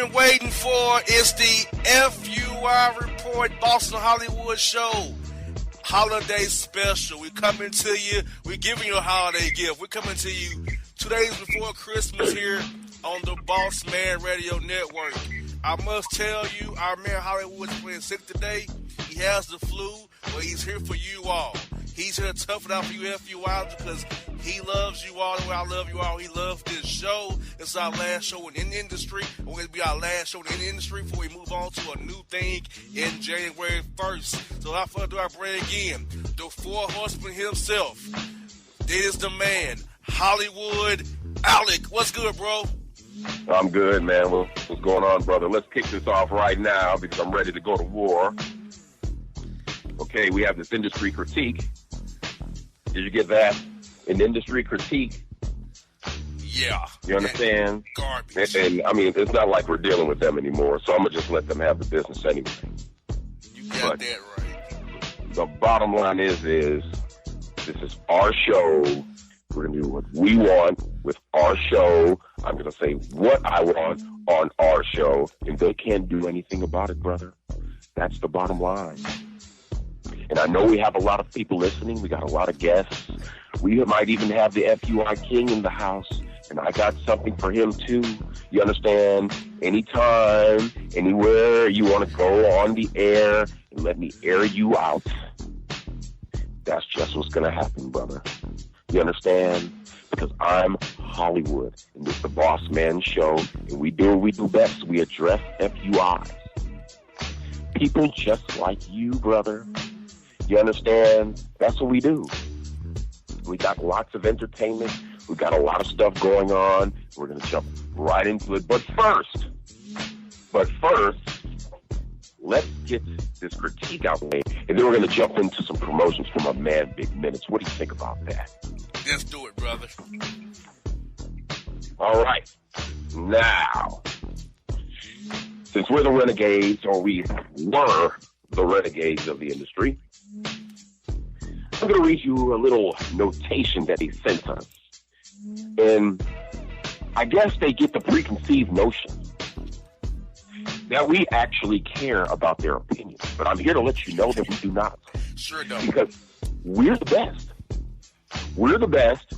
been waiting for is the FUI Report Boston Hollywood Show holiday special. We're coming to you. We're giving you a holiday gift. We're coming to you 2 days before Christmas here on the Bossman Radio Network. I must tell you, our man Hollywood's playing sick today. He has the flu, but he's here for you all. He's here to tough it out for you FUI because he loves you all the way I love you all. He loves this show. It's our last show in the industry. It's going to be our last show in the industry before we move on to a new thing in January 1st. So without further ado, I bring again the four horsemen himself. This is the man, Hollywood Alec. What's good, bro? I'm good, man. What's going on, brother? Let's kick this off right now because I'm ready to go to war. Okay, we have this industry critique. Did you get that? An industry critique. Yeah. You understand? Garbage. And I mean, it's not like we're dealing with them anymore, so I'm going to just let them have the business anyway. You got that right. The bottom line is this is our show. We're going to do what we want with our show. I'm going to say what I want on our show, and they can't do anything about it, brother. That's the bottom line. And I know we have a lot of people listening. We got a lot of guests. We might even have the FUI King in the house. And I got something for him, too. You understand? Anytime, anywhere you want to go on the air and let me air you out. That's just what's going to happen, brother. You understand? Because I'm Hollywood. And this is the Bossman Show. And we do what we do best. We address FUIs. People just like you, brother. You understand? That's what we do. We got lots of entertainment. We got a lot of stuff going on. We're going to jump right into it. But first, let's get this critique out there. And then we're going to jump into some promotions from my man, Big Minutes. What do you think about that? Let's do it, brother. All right. Now, since we're the renegades, or we were the renegades of the industry, I'm going to read you a little notation that he sent us. And I guess they get the preconceived notion that we actually care about their opinions. But I'm here to let you know that we do not. Sure don't. Because we're the best. We're the best.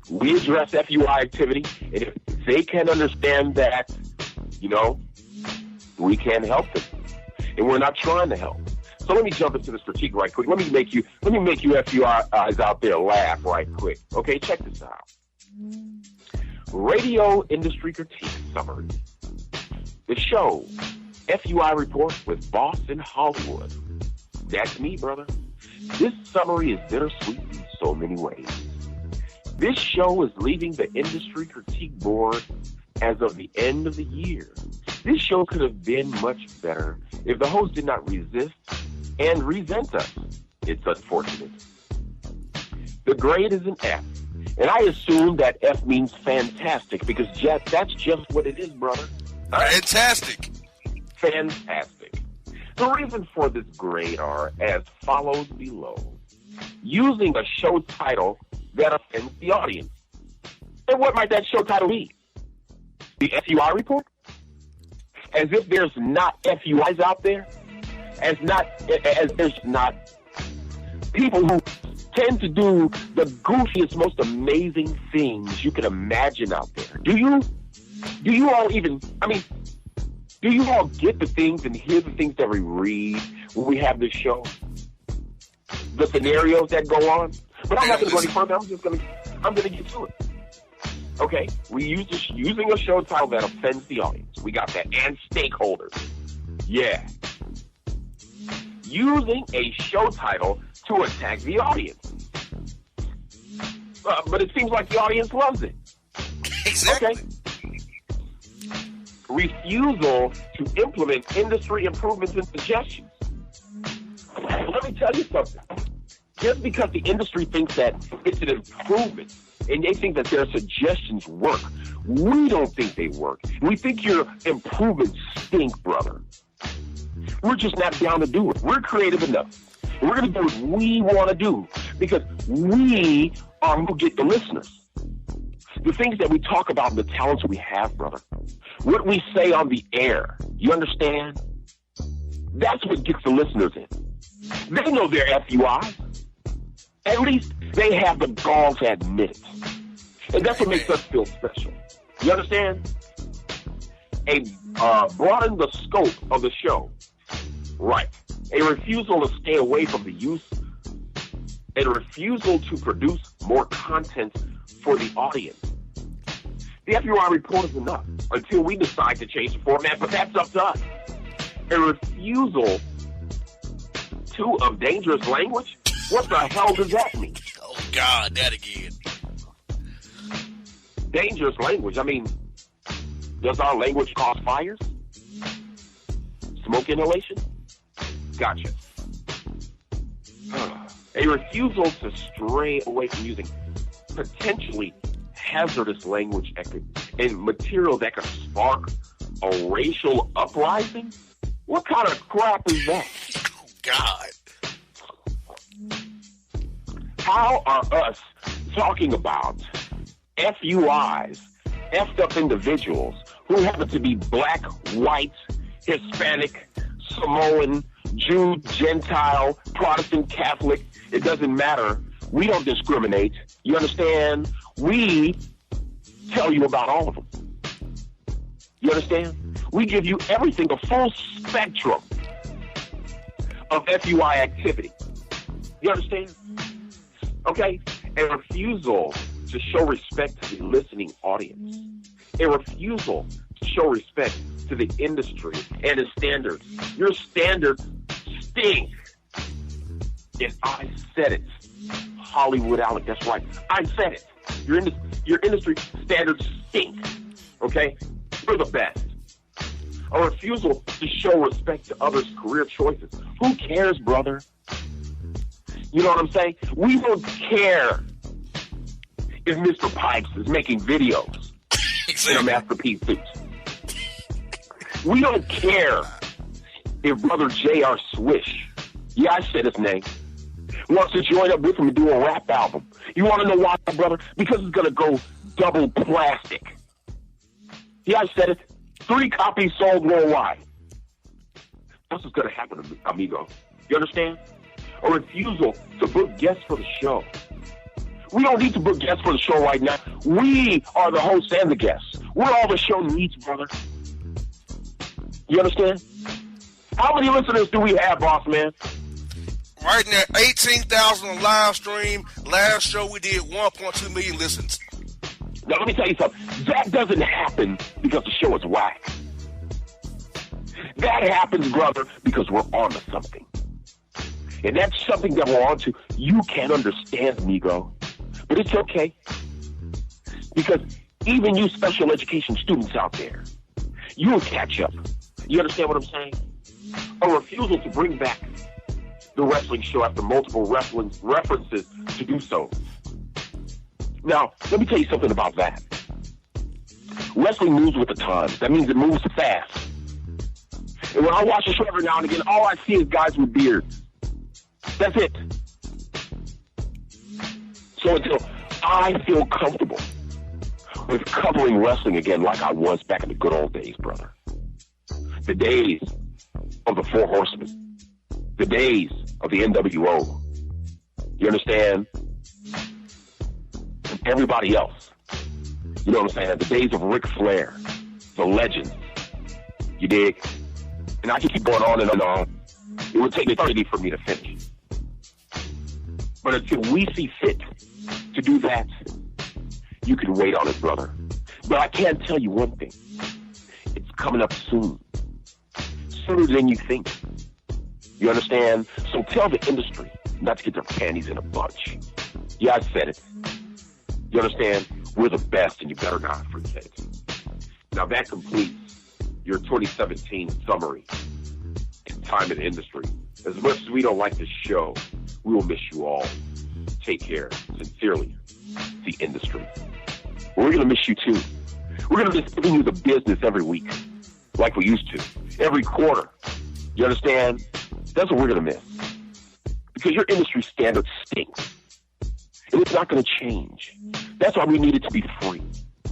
We address FUI activity. And if they can understand that, you know, we can help them. And we're not trying to help. So let me jump into this critique right quick. Let me make you FUIs out there laugh right quick. Okay, check this out. Radio Industry Critique Summary. The show, FUI Report with Boston Hollywood. That's me, brother. This summary is bittersweet in so many ways. This show is leaving the Industry Critique Board as of the end of the year. This show could have been much better if the host did not resist and resent us. It's unfortunate. The grade is an F, and I assume that F means fantastic because that's just what it is, brother. Fantastic. Fantastic. The reasons for this grade are as follows below. Using a show title that offends the audience. And what might that show title be? The FUI Report? As if there's not FUIs out there? As there's not people who tend to do the goofiest, most amazing things you can imagine out there. Do you all get the things and hear the things that we read when we have this show? The scenarios that go on? But I'm not going to go any further. I'm going to get to it. Okay? Using a show title that offends the audience. We got that. And stakeholders. Yeah. Using a show title to attack the audience. But it seems like the audience loves it. Exactly. Okay. Refusal to implement industry improvements and suggestions. Let me tell you something. Just because the industry thinks that it's an improvement and they think that their suggestions work, we don't think they work. We think your improvements stink, brother. We're just not down to do it. We're creative enough. We're going to do what we want to do because we are who get the listeners. The things that we talk about, the talents we have, brother. What we say on the air. You understand? That's what gets the listeners in. They know their FUI. At least they have the gall to admit it. And that's what makes us feel special. You understand? Broaden the scope of the show. Right. A refusal to stay away from the use. A refusal to produce more content for the audience. The FUI report is enough until we decide to change the format, but that's up to us. A refusal of dangerous language? What the hell does that mean? Oh, God, that again. Dangerous language? I mean, does our language cause fires? Smoke inhalation? Gotcha. A refusal to stray away from using potentially hazardous language and material that could spark a racial uprising? What kind of crap is that? Oh, God. How are us talking about FUIs, effed up individuals who happen to be black, white, Hispanic, Samoan, Jew, Gentile, Protestant, Catholic? It doesn't matter. We don't discriminate. You understand? We tell you about all of them. You understand? We give you everything, a full spectrum of FUI activity. You understand? Okay? A refusal to show respect to the listening audience. A refusal to show respect to the industry and its standards. Your standards stink. And I said it. Hollywood Alec, that's right. I said it. Your industry standards stink. Okay? You're the best. A refusal to show respect to others' career choices. Who cares, brother? You know what I'm saying? We don't care if Mr. Pipes is making videos in a masterpiece suit. We don't care if Brother J.R. Swish, yeah, I said his name, wants to join up with him and do a rap album. You want to know why, brother? Because it's going to go double plastic. Yeah, I said it. 3 copies sold worldwide. That's what's going to happen, amigo. You understand? A refusal to book guests for the show. We don't need to book guests for the show right now. We are the hosts and the guests. We're all the show needs, brother. You understand? How many listeners do we have, Bossman? Right now, 18,000 on live stream. Last show we did 1.2 million listens. Now, let me tell you something. That doesn't happen because the show is whack. That happens, brother, because we're on to something. And that's something that we're on to. You can't understand, amigo. But it's okay. Because even you special education students out there, you'll catch up. You understand what I'm saying? A refusal to bring back the wrestling show after multiple references to do so. Now, let me tell you something about that. Wrestling moves with the times. That means it moves fast. And when I watch the show every now and again, all I see is guys with beards. That's it. So until I feel comfortable with covering wrestling again like I was back in the good old days, brother. The days of the Four Horsemen. The days of the NWO. You understand? And everybody else. You know what I'm saying? The days of Ric Flair. The legends. You dig? And I can keep going on and on and on. It would take an eternity for me to finish. But until we see fit to do that, you can wait on it, brother. But I can tell you one thing. It's coming up soon. Sooner than you think. You understand? So tell the industry not to get their panties in a bunch. Yeah, I said it. You understand? We're the best, and you better not forget it. Now that completes your 2017 summary and time in the industry. As much as we don't like this show, we will miss you all. Take care. Sincerely, the industry. We're going to miss you too. We're going to miss giving you the business every week, like we used to, every quarter. You understand? That's what we're going to miss. Because your industry standard stinks. And it's not going to change. That's why we need it to be free.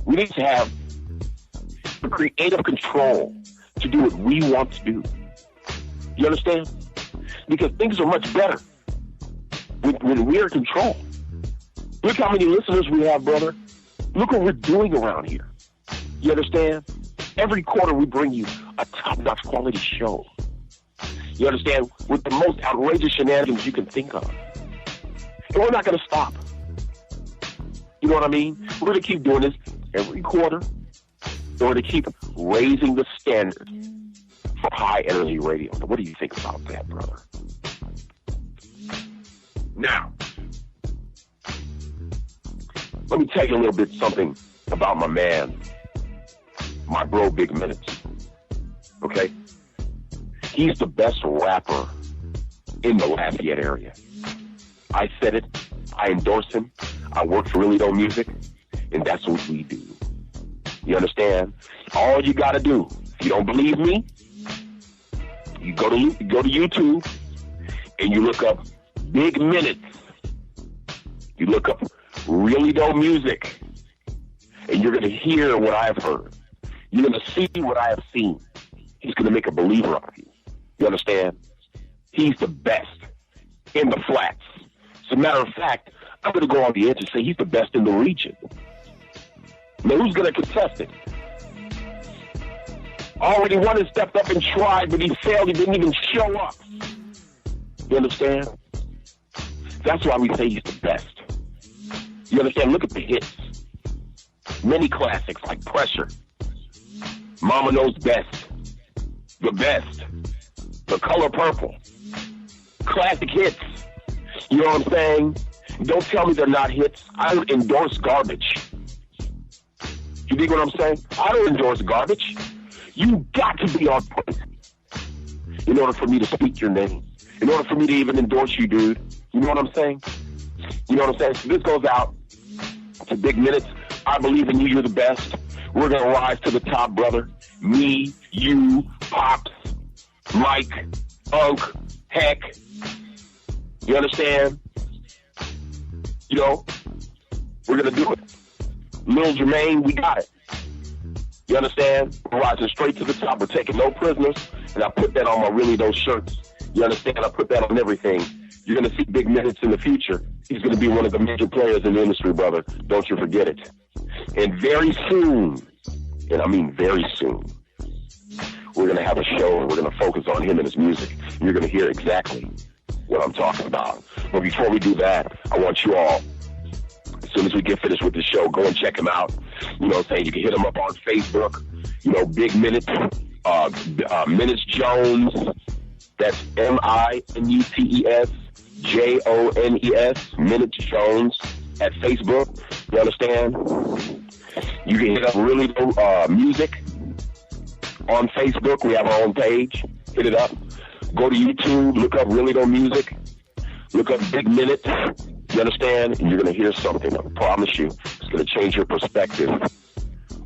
We need to have the creative control to do what we want to do. You understand? Because things are much better when we're in control. Look how many listeners we have, brother. Look what we're doing around here. You understand? Every quarter we bring you a top-notch quality show. You understand? With the most outrageous shenanigans you can think of. And we're not going to stop. You know what I mean? We're going to keep doing this every quarter. We're going to keep raising the standard for high-energy radio. Now, what do you think about that, brother? Now, let me tell you a little bit something about my man, my bro, Big Minutes. Okay? He's the best rapper in the Lafayette area. I said it. I endorse him. I work for Really Don't Music, and that's what we do. You understand? All you got to do, if you don't believe me, you go to YouTube and you look up Big Minutes. You look up Really Don't Music, and you're going to hear what I've heard. You're going to see what I have seen. He's going to make a believer out of you. You understand? He's the best in the flats. As a matter of fact, I'm going to go on the edge and say he's the best in the region. Now, who's going to contest it? Already one has stepped up and tried, but he failed. He didn't even show up. You understand? That's why we say he's the best. You understand? Look at the hits. Many classics like Pressure, Mama Knows Best, The Best, The Color Purple, classic hits. You know what I'm saying? Don't tell me they're not hits. I don't endorse garbage. You dig what I'm saying? I don't endorse garbage. You got to be on point in order for me to speak your name. In order for me to even endorse you, dude. You know what I'm saying? You know what I'm saying? So this goes out to Big Minutes. I believe in you. You're the best. We're going to rise to the top, brother. Me, you, Pops, Mike, Unc, Heck. You understand? You know, we're going to do it. Lil Jermaine, we got it. You understand? We're rising straight to the top. We're taking no prisoners. And I put that on my Really Those shirts. You understand? I put that on everything. You're going to see Big Minutes in the future. He's going to be one of the major players in the industry, brother. Don't you forget it. And very soon, and I mean very soon, we're going to have a show and we're going to focus on him and his music. You're going to hear exactly what I'm talking about. But before we do that, I want you all, as soon as we get finished with the show, go and check him out. You know what I'm saying? You can hit him up on Facebook. You know, Big Minutes, Minutes Jones. That's MINUTES JONES, Minutes Jones at Facebook. You understand? You can hit up Really Music on Facebook. We have our own page. Hit it up. Go to YouTube. Look up Really Don't Music. Look up Big Minutes. You understand? And you're going to hear something. I promise you. It's going to change your perspective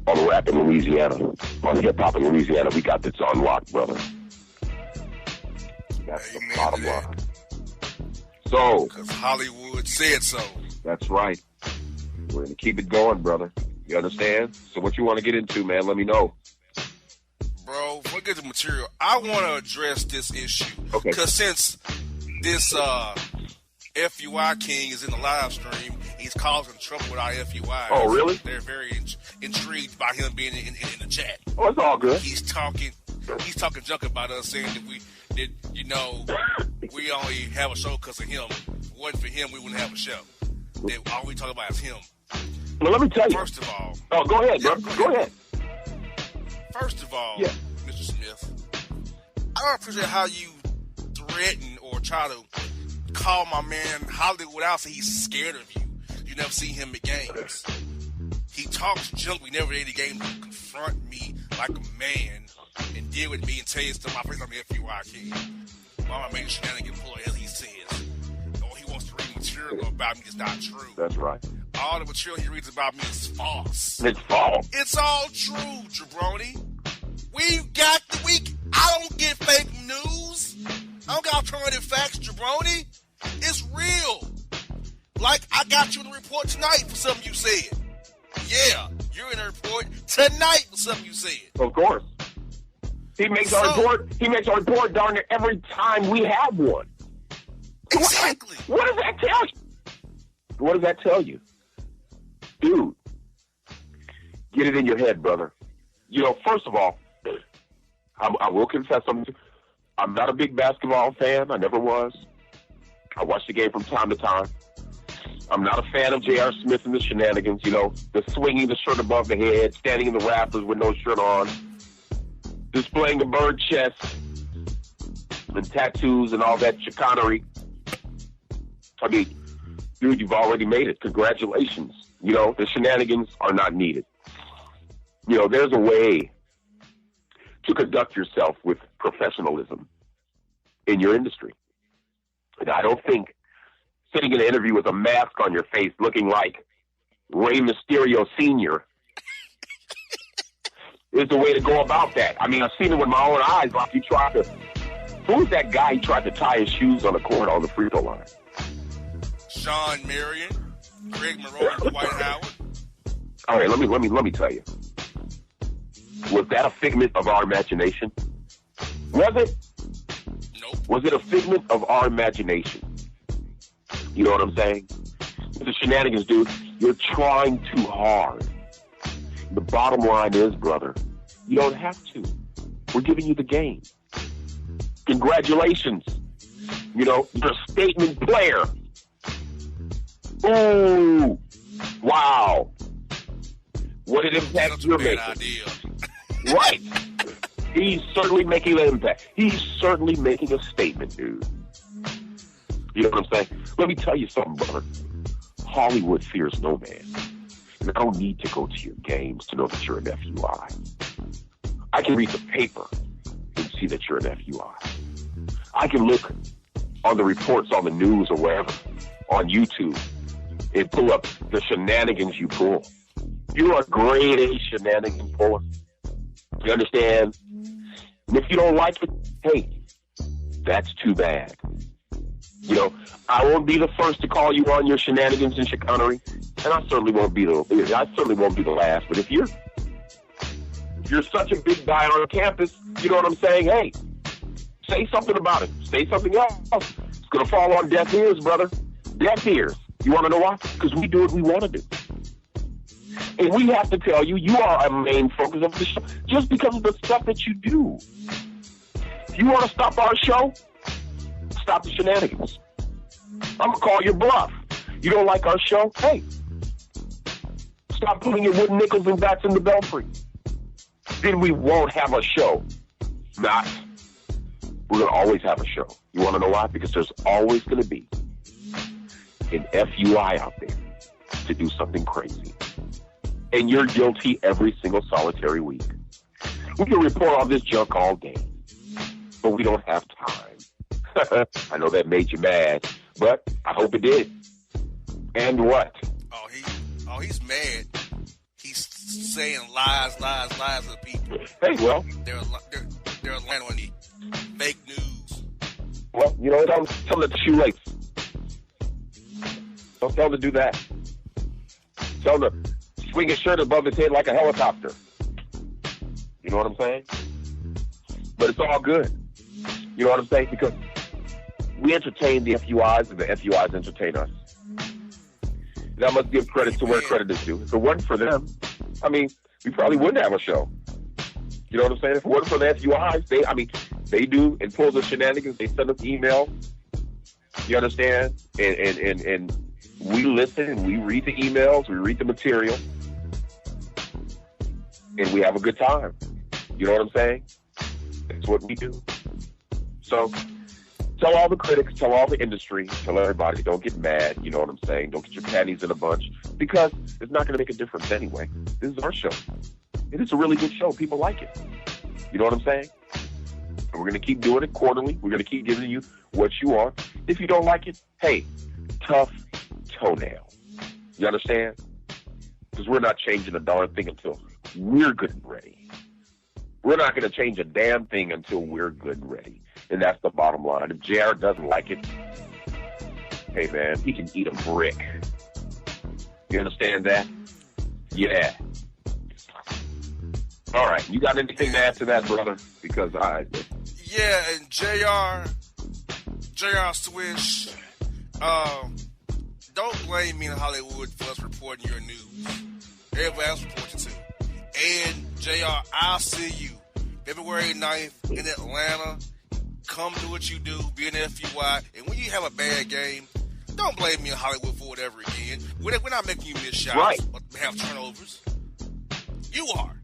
on rap in Louisiana. On hip-hop in Louisiana. We got this on lock, brother. That's the bottom line. So, because Hollywood said so. That's right. We're going to keep it going, brother. You understand? So what you want to get into, man, let me know. Bro, forget the material. I want to address this issue. Okay. Because since this FUI King is in the live stream, he's causing trouble with our FUI. Oh, really? They're very intrigued by him being in the chat. Oh, it's all good. He's talking junk about us, saying that we only have a show because of him. If it wasn't for him, we wouldn't have a show. That all we talk about is him. Well, let me tell you. First of all. Oh, go ahead, bro. Go ahead. First of all, yeah. Mr. Smith, I don't appreciate how you threaten or try to call my man Hollywood out, say he's scared of you. You never see him at games. He talks junk. We never did a game to confront me like a man and deal with me and tell you to my face I'm the FUI King. Why am I making shenanigans pull as he says? Or he wants to read material about me that's not true. That's right. All the material he reads about me is false. It's false. It's all true, Jabroni. I don't get fake news. I don't got alternative facts, Jabroni. It's real. Like I got you in the report tonight for something you said. Yeah, you're in a report tonight with something you said. Of course. He makes our report darn near every time we have one. Exactly. What does that tell you? What does that tell you? Dude, get it in your head, brother. You know, first of all, I will confess something. I'm not a big basketball fan. I never was. I watch the game from time to time. I'm not a fan of J.R. Smith and the shenanigans, you know, the swinging the shirt above the head, standing in the rafters with no shirt on, displaying a bird chest and tattoos and all that chicanery. I mean, dude, you've already made it. Congratulations. You know, the shenanigans are not needed. You know, there's a way to conduct yourself with professionalism in your industry. And I don't think sitting in an interview with a mask on your face looking like Rey Mysterio Sr. is the way to go about that. I mean, I've seen it with my own eyes. Like who's that guy who tried to tie his shoes on the court on the free throw line? Sean Marion, Greg Monroe, and Dwight Howard. All right, let me tell you. Was that a figment of our imagination? Was it? Nope. Was it a figment of our imagination? You know what I'm saying? The shenanigans, dude, you're trying too hard. The bottom line is, brother, you don't have to. We're giving you the game. Congratulations. You know, you're a statement player. Ooh. Wow. What an impact you're making. Idea. Right. He's certainly making an impact. He's certainly making a statement, dude. You know what I'm saying? Let me tell you something, brother. Hollywood fears no man. And I don't need to go to your games to know that you're an FUI. I can read the paper and see that you're an FUI. I can look on the reports on the news or wherever, on YouTube, and pull up the shenanigans you pull. You're a grade A shenanigan puller. You understand? And if you don't like it, hey, that's too bad. You know, I won't be the first to call you on your shenanigans and chicanery, and I certainly won't be the last. But if you're such a big guy on campus, you know what I'm saying? Hey, say something about it. Say something else. It's gonna fall on deaf ears, brother. Deaf ears. You want to know why? Because we do what we want to do. And we have to tell you, you are a main focus of the show just because of the stuff that you do. If you want to stop our show, stop the shenanigans. I'm going to call your bluff. You don't like our show? Hey, stop putting your wooden nickels and bats in the belfry. Then we won't have a show. Not. We're going to always have a show. You want to know why? Because there's always going to be an FUI out there to do something crazy. And you're guilty every single solitary week. We can report all this junk all day, but we don't have time. I know that made you mad, but I hope it did. And what? Oh, he's mad. He's saying lies to the people. Hey, well, they're lying on the fake news. Well, you know, don't tell them to shoelace. Don't tell them to do that. Tell them to swing his shirt above his head like a helicopter. You know what I'm saying? But it's all good. You know what I'm saying? Because we entertain the FUIs and the FUIs entertain us. And I must give credit to where credit is due. If it wasn't for them, I mean, we probably wouldn't have a show. You know what I'm saying? If it wasn't for the FUIs, they do and pull the shenanigans. They send us email. You understand? And we listen and we read the emails, we read the material, and we have a good time. You know what I'm saying? That's what we do. So tell all the critics, tell all the industry, tell everybody, don't get mad. You know what I'm saying? Don't get your panties in a bunch, because it's not going to make a difference anyway. This is our show. It is a really good show. People like it. You know what I'm saying? And we're going to keep doing it quarterly. We're going to keep giving you what you want. If you don't like it, hey, tough toenail. You understand? Because we're not changing a darn thing until we're good and ready. We're not going to change a damn thing until we're good and ready. And that's the bottom line. If JR doesn't like it, hey, man, he can eat a brick. You understand that? Yeah. All right. You got anything to add to that, brother? Because Yeah, and JR Swish, don't blame me in Hollywood for us reporting your news. Everybody else reports it too. And JR, I'll see you February 9th in Atlanta. Come do what you do, be an FUI. And when you have a bad game, don't blame me in Hollywood for whatever again. We're not making you miss shots right. or have turnovers. You are.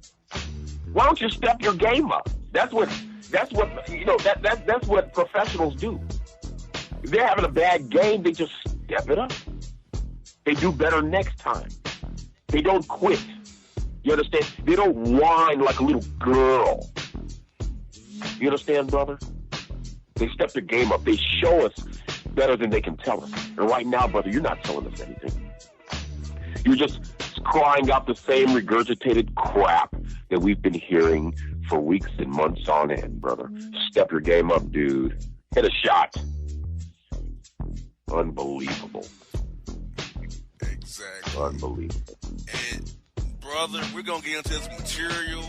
Why don't you step your game up? That's what that's what professionals do. If they're having a bad game, they just step it up. They do better next time. They don't quit. You understand? They don't whine like a little girl. You understand, brother? They step their game up. They show us better than they can tell us. And right now, brother, you're not telling us anything. You're just crying out the same regurgitated crap that we've been hearing for weeks and months on end, brother. Step your game up, dude. Hit a shot. Unbelievable. Exactly. Unbelievable. And, brother, we're going to get into this material.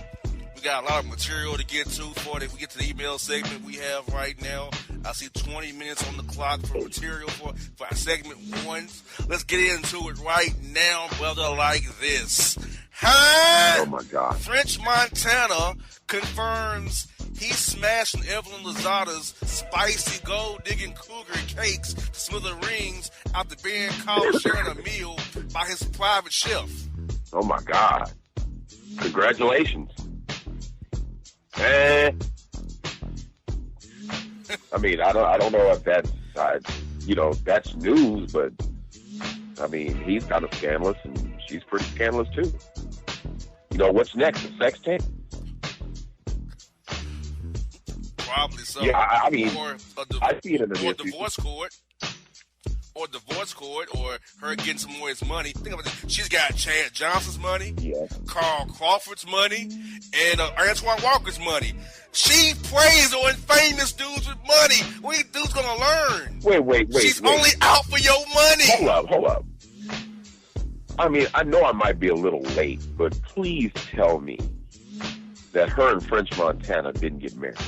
We got a lot of material to get to before we get to the email segment we have right now. I see 20 minutes on the clock for material for our segment 1. Let's get into it right now, brother, like this. Huh? Oh, my God. French Montana confirms he smashed Evelyn Lozada's spicy gold-digging cougar cakes to smithereens after being caught sharing a meal by his private chef. Oh, my God. Congratulations. I mean, I don't know if that's, that's news, but, I mean, he's kind of scandalous, and she's pretty scandalous, too. You know, what's next? A sex tape? Probably so. Yeah, I mean, I see it in the or divorce court. Or divorce court, or her getting some more of his money. Think about it. She's got Chad Johnson's money, Carl Crawford's money, and Antoine Walker's money. She preys on famous dudes with money. What these dudes gonna learn? Wait. She's only out for your money. Hold up. I mean, I know I might be a little late, but please tell me that her and French Montana didn't get married.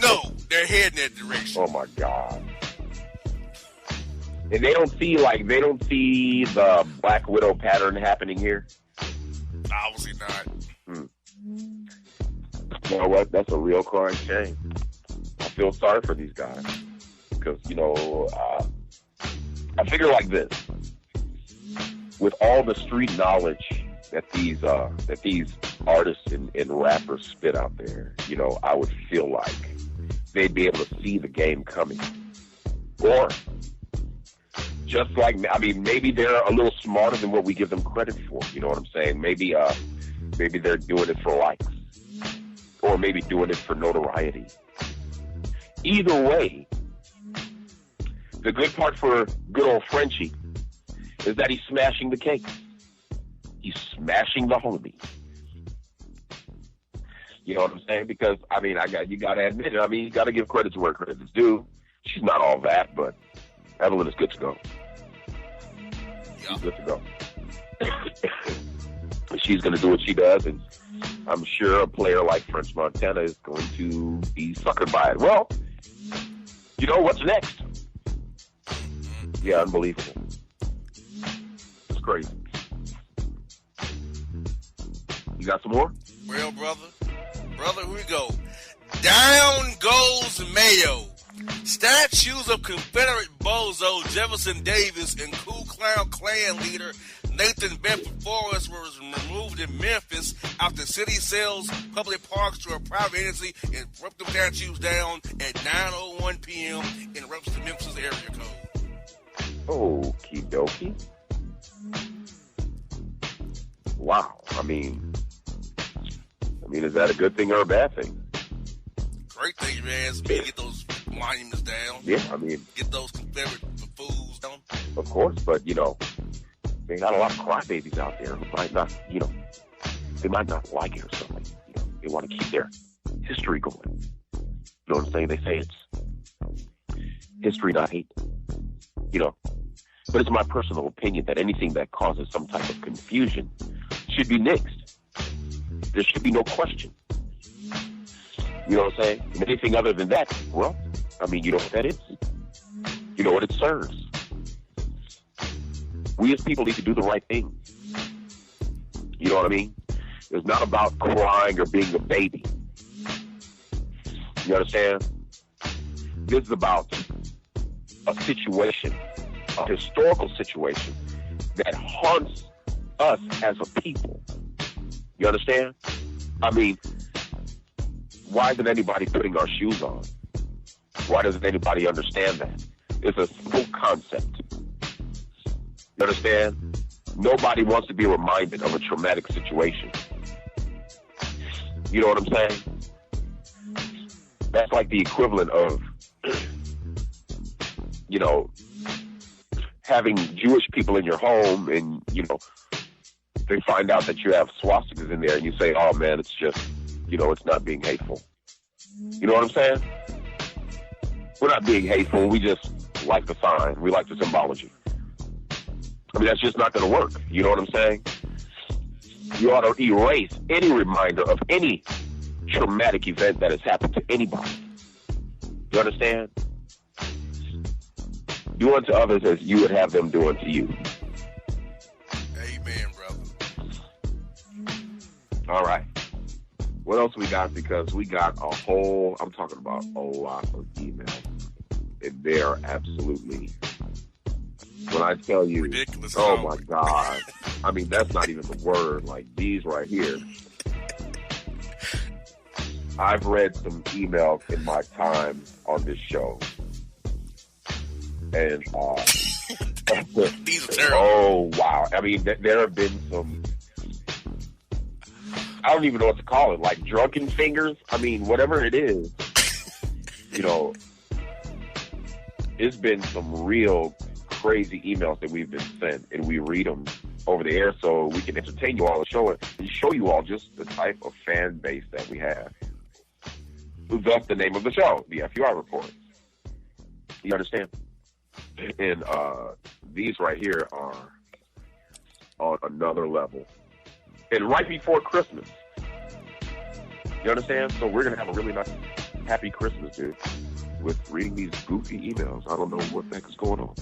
No, they're heading that direction. Oh my God. And they don't see the Black Widow pattern happening here? Obviously not. You know what? That's a real crying shame. I feel sorry for these guys. Because, I figure like this. With all the street knowledge that these artists and rappers spit out there, I would feel like they'd be able to see the game coming. Or just like, maybe they're a little smarter than what we give them credit for. You know what I'm saying? Maybe they're doing it for likes, or maybe doing it for notoriety. Either way, the good part for good old Frenchie is that he's smashing the cake. He's smashing the homie. You know what I'm saying? Because you gotta admit it. You gotta give credit to where credit is due. She's not all that, but Evelyn is good to go. She's good to go. She's going to do what she does, and I'm sure a player like French Montana is going to be suckered by it. Well, what's next? Yeah, unbelievable. It's crazy. You got some more? Well, brother, here we go. Down goes Mayo. Statues of Confederate bozo Jefferson Davis and Ku Klux Klan leader Nathan Bedford Forrest were removed in Memphis after the city sells public parks to a private entity and ripped the statues down at 9:01 p.m. in reference to Memphis area code. Okie dokie. Wow. Is that a good thing or a bad thing? Great thing, man. Get those monuments down. Yeah, get those Confederate fools down. Of course, but there are not a lot of crybabies out there who might not, they might not like it or something. They want to keep their history going. You know what I'm saying? They say it's history, not hate. But it's my personal opinion that anything that causes some type of confusion should be nixed. There should be no question. You know what I'm saying? And anything other than that, well, I mean, you know what that is. You know what it serves. We as people need to do the right thing. You know what I mean? It's not about crying or being a baby. You understand? This is about a situation, a historical situation that haunts us as a people. You understand? I mean, why isn't anybody putting our shoes on? Why doesn't anybody understand that? It's a simple concept. You understand? Nobody wants to be reminded of a traumatic situation. You know what I'm saying? That's like the equivalent of, you know, having Jewish people in your home and, you know, they find out that you have swastikas in there and you say, oh man, it's just, you know, it's not being hateful. You know what I'm saying? We're not being hateful. We just like the sign. We like the symbology. I mean, that's just not going to work. You know what I'm saying? You ought to erase any reminder of any traumatic event that has happened to anybody. You understand? Do unto others as you would have them do unto you. Amen, brother. All right. What else we got? Because we got a whole, I'm talking about a lot of emails. And they are absolutely, when I tell you, ridiculous. Oh my God. I mean, that's not even the word. Like these right here. I've read some emails in my time on this show. And, these are terrible. Oh, wow. I mean, there have been some, I don't even know what to call it, like drunken fingers. I mean, whatever it is, you know, it's been some real crazy emails that we've been sent, and we read them over the air so we can entertain you all and show you all just the type of fan base that we have. Thus the name of the show, the FUI Report. You understand? And these right here are on another level. And right before Christmas. You understand? So we're going to have a really nice, happy Christmas, dude, with reading these goofy emails. I don't know what the heck is going on.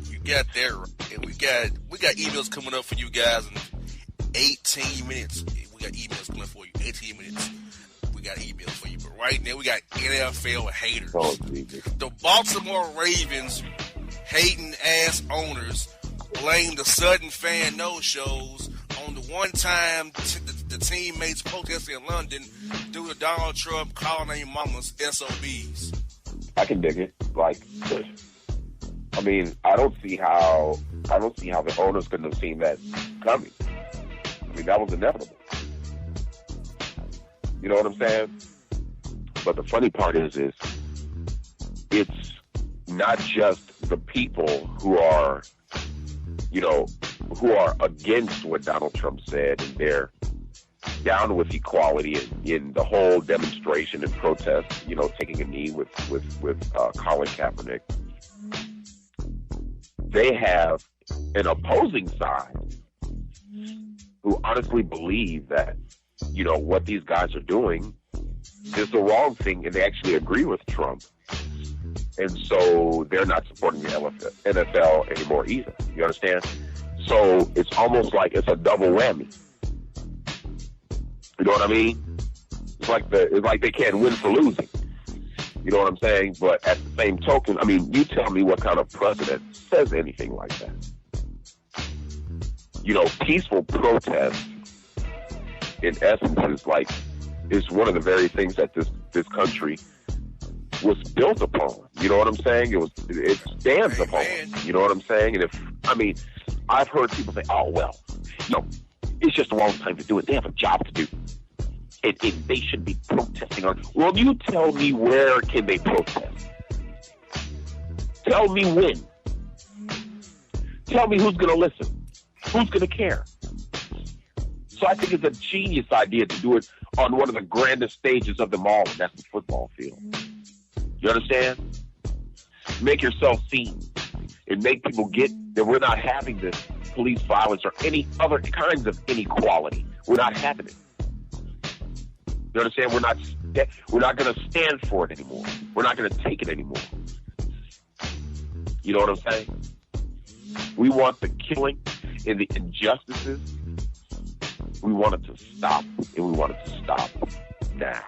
You got there, and we got emails coming up for you guys in 18 minutes. We got emails coming for you. 18 minutes. We got emails for you. But right now, we got NFL haters. Oh, Jesus. The Baltimore Ravens hating ass owners blame the sudden fan no-shows on the one time the teammates protesting in London due to Donald Trump calling their mamas SOBs. I can dig it. Like, I mean, I don't see how the owners couldn't have seen that coming. I mean, that was inevitable. You know what I'm saying? But the funny part is it's not just the people who are, you know, who are against what Donald Trump said and they're down with equality in the whole demonstration and protest, you know, taking a knee with Colin Kaepernick. They have an opposing side who honestly believe that, you know, what these guys are doing is the wrong thing, and they actually agree with Trump. And so they're not supporting the NFL anymore either. You understand? So it's almost like it's a double whammy. You know what I mean? It's like they can't win for losing. You know what I'm saying? But at the same token, I mean, you tell me what kind of president says anything like that. You know, peaceful protest, in essence, is one of the very things that this country was built upon. You know what I'm saying? It stands upon. You know what I'm saying? And I've heard people say, oh, well, no, it's just the wrong time to do it. They have a job to do. And they should be protesting on. Well, you tell me where can they protest? Tell me when. Tell me who's going to listen. Who's going to care? So I think it's a genius idea to do it on one of the grandest stages of them all, and that's the football field. You understand? Make yourself seen. and make people get that we're not having this police violence or any other kinds of inequality. We're not having it. You understand? We're not going to stand for it anymore. We're not going to take it anymore. You know what I'm saying? We want the killing and the injustices. We want it to stop, and we want it to stop now.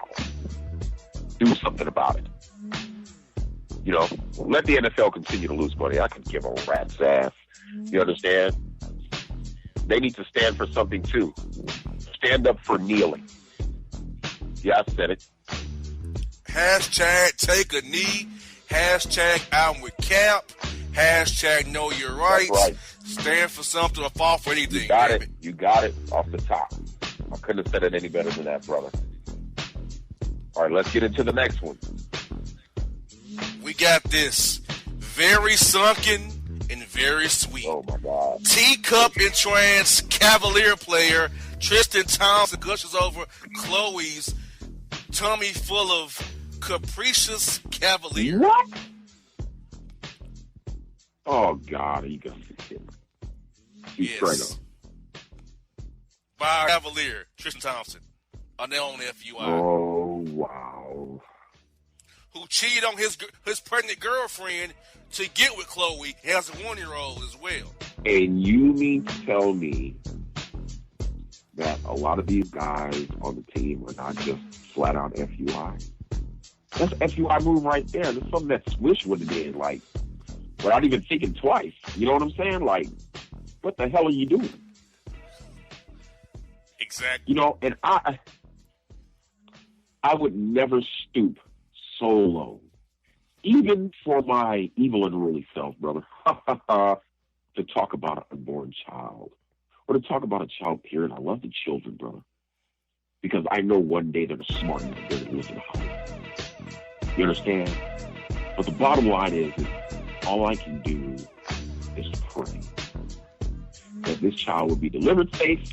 Do something about it. You know, let the NFL continue to lose money. I can give a rat's ass. You understand? They need to stand for something too. Stand up for kneeling. Yeah, I said it. Hashtag take a knee. Hashtag I'm with Cap. Hashtag know your rights. That's right. Stand for something or fall for anything. You got it. You got it off the top. I couldn't have said it any better than that, brother. All right, let's get into the next one. We got this very sunken and very sweet. Oh, my God. Teacup and trans Cavalier player Tristan Thompson gushes over Chloe's tummy full of capricious Cavalier. What? Oh, God. Are you going to kidding me? He's straight up. By Cavalier, Tristan Thompson, on their own FUI. Oh, wow. Who cheated on his pregnant girlfriend to get with Chloe. He has a 1-year-old as well. And you mean to tell me that a lot of these guys on the team are not just flat out FUI? That's an FUI move right there. That's something that Swish would have did, like, without even thinking twice. You know what I'm saying? Like, what the hell are you doing? Exactly. You know, and I would never stoop so low, even for my evil and unruly self, brother, to talk about an unborn child or to talk about a child period. I love the children, brother, because I know one day they're smart enough to listen to home. You understand? But the bottom line is all I can do is pray that this child will be delivered safe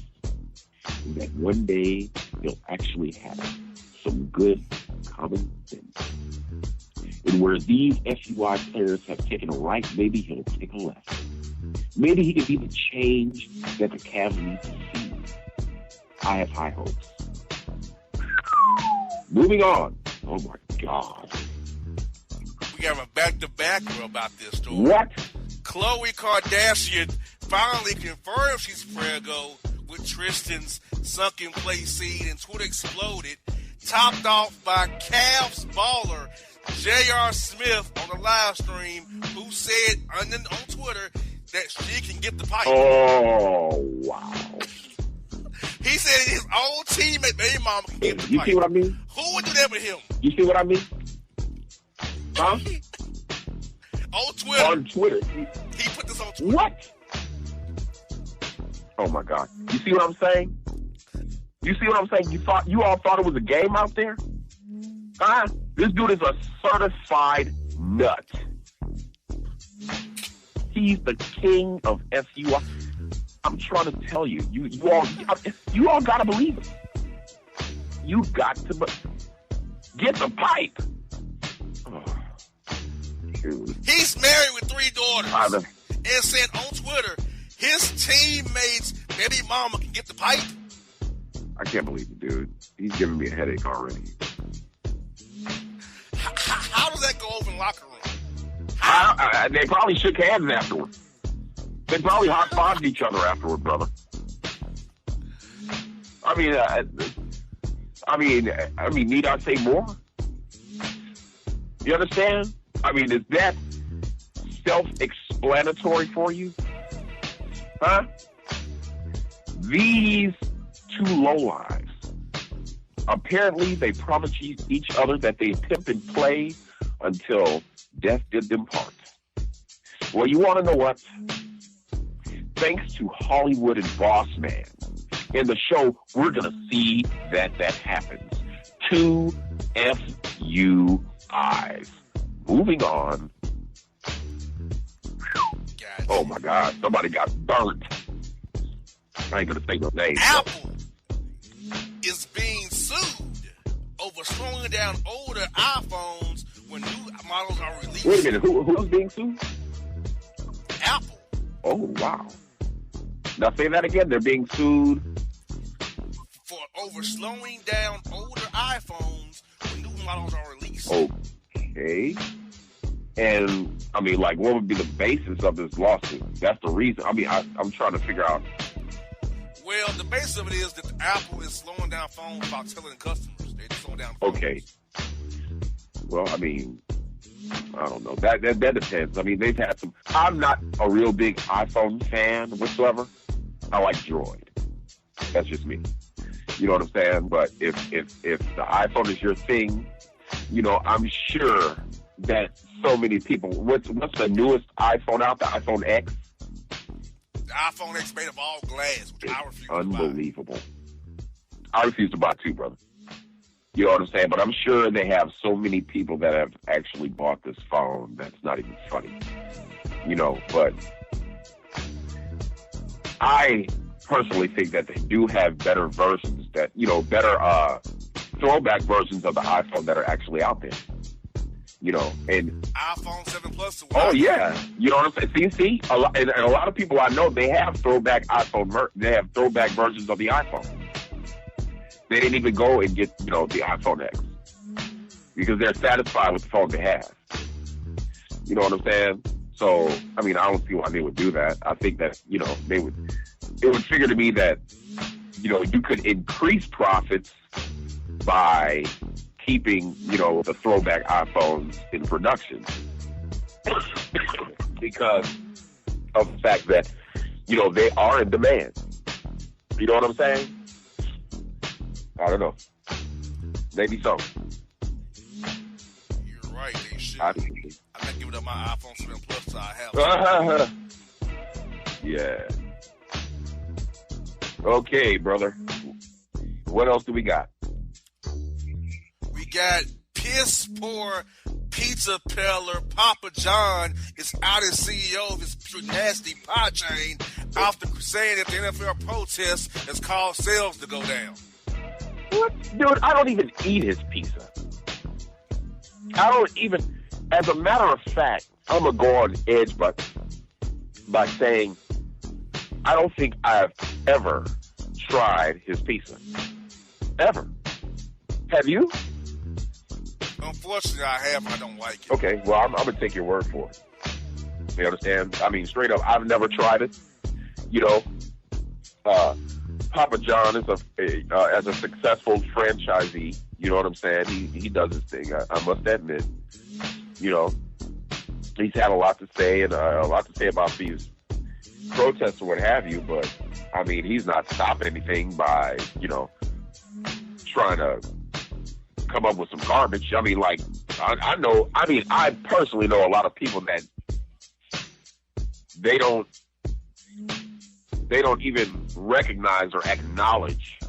and that one day he'll actually have some good common sense. And where these FUI players have taken a right, maybe he'll take a left. Maybe he can be the change that the Cavs need to see. I have high hopes. Moving on. Oh, my God. We have a back-to-back about this story. What? Khloe Kardashian finally confirmed she's prego with Tristan's sunken place seed, and Twitter exploded, topped off by Cavs baller J.R. Smith on the live stream, who said on Twitter that she can get the pipe. Oh, wow. He said his own teammate, baby mama, can get the pipe. You see what I mean? Who would do that with him? You see what I mean? Huh? On Twitter. On Twitter. He put this on Twitter. What? Oh, my God. You see what I'm saying? You see what I'm saying? You all thought it was a game out there? Huh? This dude is a certified nut. He's the king of FUI. I'm trying to tell you, you all gotta believe it. You got to get the pipe. Oh, dude. He's married with 3 daughters and said on Twitter his teammates' baby mama can get the pipe. I can't believe it, dude. He's giving me a headache already. How does that go over in the locker room? They probably shook hands afterward. They probably high-fived each other afterward, brother. I mean, need I say more? You understand? I mean, is that self-explanatory for you? Huh? These 2 lowlives, apparently they promised each other that they pimp and play until death did them part. Well, you want to know what? Thanks to Hollywood and Bossman, in the show, we're going to see that happens. 2 FUIs. Moving on. Gotcha. Oh, my God. Somebody got burnt. I ain't going to say no names. Apple is being sued over slowing down older iPhones when new models are released. Wait a minute. Who's being sued? Oh, wow. Now say that again. They're being sued for over slowing down older iPhones when new models are released. Okay. And, I mean, like, what would be the basis of this lawsuit? That's the reason. I mean, I'm trying to figure out. Well, the basis of it is that Apple is slowing down phones without telling customers. They're just slowing down phones. Okay. Well, I mean, I don't know. That depends. I mean, they've had some. I'm not a real big iPhone fan whatsoever. I like Droid. That's just me. You know what I'm saying? But if the iPhone is your thing, you know, I'm sure that so many people. What's the newest iPhone out? The iPhone X. The iPhone X made of all glass, which I refuse to buy. Unbelievable. I refuse to buy too, brother. You know what I'm saying? But I'm sure they have so many people that have actually bought this phone that's not even funny. You know, but I personally think that they do have better versions that, you know, better throwback versions of the iPhone that are actually out there. You know, and iPhone 7 Plus. Oh yeah, you know what I'm saying. See, a lot of people I know, they have throwback they have throwback versions of the iPhone. They didn't even go and get, you know, the iPhone X because they're satisfied with the phone they have. You know what I'm saying? So, I mean, I don't see why they would do that. I think that, you know, it would figure to me that, you know, you could increase profits by keeping, you know, the throwback iPhones in production because of the fact that, you know, they are in demand. You know what I'm saying? I don't know. Maybe so. You're right. They should. I'm not giving up my iPhone 7 Plus till I have. Yeah. Okay, brother. What else do we got? We got piss poor pizza peddler Papa John is out as CEO of his nasty pie chain after saying that the NFL protest has caused sales to go down. What? Dude, I don't even eat his pizza. I don't even, as a matter of fact, I'm going to go on edge by saying I don't think I've ever tried his pizza. Ever. Have you? Unfortunately, I have. I don't like it. Okay, well, I'm going to take your word for it. You understand? I mean, straight up, I've never tried it. You know, Papa John is as a successful franchisee. You know what I'm saying? He does his thing. I must admit. You know, he's had a lot to say and a lot to say about these protests or what have you. But I mean, he's not stopping anything by, you know, trying to come up with some garbage. I mean, like, I know. I mean, I personally know a lot of people that they don't even recognize or acknowledge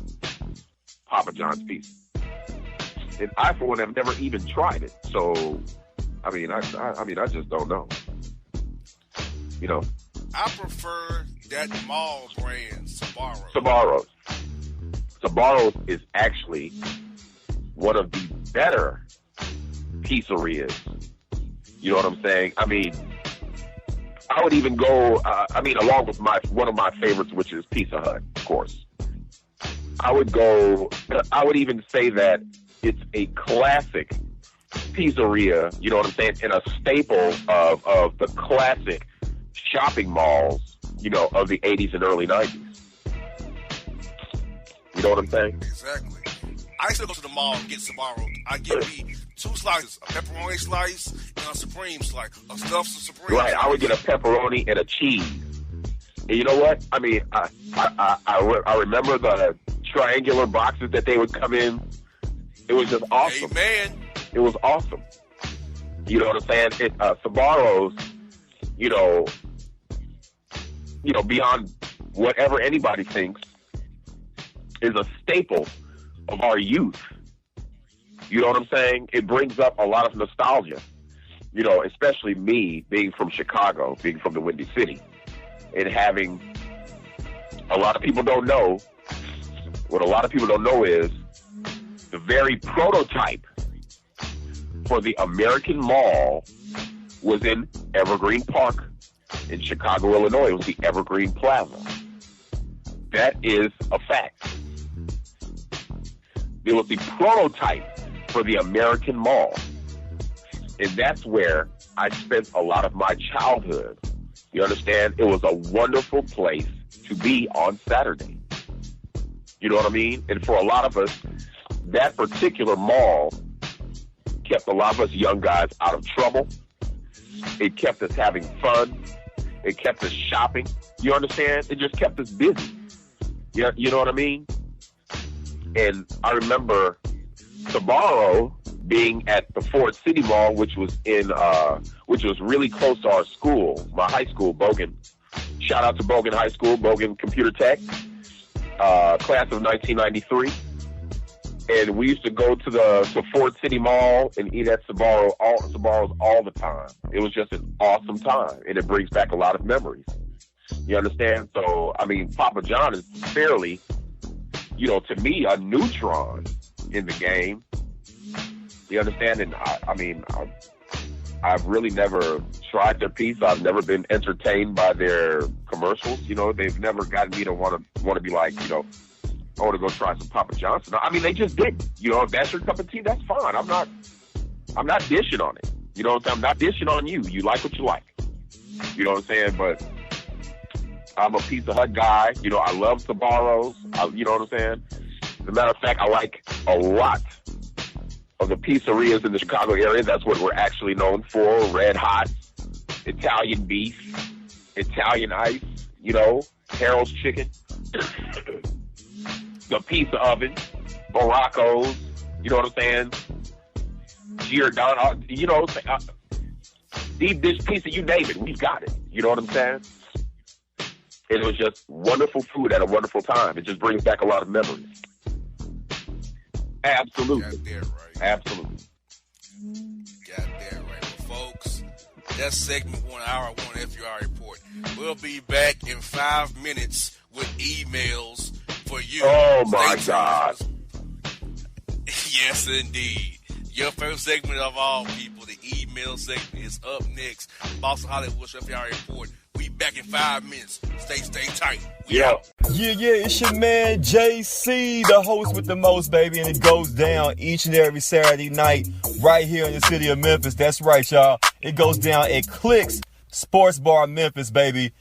Papa John's pizza. And I, for one, have never even tried it. So, I mean, I just don't know. You know, I prefer that mall brand, Sbarro. Sbarro's is actually one of the better pizzerias. You know what I'm saying? I mean, I would even go, along with one of my favorites, which is Pizza Hut, of course. I would even say that it's a classic pizzeria, you know what I'm saying, and a staple of the classic shopping malls, you know, of the 80s and early 90s. You know what I'm saying? Exactly. I used to go to the mall and get Sbarro. I get me 2 slices, a pepperoni slice and a supreme slice, a stuffed supreme. Right, I would get a pepperoni and a cheese. And you know what? I mean, I remember the triangular boxes that they would come in. It was just awesome. Amen. It was awesome. You know what I'm saying? Sbarro's, you know, beyond whatever anybody thinks, is a staple of our youth. You know what I'm saying? It brings up a lot of nostalgia. You know, especially me being from Chicago, being from the Windy City, and having a lot of people don't know. What a lot of people don't know is the very prototype for the American Mall was in Evergreen Park, in Chicago, Illinois. It was the Evergreen Plaza. That is a fact. It was the prototype for the American Mall. And that's where I spent a lot of my childhood. You understand? It was a wonderful place to be on Saturday. You know what I mean? And for a lot of us, that particular mall kept a lot of us young guys out of trouble. It kept us having fun. It kept us shopping. You understand? It just kept us busy. You know what I mean? And I remember Sabaro being at the Ford City Mall, which was really close to our school, my high school, Bogan. Shout out to Bogan High School, Bogan Computer Tech, class of 1993. And we used to go to Ford City Mall and eat at Sabaro's all the time. It was just an awesome time, and it brings back a lot of memories. You understand? So, I mean, Papa John is fairly, to me, a neutron in the game. You understand? And I've really never tried their pizza. I've never been entertained by their commercials. They've never gotten me to want to be like, I want to go try some Papa John's. I mean, they just didn't. If that's your cup of tea, that's fine. I'm not dishing on it. You know what I'm saying? I'm not dishing on you. You like what you like. You know what I'm saying? But I'm a Pizza Hut guy. I love Sabaros. You know what I'm saying? As a matter of fact, I like a lot of the pizzerias in the Chicago area. That's what we're actually known for. Red Hot, Italian beef, Italian ice, Harold's chicken, the pizza oven, Morocco's, you know what I'm saying? Giordano, deep dish pizza, you name it, we've got it. You know what I'm saying? It was just wonderful food at a wonderful time. It just brings back a lot of memories. Absolutely. Got that right. Absolutely. Got that right. Well, folks, that's segment 1 hour 1 FUI report. We'll be back in 5 minutes with emails for you. Oh my God. Yes, indeed. Your favorite segment of all, people, the email segment is up next. Boston Hollywood FUI report. We back in 5 minutes. Stay tight. Yeah, it's your man JC, the host with the most, baby, and it goes down each and every Saturday night right here in the city of Memphis. That's right, y'all. It goes down at Clicks Sports Bar Memphis, baby.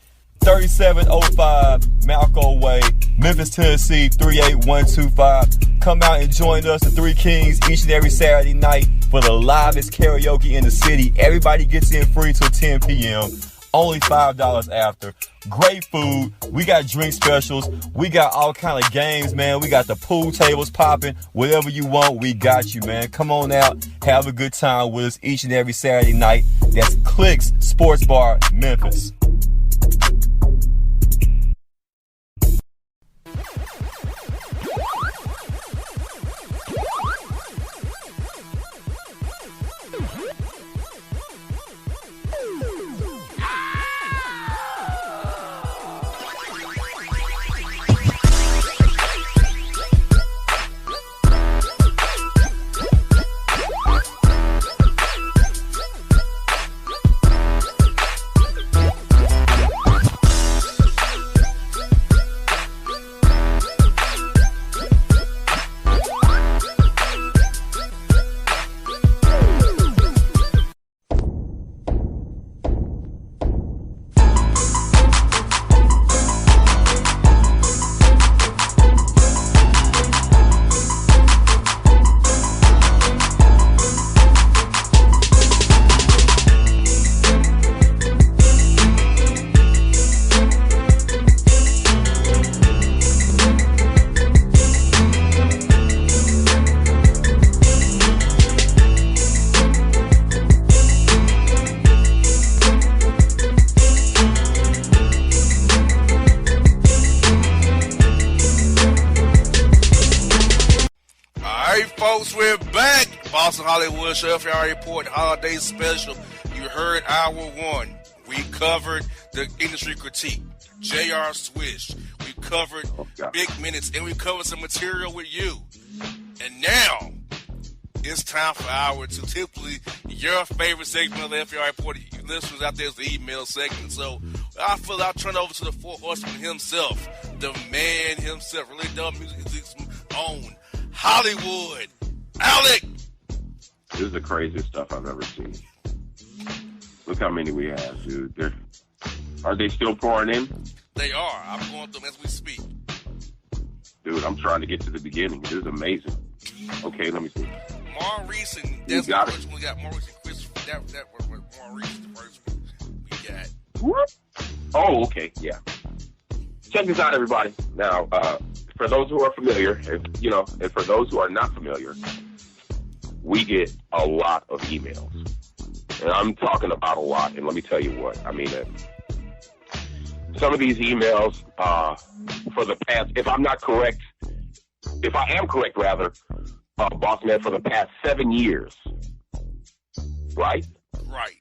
3705 Malco Way, Memphis, Tennessee, 38125. Come out and join us, the Three Kings, each and every Saturday night for the livest karaoke in the city. Everybody gets in free till 10 p.m. Only $5 after. Great food. We got drink specials. We got all kind of games, man. We got the pool tables popping. Whatever you want, we got you, man. Come on out. Have a good time with us each and every Saturday night. That's Clicks Sports Bar, Memphis. Hollywood FUI report holiday special. You heard hour 1. We covered the industry critique. JR Swish. We covered big minutes, and we covered some material with you. And now It's time for hour two. Typically, your favorite segment of the FUI Report, you listeners out there, is the email segment. So I feel I'll turn over to the Four Horsemen himself, the man himself, really dumb music's own Hollywood. Alec! This is the craziest stuff I've ever seen. Look how many we have, dude. Are they still pouring in? They are. I'm going through them as we speak. Dude, I'm trying to get to the beginning. This is amazing. Okay, let me see. Maurice and Desmond, the first one we got. Maurice and Chris. That was Maurice, the first one we got. What? Oh, okay, yeah. Check this out, everybody. Now, for those who are familiar, and for those who are not familiar, we get a lot of emails. And I'm talking about a lot, and let me tell you what. I mean, some of these emails, for the past, if I am correct, Bossman, for the past 7 years, right? Right.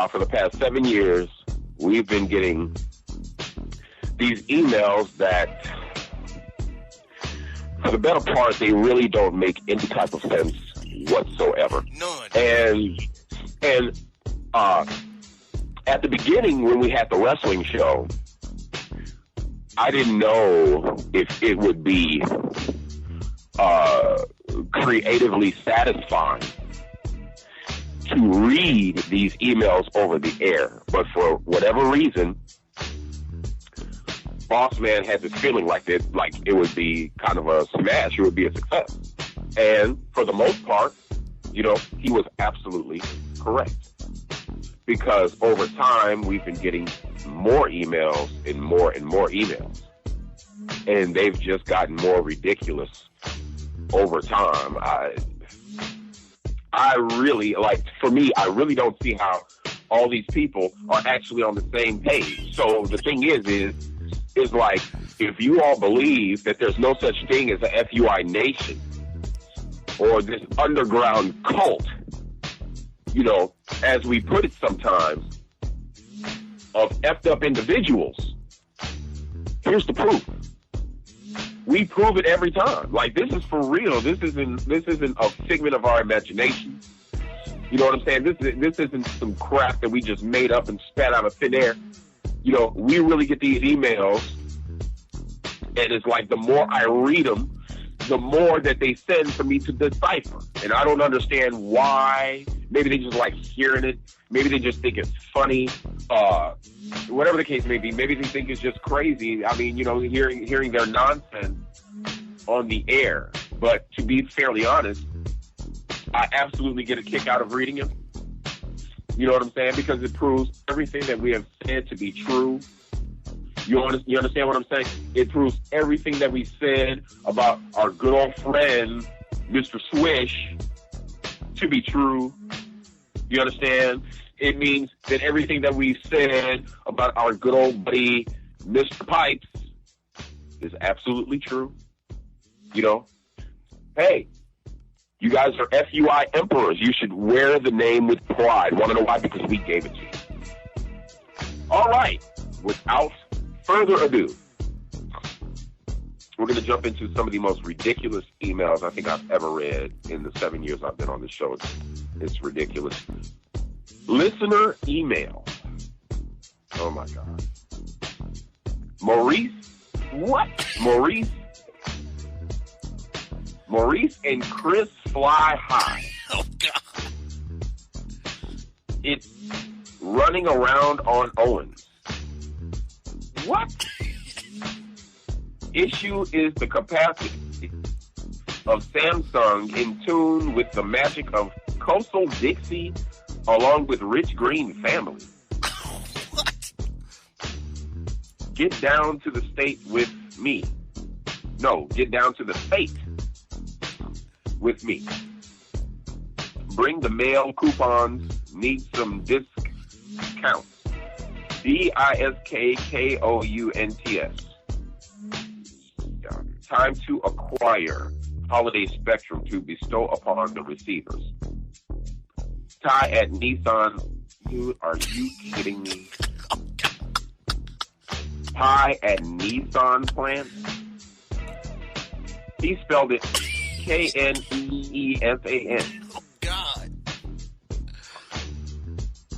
For the past 7 years, we've been getting these emails that, for the better part, they really don't make any type of sense whatsoever. None. And at the beginning, when we had the wrestling show, I didn't know if it would be creatively satisfying to read these emails over the air. But for whatever reason, Bossman had this feeling like it would be kind of a smash, it would be a success. And for the most part, he was absolutely correct. Because over time, we've been getting more emails and more emails. And they've just gotten more ridiculous over time. I really, for me, I really don't see how all these people are actually on the same page. So the thing is like, if you all believe that there's no such thing as a FUI nation or this underground cult, as we put it sometimes, of effed up individuals, here's the proof. We prove it every time. Like, this is for real. This isn't a figment of our imagination. You know what I'm saying? This isn't some crap that we just made up and spat out of thin air. We really get these emails, and it's like the more I read them, the more that they send for me to decipher. And I don't understand why. Maybe they just like hearing it. Maybe they just think it's funny. Whatever the case may be, maybe they think it's just crazy. I mean, hearing their nonsense on the air. But to be fairly honest, I absolutely get a kick out of reading them. You know what I'm saying? Because it proves everything that we have said to be true. You understand what I'm saying? It proves everything that we said about our good old friend, Mr. Swish, to be true. You understand? It means that everything that we said about our good old buddy, Mr. Pipes, is absolutely true. Hey, you guys are FUI emperors. You should wear the name with pride. Want to know why? Because we gave it to you. All right. Without further ado, we're going to jump into some of the most ridiculous emails I think I've ever read in the 7 years I've been on this show. It's ridiculous. Listener email. Oh, my God. Maurice? What? Maurice and Chris fly high. Oh, God. It's running around on Owens. What? Issue is the capacity of Samsung in tune with the magic of Coastal Dixie along with Rich Green family. What? Get down to the state with me. No, get down to the fate with me. Bring the mail coupons. Need some discounts. DISKKOUNTS. Time to acquire holiday spectrum to bestow upon the receivers. Ty at Nissan. Are you kidding me? Ty at Nissan plant. He spelled it Kneefan. Oh, God.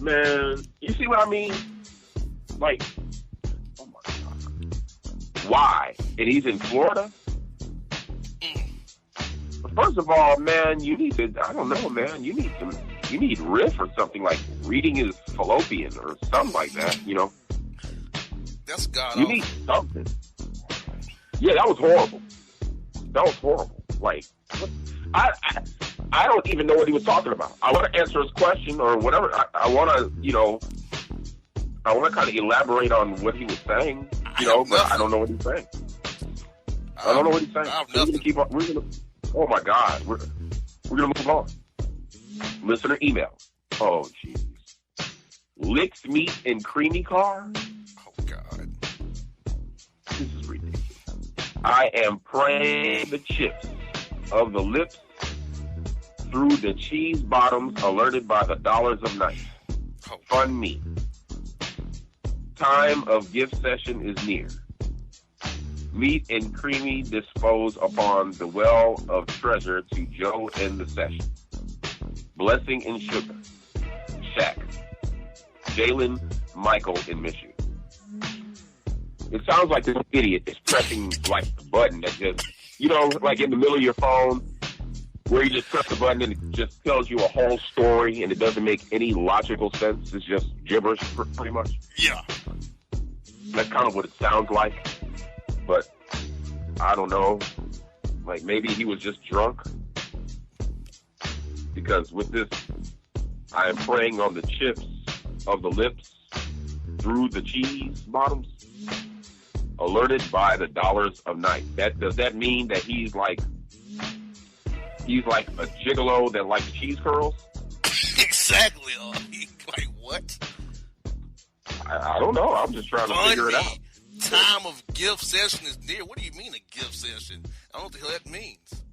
Man, you see what I mean? Like, oh my God. Why? And he's in Florida? First of all, man, you need to, I don't know, man, you need riff or something, like reading is fallopian or something like that, you know? That's God. You need something. Yeah, that was horrible. That was horrible. Like, I don't even know what he was talking about. I want to answer his question or whatever. I want to, you know, I want to kind of elaborate on what he was saying, you know, but I don't know what he's saying. I don't know what he's saying. We're going to keep on, oh my God, we're gonna move on. Listener email. Oh jeez. Licks meat and creamy car. Oh God. This is ridiculous. I am praying the chips of the lips through the cheese bottoms, alerted by the dollars of night. Oh. Fun me. Time of gift session is near. Meat and creamy dispose upon the well of treasure to Joe in the session. Blessing and sugar. Shaq. Jalen Michael in Michigan. It sounds like this idiot is pressing like the button that just, you know, like in the middle of your phone where you just press the button and it just tells you a whole story and it doesn't make any logical sense. It's just gibberish pretty much. Yeah. That's kind of what it sounds like. But I don't know, like maybe he was just drunk, because with this, I am praying on the chips of the lips through the cheese bottoms, alerted by the dollars of night. Does that mean that he's like a gigolo that likes cheese curls? Exactly. Like what? I don't know. I'm just trying to figure it out. Time of gift session is near. What do you mean a gift session? I don't know what the hell that means.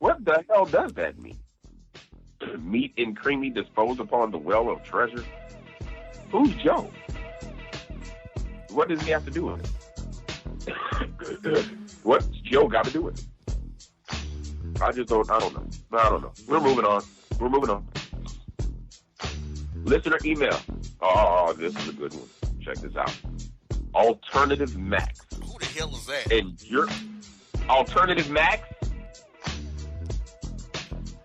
What the hell does that mean? Meat and creamy dispose upon the well of treasure? Who's Joe? What does he have to do with it? What's Joe got to do with it? I don't know. We're moving on. Listener email. Oh, this is a good one. Check this out. Alternative Max. Who the hell is that? And your Alternative Max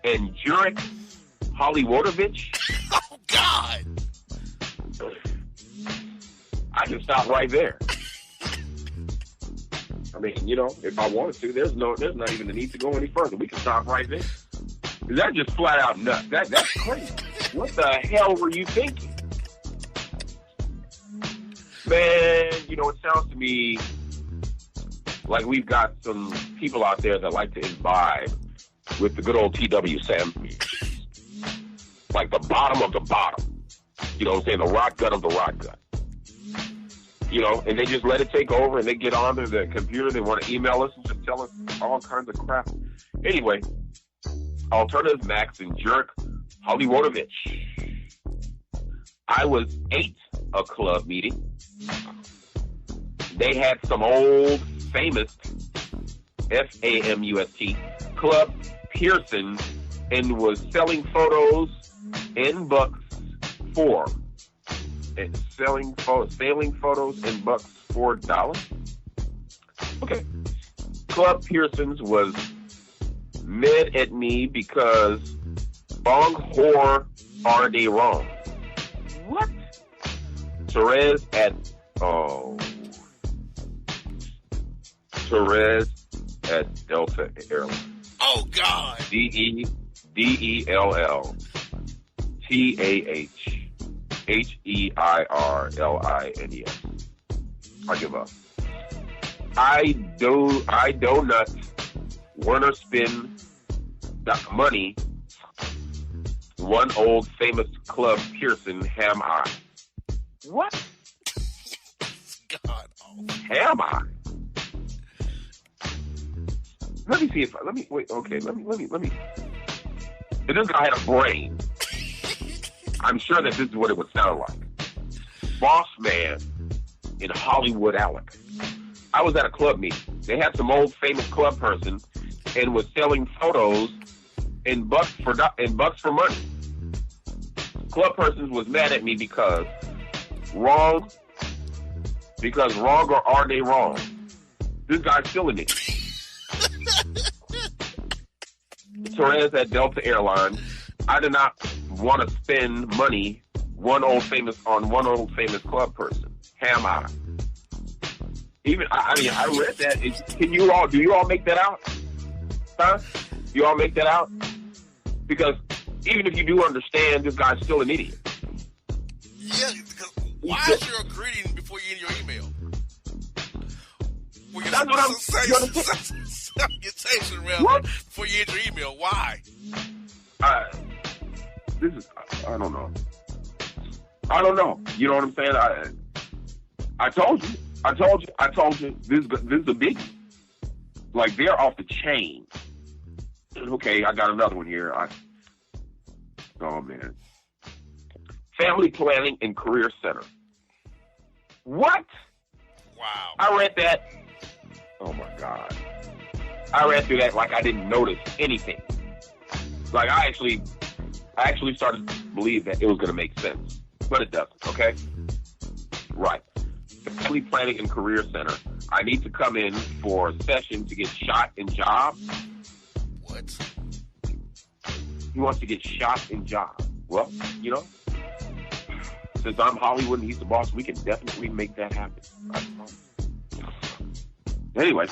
and Jurek Hollywoodovich. Oh God! I can stop right there. I mean, you know, if I wanted to, there's not even the need to go any further. We can stop right there. That's just flat out nuts. That's crazy. What the hell were you thinking? Man, you know, it sounds to me like we've got some people out there that like to imbibe with the good old T.W. Sanders. Like the bottom of the bottom. You know what I'm saying? The rock gut of the rock gut. You know, and they just let it take over and they get onto the computer. They want to email us and just tell us all kinds of crap. Anyway, Alternative Max and Jerk Hollywoodovich. I was 8 a club meeting. They had some old famous FAMUST Club Pearson and was selling photos in bucks for selling photos in bucks $4. Okay. Club Pearson's was mad at me because bong whore are they wrong. What? Therese at Delta Airlines. Oh God. DELLTHHEIRLINES. I give up. I do not wanna spend that money. One old famous Club Pearson ham I. What? God. Oh. Ham I? Let me. If this guy had a brain, I'm sure that this is what it would sound like. Bossman in Hollywood, Alec. I was at a club meeting. They had some old famous club person and was selling photos in bucks for money. Club person was mad at me because wrong or are they wrong? This guy's still in it. Torres at Delta Airlines. I did not want to spend money on one old famous club person. Ham I. Even I read that. Do you all make that out? Huh? You all make that out? Because even if you do understand, this guy's still an idiot. Yeah, because why is there a greeting before you end your email? That's what I'm saying. Salutation rather before you end your email. Why? I don't know. You know what I'm saying? I told you. This is a biggie. Like, they're off the chain. Okay, I got another one here. Oh, man. Family Planning and Career Center. What? Wow. I read that. Oh, my God. I read through that like I didn't notice anything. Like, I actually started to believe that it was going to make sense. But it doesn't, okay? Right. Family Planning and Career Center. I need to come in for a session to get shot in job. What? He wants to get shot in job. Well, you know, since I'm Hollywood and he's the boss, we can definitely make that happen. Anyway,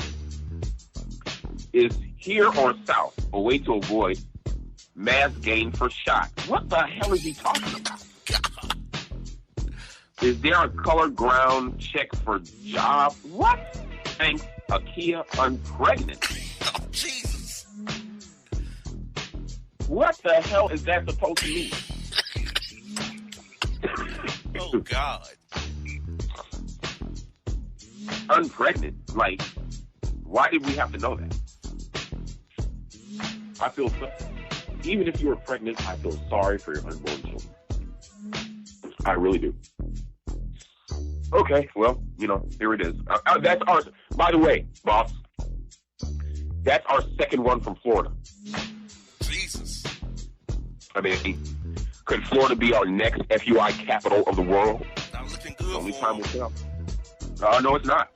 is here or south a way to avoid mass gain for shot? What the hell is he talking about? God. Is there a color ground check for job? What? Thanks, Akia, I'm pregnant. Oh, Jesus. What the hell is that supposed to mean? Oh, God. Unpregnant? Like, why did we have to know that? I feel so. Even if you were pregnant, I feel sorry for your unborn children. I really do. Okay, well, you know, here it is. That's ours. By the way, boss, that's our second one from Florida. Jesus. I mean, could Florida be our next FUI capital of the world? Not looking good. Only time will tell. No, it's not.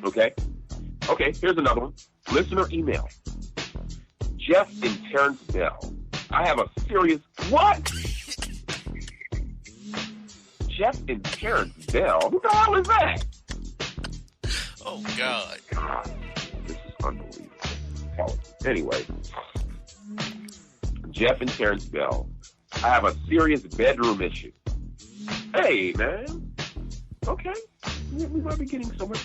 Okay, here's another one. Listener email. Jeff and Terrence Bell. I have a serious... What? Jeff and Terrence Bell? Who the hell is that? Oh, God. God, this is unbelievable. Anyway, Jeff and Terrence Bell. I have a serious bedroom issue. Hey, man. Okay. We might be getting somewhere.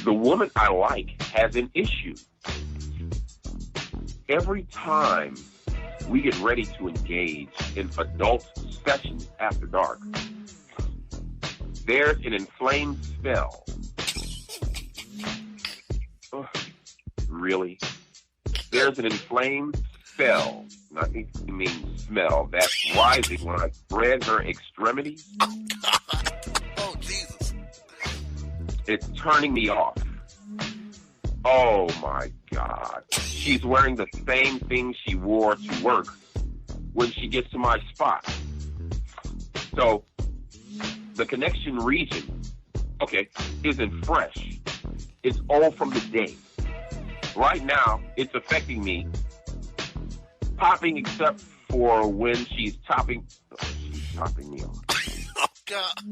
The woman I like has an issue. Every time we get ready to engage in adult sessions after dark, there's an inflamed spell. Oh, really? There's an inflamed spell, I think you mean smell, that's rising when I spread her extremities. Oh, God. Oh, Jesus. It's turning me off. Oh, my God. She's wearing the same thing she wore to work when she gets to my spot. So, the connection region, isn't fresh. It's all from the day. Right now, it's affecting me. Popping except for when she's topping me off. Oh, God.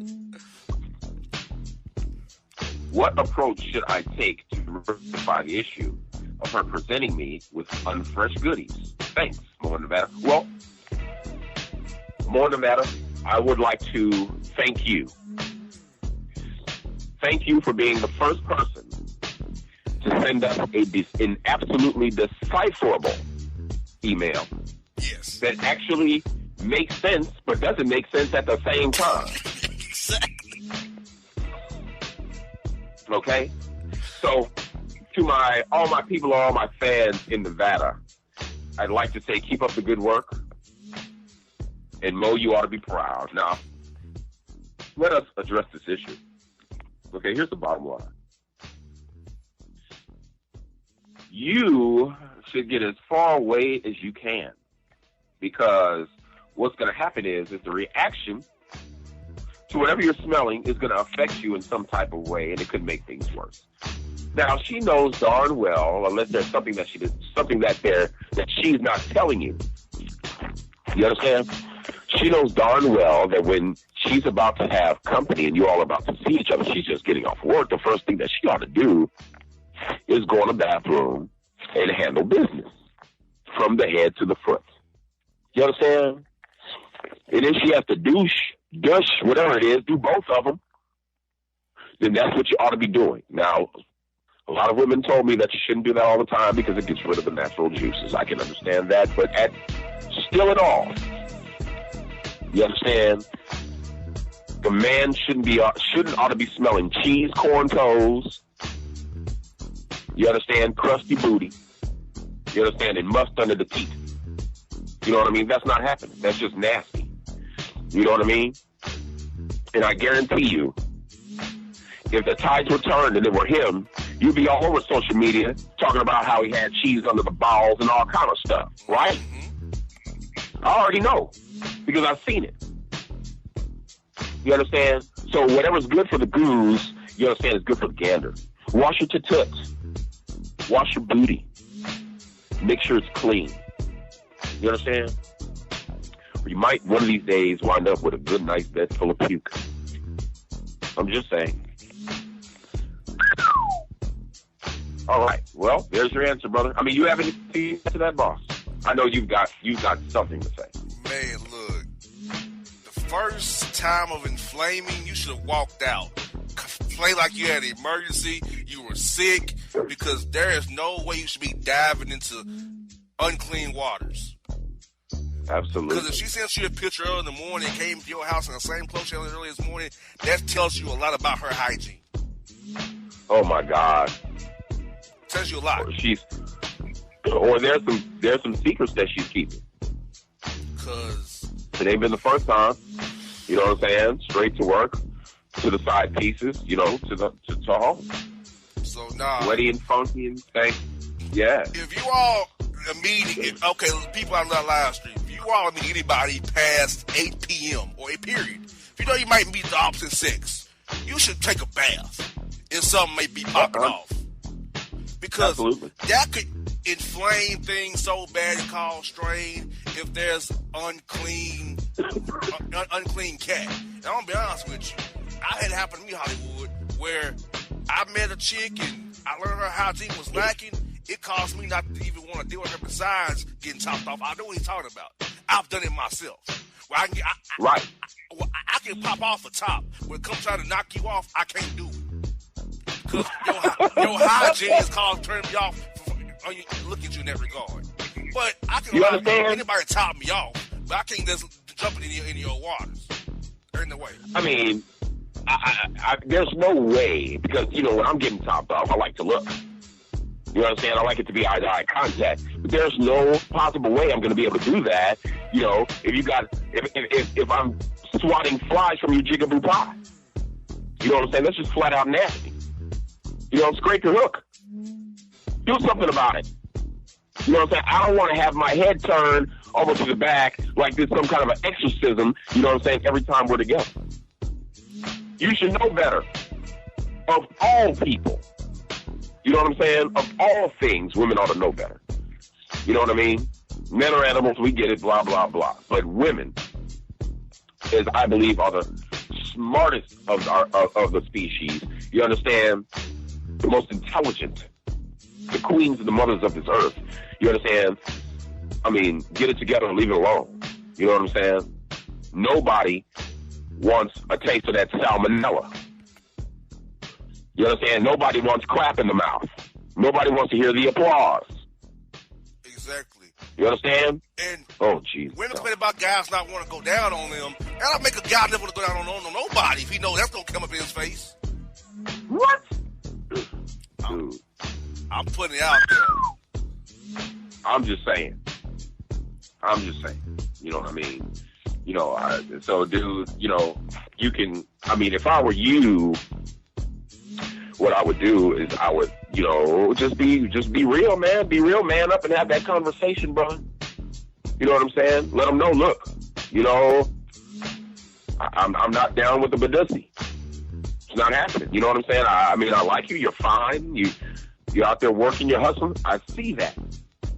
What approach should I take to rectify the issue of her presenting me with unfresh goodies? Thanks, More Nevada. Well, More Nevada, I would like to thank you. Thank you for being the first person to send us an absolutely decipherable email. Yes. That actually makes sense, but doesn't make sense at the same time. Exactly. Okay? So, to all my people, all my fans in Nevada, I'd like to say keep up the good work. And Mo, you ought to be proud. Now, let us address this issue. Okay, here's the bottom line. you should get as far away as you can, because what's going to happen is the reaction to whatever you're smelling is going to affect you in some type of way, and it could make things worse. Now, she knows darn well, unless there's something that she's not telling you. You understand? She knows darn well that when she's about to have company and you all are about to see each other, she's just getting off work. The first thing that she ought to do is go in the bathroom and handle business from the head to the foot. You understand? And if she has to douche, whatever it is, do both of them, then that's what you ought to be doing. Now, a lot of women told me that you shouldn't do that all the time because it gets rid of the natural juices. I can understand that, but still at all, you understand? The man shouldn't ought to be smelling cheese, corn toes. You understand? Crusty booty. You understand? And must under the teeth. You know what I mean? That's not happening. That's just nasty. You know what I mean? And I guarantee you, if the tides were turned and it were him, you'd be all over social media talking about how he had cheese under the balls and all kind of stuff, right? I already know because I've seen it. You understand? So whatever's good for the goose, you understand, is good for the gander. Wash your toots. Wash your booty. Make sure it's clean. You understand? Or you might one of these days wind up with a good nice bed full of puke. I'm just saying. All right. Well, there's your answer, brother. I mean, you have anything to that, boss? I know you've got something to say. Man, look. The first time of inflaming, you should have walked out. Play like you had an emergency, you were sick, because there is no way you should be diving into unclean waters. Absolutely. Because if she sent you a picture early in the morning and came to your house in the same clothes she had early this morning, that tells you a lot about her hygiene. Oh my God. Tells you a lot. Or there's some secrets that she's keeping. Because it ain't been the first time. You know what I'm saying? Straight to work, to the side pieces, you know, to home. So nah. Sweaty and funky and stank. Yeah. If you all meeting, okay, people out of that live stream, if you all meet anybody past 8 p.m. or a period, if you know you might meet the opposite sex, you should take a bath if something may be popping off. Because Absolutely. that could inflame things so bad it cause strain if there's unclean cat. And I'm going to be honest with you. I had it happen to me, Hollywood, where I met a chick and I learned her hygiene was lacking. It caused me not to even want to deal with her besides getting topped off. I know what he's talking about. I've done it myself. Where I can pop off a top. When it comes trying to knock you off, I can't do it. Because your hygiene is called turning me off look at you in that regard. But I can allow anybody to top me off, but I can't just jump in your waters. There's no way. I mean, I there's no way, because, you know, when I'm getting topped off, I like to look. You know what I'm saying? I like it to be eye-to-eye contact. But there's no possible way I'm going to be able to do that, you know, if I'm swatting flies from your jigaboo pie. You know what I'm saying? That's just flat out nasty. You know, scrape your hook. Do something about it. You know what I'm saying? I don't want to have my head turned over to the back like this some kind of an exorcism, you know what I'm saying, every time we're together. You should know better. Of all people. You know what I'm saying? Of all things, women ought to know better. You know what I mean? Men are animals, we get it, blah, blah, blah. But women, as I believe, are the smartest of the species. You understand? The most intelligent. The queens and the mothers of this earth. You understand? I mean, get it together and leave it alone. You know what I'm saying? Nobody wants a taste of that salmonella. You understand? Nobody wants crap in the mouth. Nobody wants to hear the applause. Exactly. You understand? And oh, jeez. Women complain about guys not want to go down on them. That'll make a guy never want to go down on nobody if he knows that's going to come up in his face. What? Dude. I'm putting it out there. I'm just saying. You know what I mean? You know, so, dude, you know, you can, I mean, if I were you, what I would do is I would You know, just be real, man. Be real, man up and have that conversation, brother. You know what I'm saying? Let them know, look, you know, I'm not down with the Badussi. It's not happening. You know what I'm saying? I mean, I like you. You're fine. You're out there working, you're hustling. I see that.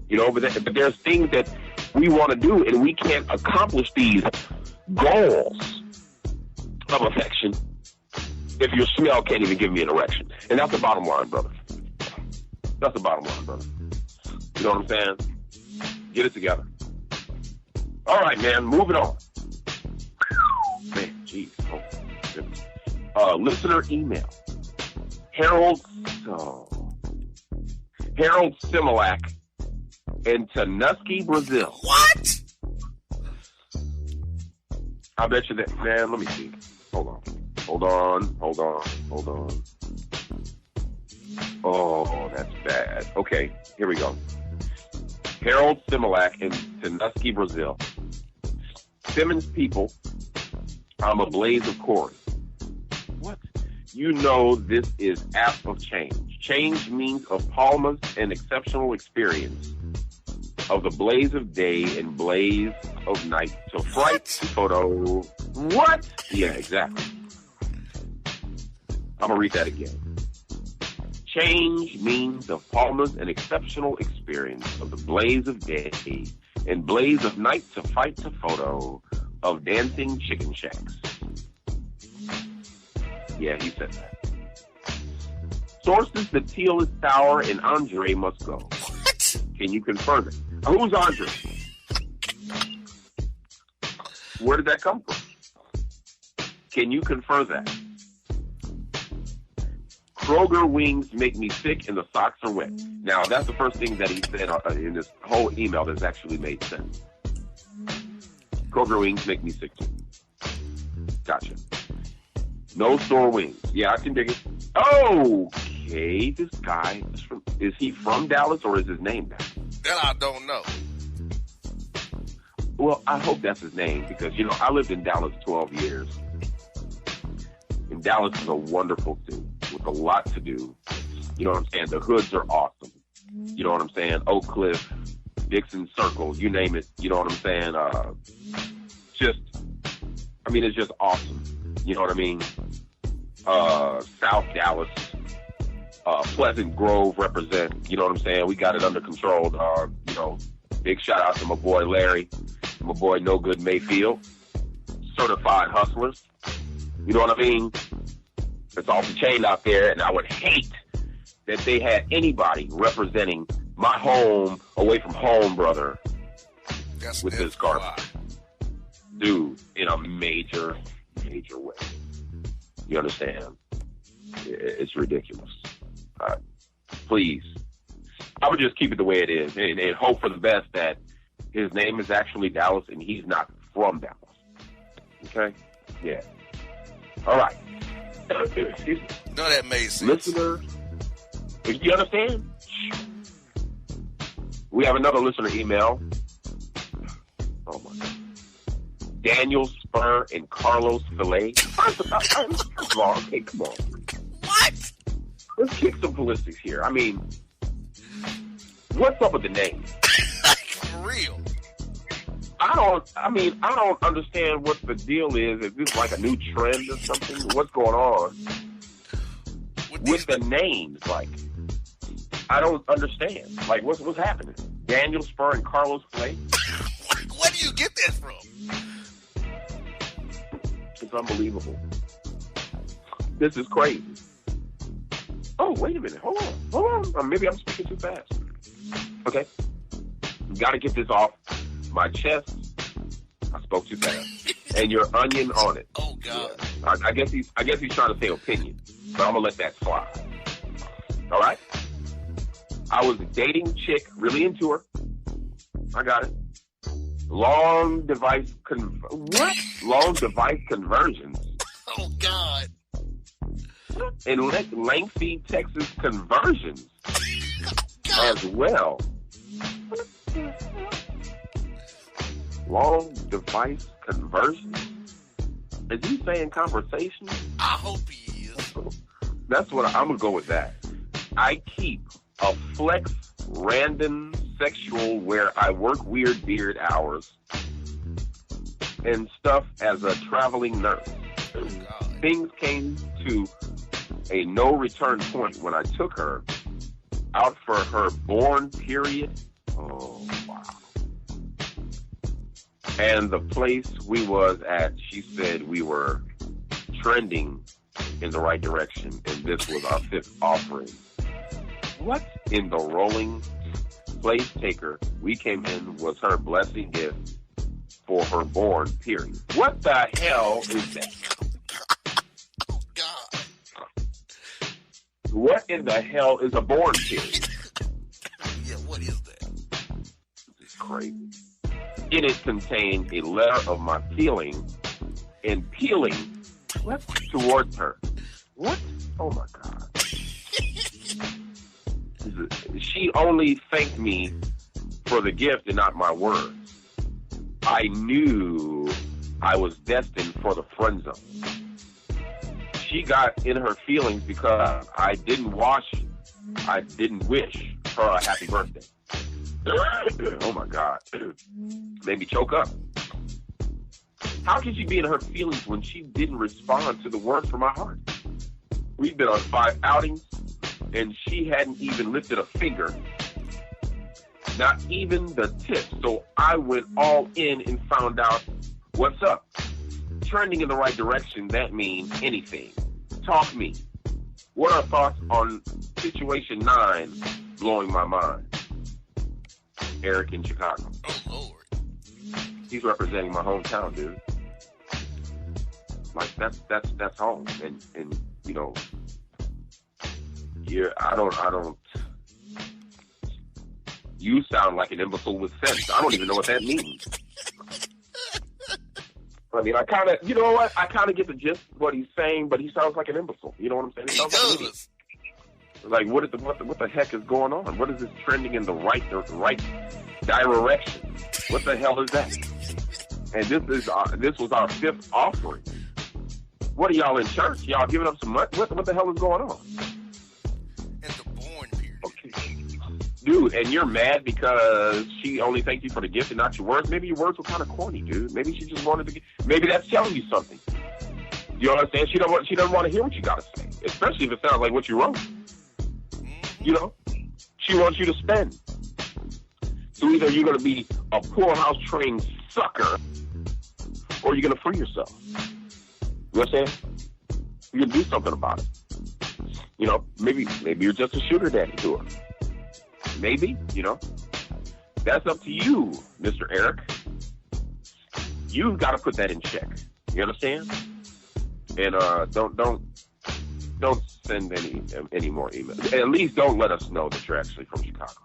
You know, but there's things that we want to do, and we can't accomplish these goals of affection if your smell can't even give me an erection. And that's the bottom line, brother. That's the bottom line, brother. You know what I'm saying? Get it together. All right, man. Moving on. Man, jeez. Oh, goodness. Listener email. Harold Similac in Tanuski, Brazil. What? I bet you that, man. Let me see. Hold on. Oh, that's bad. Okay, here we go. Harold Similac in Tanuski, Brazil. Simmons people, I'm a blaze of chorus. What? You know this is app of change. Change means of Palma's an exceptional experience of the blaze of day and blaze of night to fright to photo. What? Yeah, exactly. I'm going to read that again. Change means of Palma's an exceptional experience of the blaze of day and blaze of night to fight to photo of dancing chicken shacks. Yeah, he said that. Sources, the teal is sour and Andre must go. What? Can you confirm it? Who's Andre? Where did that come from? Can you confirm that? Kroger wings make me sick and the socks are wet. Now, that's the first thing that he said in this whole email that's actually made sense. Kroger wings make me sick too. Gotcha. No store wings. Yeah, I can dig it. Okay, this guy is he from Dallas or is his name Dallas? That I don't know. Well, I hope that's his name because, you know, I lived in Dallas 12 years. And Dallas is a wonderful city with a lot to do. You know what I'm saying? The hoods are awesome. You know what I'm saying? Oak Cliff, Dixon Circle, you name it. You know what I'm saying? It's just awesome. You know what I mean? South Dallas, Pleasant Grove represent. You know what I'm saying? We got it under control. You know, big shout out to my boy Larry, my boy No Good Mayfield, certified hustlers. You know what I mean? It's off the chain out there, and I would hate that they had anybody representing my home away from home, brother, with this garbage. Dude, in a major way. You understand? It's ridiculous. Please. I would just keep it the way it is and hope for the best that his name is actually Dallas and he's not from Dallas. Okay? Yeah. All right. Excuse me. No, that made sense. Listener, you understand? We have another listener email. Oh, my God. Daniel Spur and Carlos Filet. First of all, okay, come on. What? Let's kick some ballistics here. I mean, what's up with the name? For real. I don't understand what the deal is. Is this like a new trend or something? What's going on with the names? Like, I don't understand. Like, what's happening? Daniel Spur and Carlos Filet? Where do you get that from? It's unbelievable. This is crazy. Oh, wait a minute. Hold on. Maybe I'm speaking too fast. Okay. Got to get this off my chest. I spoke too fast. And your onion on it. Oh, God. Yeah. I guess he's trying to say opinion, but I'm gonna let that slide. All right. I was dating a chick, really into her. I got it. Long device conversions. Oh, God. And lengthy Texas conversions as well. Long device conversion? Is he saying conversation? I hope he is. That's what I'm gonna go with that. I keep a flex random sexual where I work weird beard hours and stuff as a traveling nurse. Things came to a no return point when I took her out for her born period. Oh, wow. And the place we was at, she said we were trending in the right direction, and this was our 5th offering. What in the rolling place taker we came in was her blessing gift for her born period? What the hell is that? Oh, God. What in the hell is a born period? Yeah, what is that? This is crazy. In it contained a letter of my feeling and peeling towards her. What? Oh my God. She only thanked me for the gift and not my words. I knew I was destined for the friend zone. She got in her feelings because I didn't wish her a happy birthday. Oh my God. Made me choke up. How can she be in her feelings when she didn't respond to the words from my heart? We've been on 5 outings, and she hadn't even lifted a finger. Not even the tip. So I went all in and found out what's up. Trending in the right direction, that means anything. Talk me. What are thoughts on situation 9 blowing my mind? Eric in Chicago. Oh, Lord. He's representing my hometown, dude. Like that's home, and you know, I don't. You sound like an imbecile with sense. I don't even know what that means. I mean, I kind of, you know what? I kind of get the gist of what he's saying, but he sounds like an imbecile. You know what I'm saying? He does. Like, what the heck is going on? What is this trending in the right direction? What the hell is that? And this was our 5th offering. What are y'all in church? Y'all giving up some money? What the hell is going on? And the born period. Okay. Dude, and you're mad because she only thanked you for the gift and not your words? Maybe your words were kind of corny, dude. Maybe she just wanted to maybe that's telling you something. You understand? She doesn't want to hear what you got to say, especially if it sounds like what you wrote. You know? She wants you to spend. So either you're going to be a poorhouse trained sucker or you're going to free yourself. You know what I'm saying? You can do something about it. You know, maybe you're just a sugar daddy to her. Maybe, you know. That's up to you, Mr. Eric. You've got to put that in check. You understand? And don't send any more emails. At least don't let us know that you're actually from Chicago.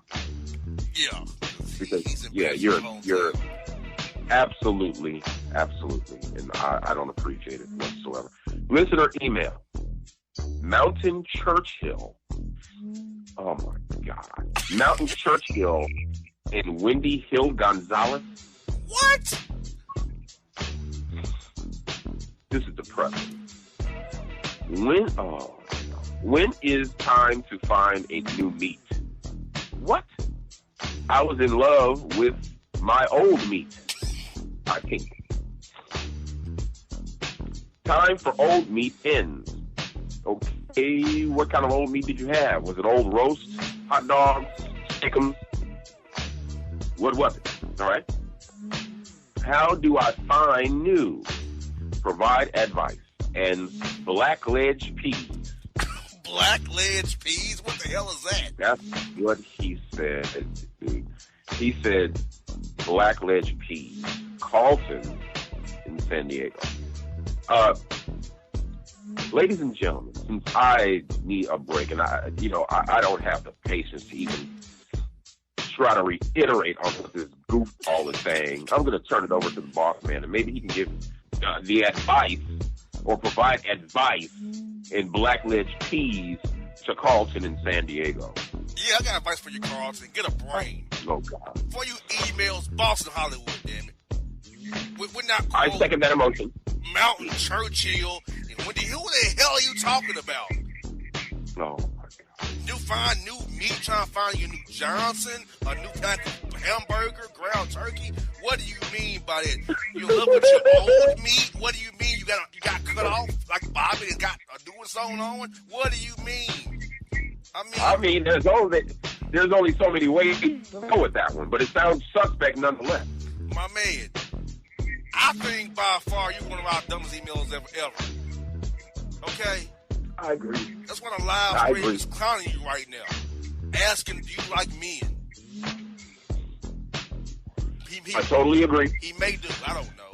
Yeah. Because you're absolutely, and I don't appreciate it whatsoever. Listener email, Mountain Churchill. Oh my God, Mountain Churchill and Wendy Hill Gonzalez. What? This is depressing. When is time to find a new meat? What? I was in love with my old meat, I think. Time for old meat ends. Okay, what kind of old meat did you have? Was it old roast, hot dogs, steakums? What was it? All right. How do I find new? Provide advice. And blackledge peas. Blackledge peas? What the hell is that? That's what he said, dude. He said blackledge peas. Carlton in San Diego. Ladies and gentlemen, since I need a break and I don't have the patience to even try to reiterate on what this goofball is saying, I'm going to turn it over to the Bossman, and maybe he can give the advice or provide advice in blackledge peas to Carlton in San Diego. Yeah, I got advice for you, Carlton. Get a brain. Oh, God. Before you emails Boston Hollywood, damn it. We're not I second that emotion. Mountain Churchill and Wendy. Who the hell are you talking about? Oh, my God. new meat, trying to find you a new Johnson, a new pack of hamburger, ground turkey. What do you mean by that? You live with your old meat? What do you mean you got cut off like Bobby and got doing something on? What do you mean? I mean, there's only so many ways to go with that one, but it sounds suspect nonetheless. My man, I think by far you're one of our dumbest emails ever. Okay? I agree. That's what a live stream is clowning you right now. Asking, do you like men? I totally agree. He may do. I don't know.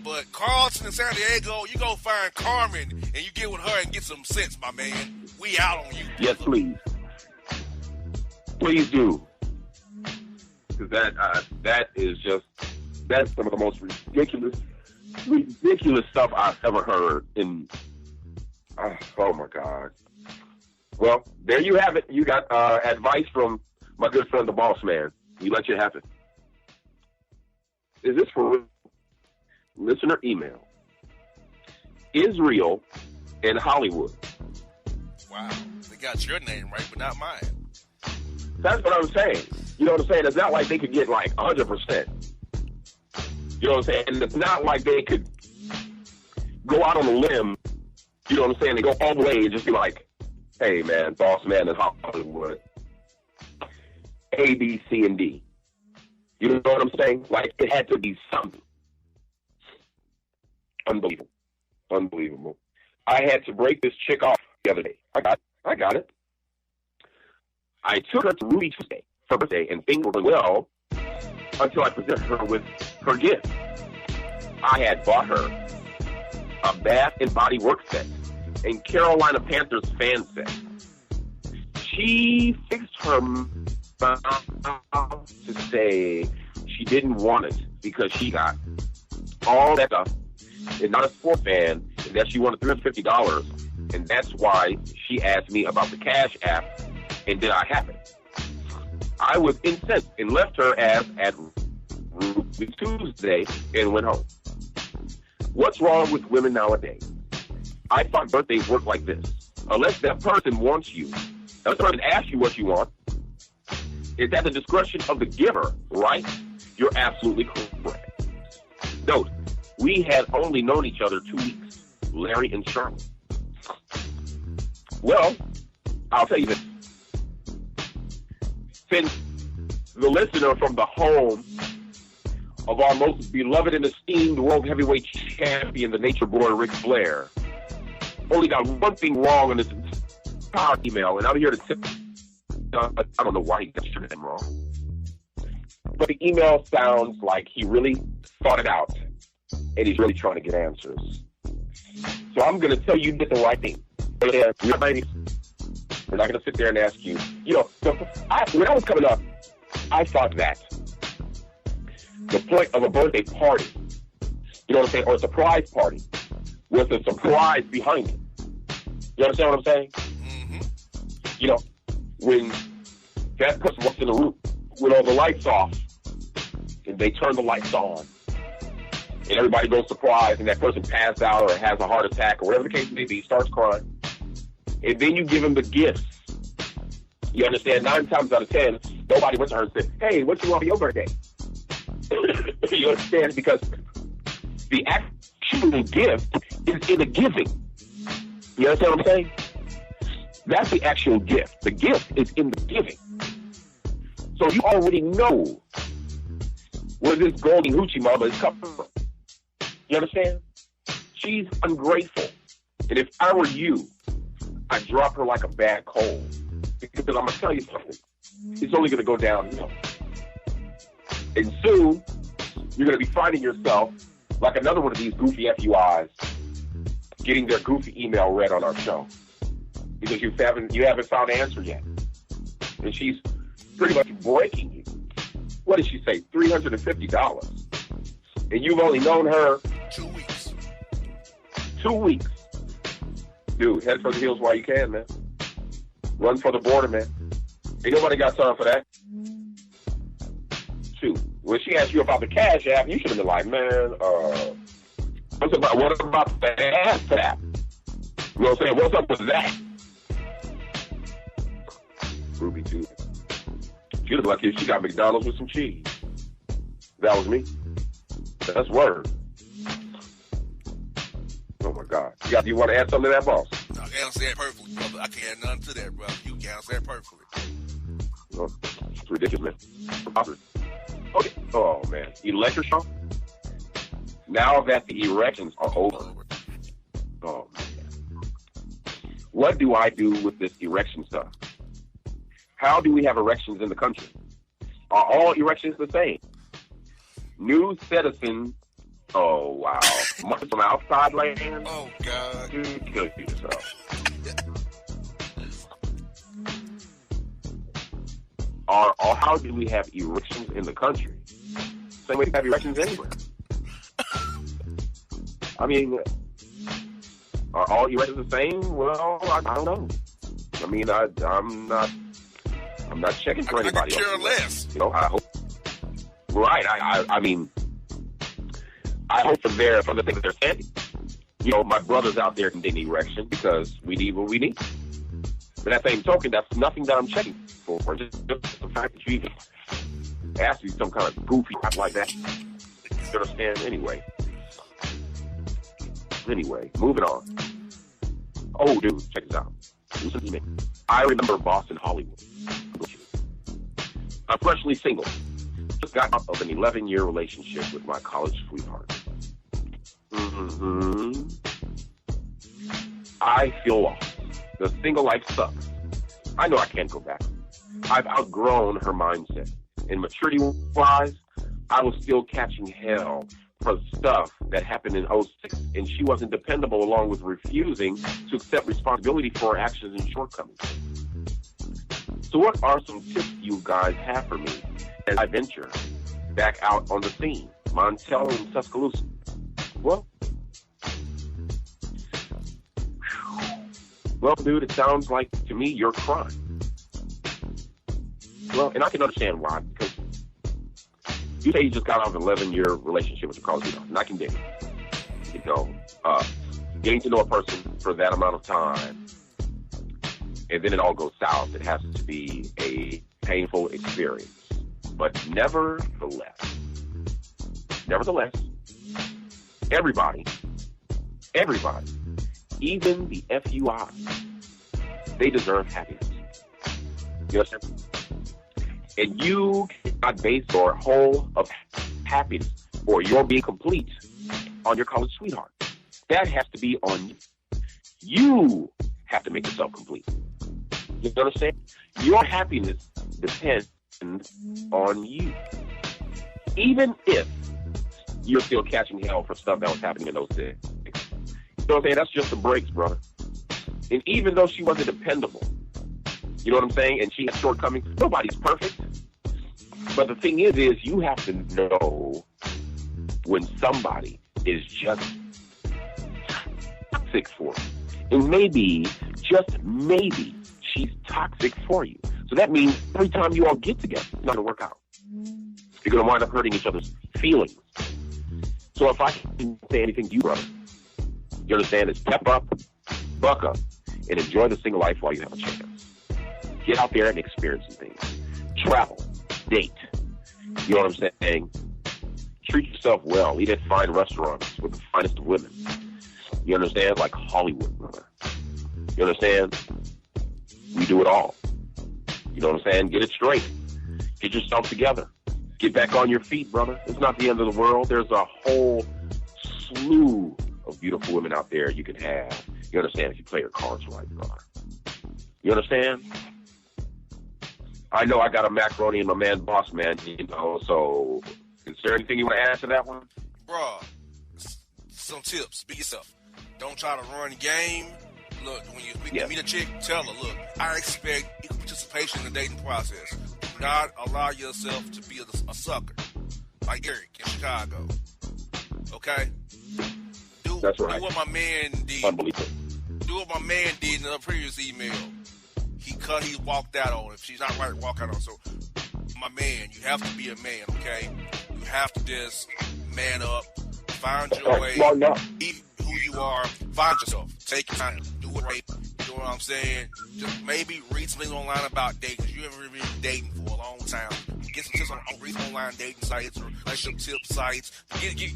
But Carlton and San Diego, you go find Carmen and you get with her and get some sense, my man. We out on you. Yes, please. Please do. Because that's some of the most ridiculous stuff I've ever heard. Oh my God. Well, there you have it. You got advice from my good friend, the Bossman. We let you have it. Is this for listener email? Israel in Hollywood. Wow. They got your name right, but not mine. That's what I'm saying. You know what I'm saying? It's not like they could get like 100%. You know what I'm saying? And it's not like they could go out on a limb, you know what I'm saying, and go all the way and just be like, hey, man, Bossman in Hollywood. A, B, C, and D. You know what I'm saying? Like, it had to be something. Unbelievable. I had to break this chick off the other day. I got it. I took her to Ruby Tuesday for her birthday, and things were going well until I presented her with her gift. I had bought her a Bath and Body Works set and Carolina Panthers fan set. She fixed her mouth to say she didn't want it because she got all that stuff and not a sports fan, and that she wanted $350, and that's why she asked me about the Cash App, and did I have it? I was incensed and left her ass at Ruby Tuesday and went home. What's wrong with women nowadays? I thought birthdays work like this. Unless that person wants you, unless the person asks you what you want, it's at the discretion of the giver, right? You're absolutely correct. Note, we had only known each other 2 weeks, Larry and Charlotte. Well, I'll tell you this. Since the listener from the home of our most beloved and esteemed world heavyweight champion, the Nature Boy Ric Flair, only got one thing wrong in this entire email, and I'm here to tell I don't know why he got your name wrong. But the email sounds like he really thought it out, and he's really trying to get answers. So I'm going to tell you did the right thing. We're not going to sit there and ask you. You know, when I was coming up, I thought that the point of a birthday party, you know what I'm saying, or a surprise party, was the surprise behind it. You understand what I'm saying? Mm-hmm. You know, when that person walks in the room with all the lights off, and they turn the lights on, and everybody goes surprised, and that person passed out or has a heart attack or whatever the case may be, starts crying, and then you give them the gifts. You understand? 9 times out of 10, nobody went to her and said, hey, what you want for your birthday? You understand? Because the actual gift is in the giving. You understand what I'm saying? That's the actual gift. The gift is in the giving. So you already know where this golden hoochie mama is coming from. You understand? She's ungrateful. And if I were you, I'd drop her like a bad coal. Because I'm going to tell you something. It's only going to go downhill. And soon, you're going to be finding yourself like another one of these goofy FUIs getting their goofy email read on our show. Because you haven't found an answer yet. And she's pretty much breaking you. What did she say? $350. And you've only known her 2 weeks. 2 weeks. Dude, head for the hills while you can, man. Run for the border, man. Ain't nobody got time for that. Shoot. When she asked you about the Cash App, you should have been like, man, what about the ass app? You know what I'm saying? What's up with that? Ruby too. She was lucky if she got McDonald's with some cheese. That was me. That's word. Oh my God. You want to add something to that, boss? No, I answer that perfectly, brother. I can't add nothing to that, brother. You can answer that perfectly. Oh, it's ridiculous, man. Okay. Oh man. Electric shock. Now that the erections are over. Oh man. What do I do with this erection stuff? How do we have erections in the country? Are all erections the same? New citizens. Oh wow. From outside land. Oh God. You kill yourself. Or how do we have erections in the country? Same way we have erections anywhere. I mean, are all erections the same? Well, I don't know. I mean, I'm not checking for anybody else. I care less. You know, I hope. Right. I mean, I hope for the things that they're standing. You know, my brother's out there in the erection because we need what we need. But that same token, that's nothing that I'm checking for. Just the fact that you even ask me some kind of goofy crap like that. You understand? Anyway, moving on. Oh, dude, check this out. Listen to me. I remember Boston, Hollywood. I'm freshly single. Just got out of an 11-year relationship with my college sweetheart. I feel lost. The single life sucks. I know I can't go back. I've outgrown her mindset. And maturity-wise, I was still catching hell for stuff that happened in 06, and she wasn't dependable, along with refusing to accept responsibility for her actions and shortcomings. So what are some tips you guys have for me as I venture back out on the scene? Montel and Tuscaloosa. Well, dude, it sounds like to me you're crying. Well, and I can understand why, because you say you just got out of an 11-year relationship with your college sweetheart, and I can dig it. You know, getting to know a person for that amount of time, and then it all goes south. It has to be a painful experience. But nevertheless, everybody, even the FUI, they deserve happiness. You understand? And you cannot base your whole of happiness or your being complete on your college sweetheart. That has to be on you. You have to make yourself complete. You understand? Your happiness depends on you. Even if you're still catching hell for stuff that was happening in those days. You know what I'm saying? That's just the breaks, brother. And even though she wasn't dependable, you know what I'm saying? And she had shortcomings. Nobody's perfect. But the thing is you have to know when somebody is just toxic for you. And maybe, just maybe, she's toxic for you. So that means every time you all get together, it's not going to work out. You're going to wind up hurting each other's feelings. So if I can say anything to you, brother, you understand, is pep up, buck up, and enjoy the single life while you have a chance. Get out there and experience some things. Travel. Date. You know what I'm saying? Treat yourself well. Eat at fine restaurants with the finest of women. You understand? Like Hollywood, brother. You understand? We do it all. You know what I'm saying? Get it straight. Get yourself together. Get back on your feet, brother. It's not the end of the world. There's a whole slew of beautiful women out there you can have. You understand? If you play your cards right, brother. You understand? I know I got a macaroni and my man Bossman, you know, so is there anything you want to add to that one? Bruh, some tips. Be yourself. Don't try to run game. Look, when you meet a chick, tell her, look, I expect equal participation in the dating process. Do not allow yourself to be a sucker, like Eric in Chicago. Okay? That's right. Do what my man did. Unbelievable. Do what my man did in the previous email. He walked out on. If she's not right, walk out on. So, my man, you have to be a man, okay? You have to just man up, find your way, be who you are, find yourself, take your time, do it right. You know what I'm saying? Just maybe read something online about dating. You haven't really been dating for a long time. Get some tips on read some online dating sites or relationship tip sites. Give you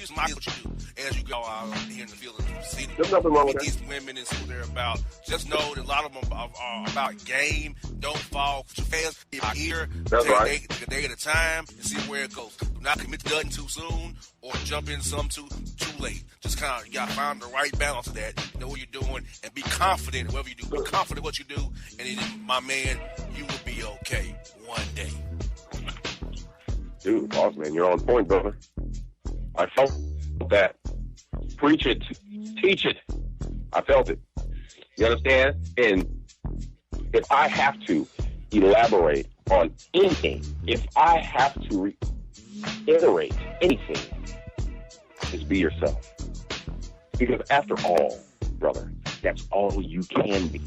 some ideas what you do as you go out here in the field and see There's nothing wrong with these women and see what they're about. Just know that a lot of them are about game. Don't fall for fans. Here, that's right. Take a day at a time and see where it goes. Do not commit to nothing too soon or jump in some too late. Just kind of, you got to find the right balance of that. Know what you're doing and be confident in whatever you do. Be confident in what you do, and then, my man, you will be okay one day. Dude, Bossman, you're on point, brother. I felt that. Preach it. Teach it. I felt it. You understand? And if I have to elaborate on anything, if I have to reiterate anything, just be yourself. Because after all, brother, that's all you can be.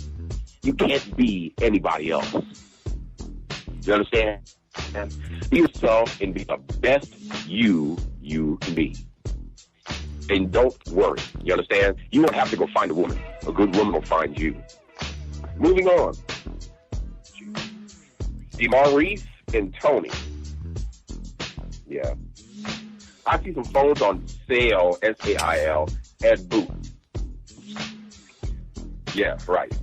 You can't be anybody else. You understand? Be yourself and be the best you can be. And don't worry. You understand? You won't have to go find a woman. A good woman will find you. Moving on. DeMaurice and Tony. Yeah. I see some phones on sale, SAIL, at Boots. Yeah, right.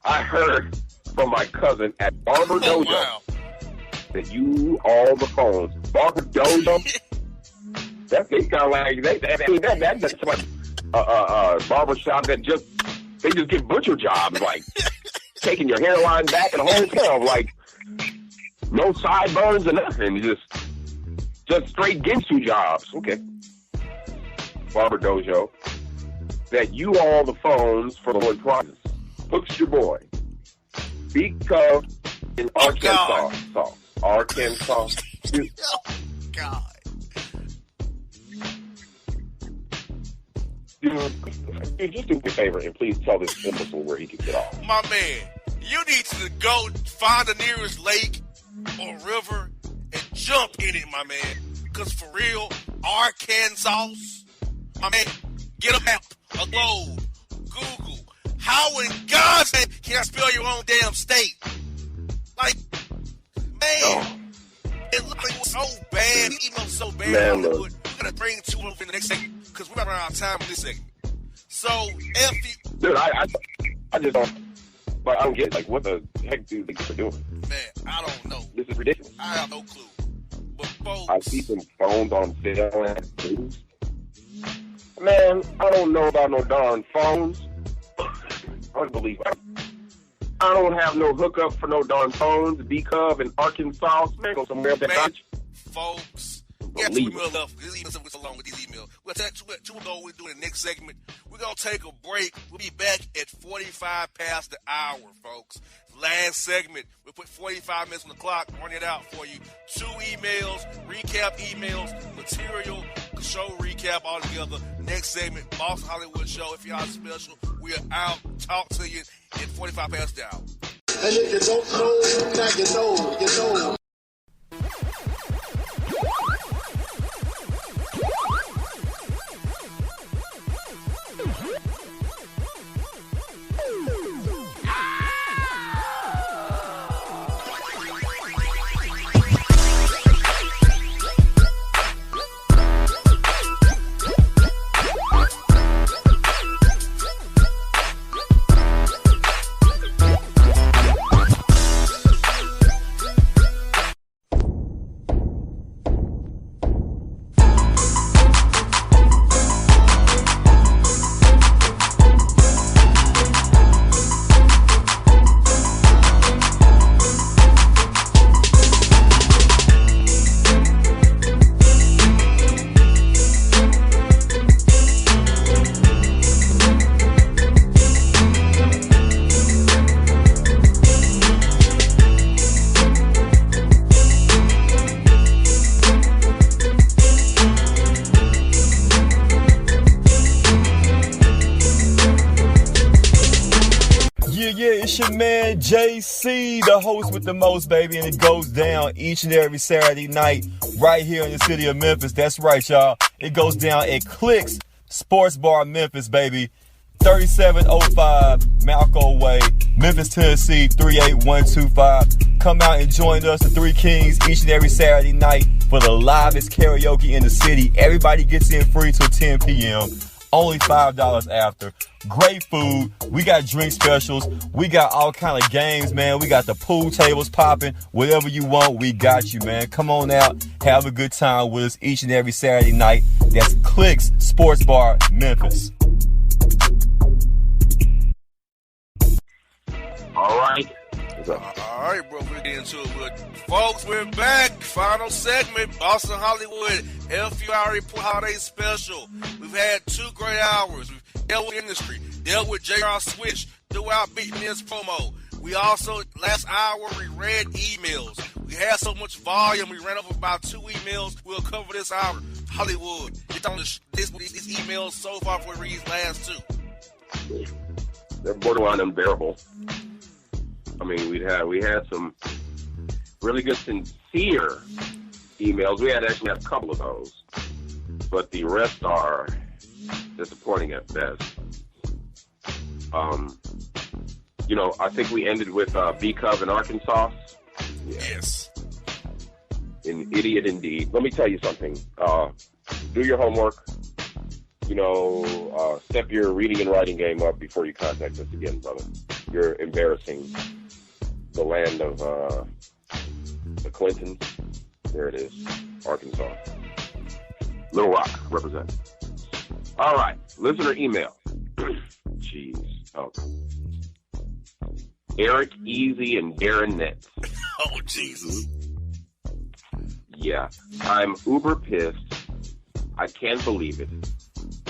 I heard from my cousin at Barber Dojo that you all the phones. Barber Dojo? That's kind of like that's like barbershop that just get butcher jobs, like taking your hairline back and hotel, like no sideburns or nothing, just straight Ginsu jobs. Okay. Barber Dojo. That you all the phones for the Lord prizes. Hook's your boy. Because in Arkansas. Arkansas. Oh, God. Dude, just do me a favor and please tell this imbecile where he can get off. My man, you need to go find the nearest lake or river and jump in it, my man. Because for real, Arkansas, my man, get a map, a globe, Google. How in God's name can I spell your own damn state? Like, man, it looked like it was so bad. He emailed so bad. Man, We're going to bring two of them in the next segment because we're running out of time in this segment. So, Dude, I just don't, but I don't get, like, what the heck do you think they're doing? Man, I don't know. This is ridiculous. I have no clue. But, folks, I see some phones on sale at Boots. Man, I don't know about no darn phones. Unbelievable. I don't have no hookup for no darn phones. B-Cub in Arkansas. Man, go somewhere else. Man, folks, yeah, two emails left. This email is so long with these emails. We'll take two ago. We're doing the next segment. We're going to take a break. We'll be back at 45 past the hour, folks. Last segment. We'll put 45 minutes on the clock, run it out for you. 2 emails, recap emails, material, show recap all together. Next segment, Boss Hollywood Show. If y'all special, we are out. Talk to you at 45 past the hour. And if you don't know, now you know. It's your man JC, the host with the most, baby, and it goes down each and every Saturday night right here in the city of Memphis. That's right, y'all. It goes down at Clicks Sports Bar Memphis, baby. 3705 Malco Way, Memphis, Tennessee 38125. Come out and join us, the Three Kings, each and every Saturday night for the livest karaoke in the city. Everybody gets in free till 10 p.m. Only $5 after. Great food. We got drink specials. We got all kind of games, man. We got the pool tables popping. Whatever you want, we got you, man. Come on out. Have a good time with us each and every Saturday night. That's Clicks Sports Bar, Memphis. All right. All right, bro, we're getting into it. Folks, we're back. Final segment, Boston Hollywood FUI Report Holiday Special. We've had 2 great hours. We've dealt with industry, dealt with J.R. Switch throughout beating his promo. We also, last hour, we read emails. We had so much volume, we ran over about 2 emails. We'll cover this hour. Hollywood, get on these emails so far before we read these last 2. They're borderline unbearable. I mean, we had some really good, sincere emails. We actually had a couple of those, but the rest are disappointing at best. I think we ended with B-Cub in Arkansas. Yeah. Yes. An idiot indeed. Let me tell you something. Do your homework. Step your reading and writing game up before you contact us again, brother. You're embarrassing the land of the Clintons. There it is, Arkansas. Little Rock, represent. All right, listener email. Jeez. Oh. Eric Easy and Darren Nets. Oh, Jesus. Yeah, I'm uber pissed. I can't believe it.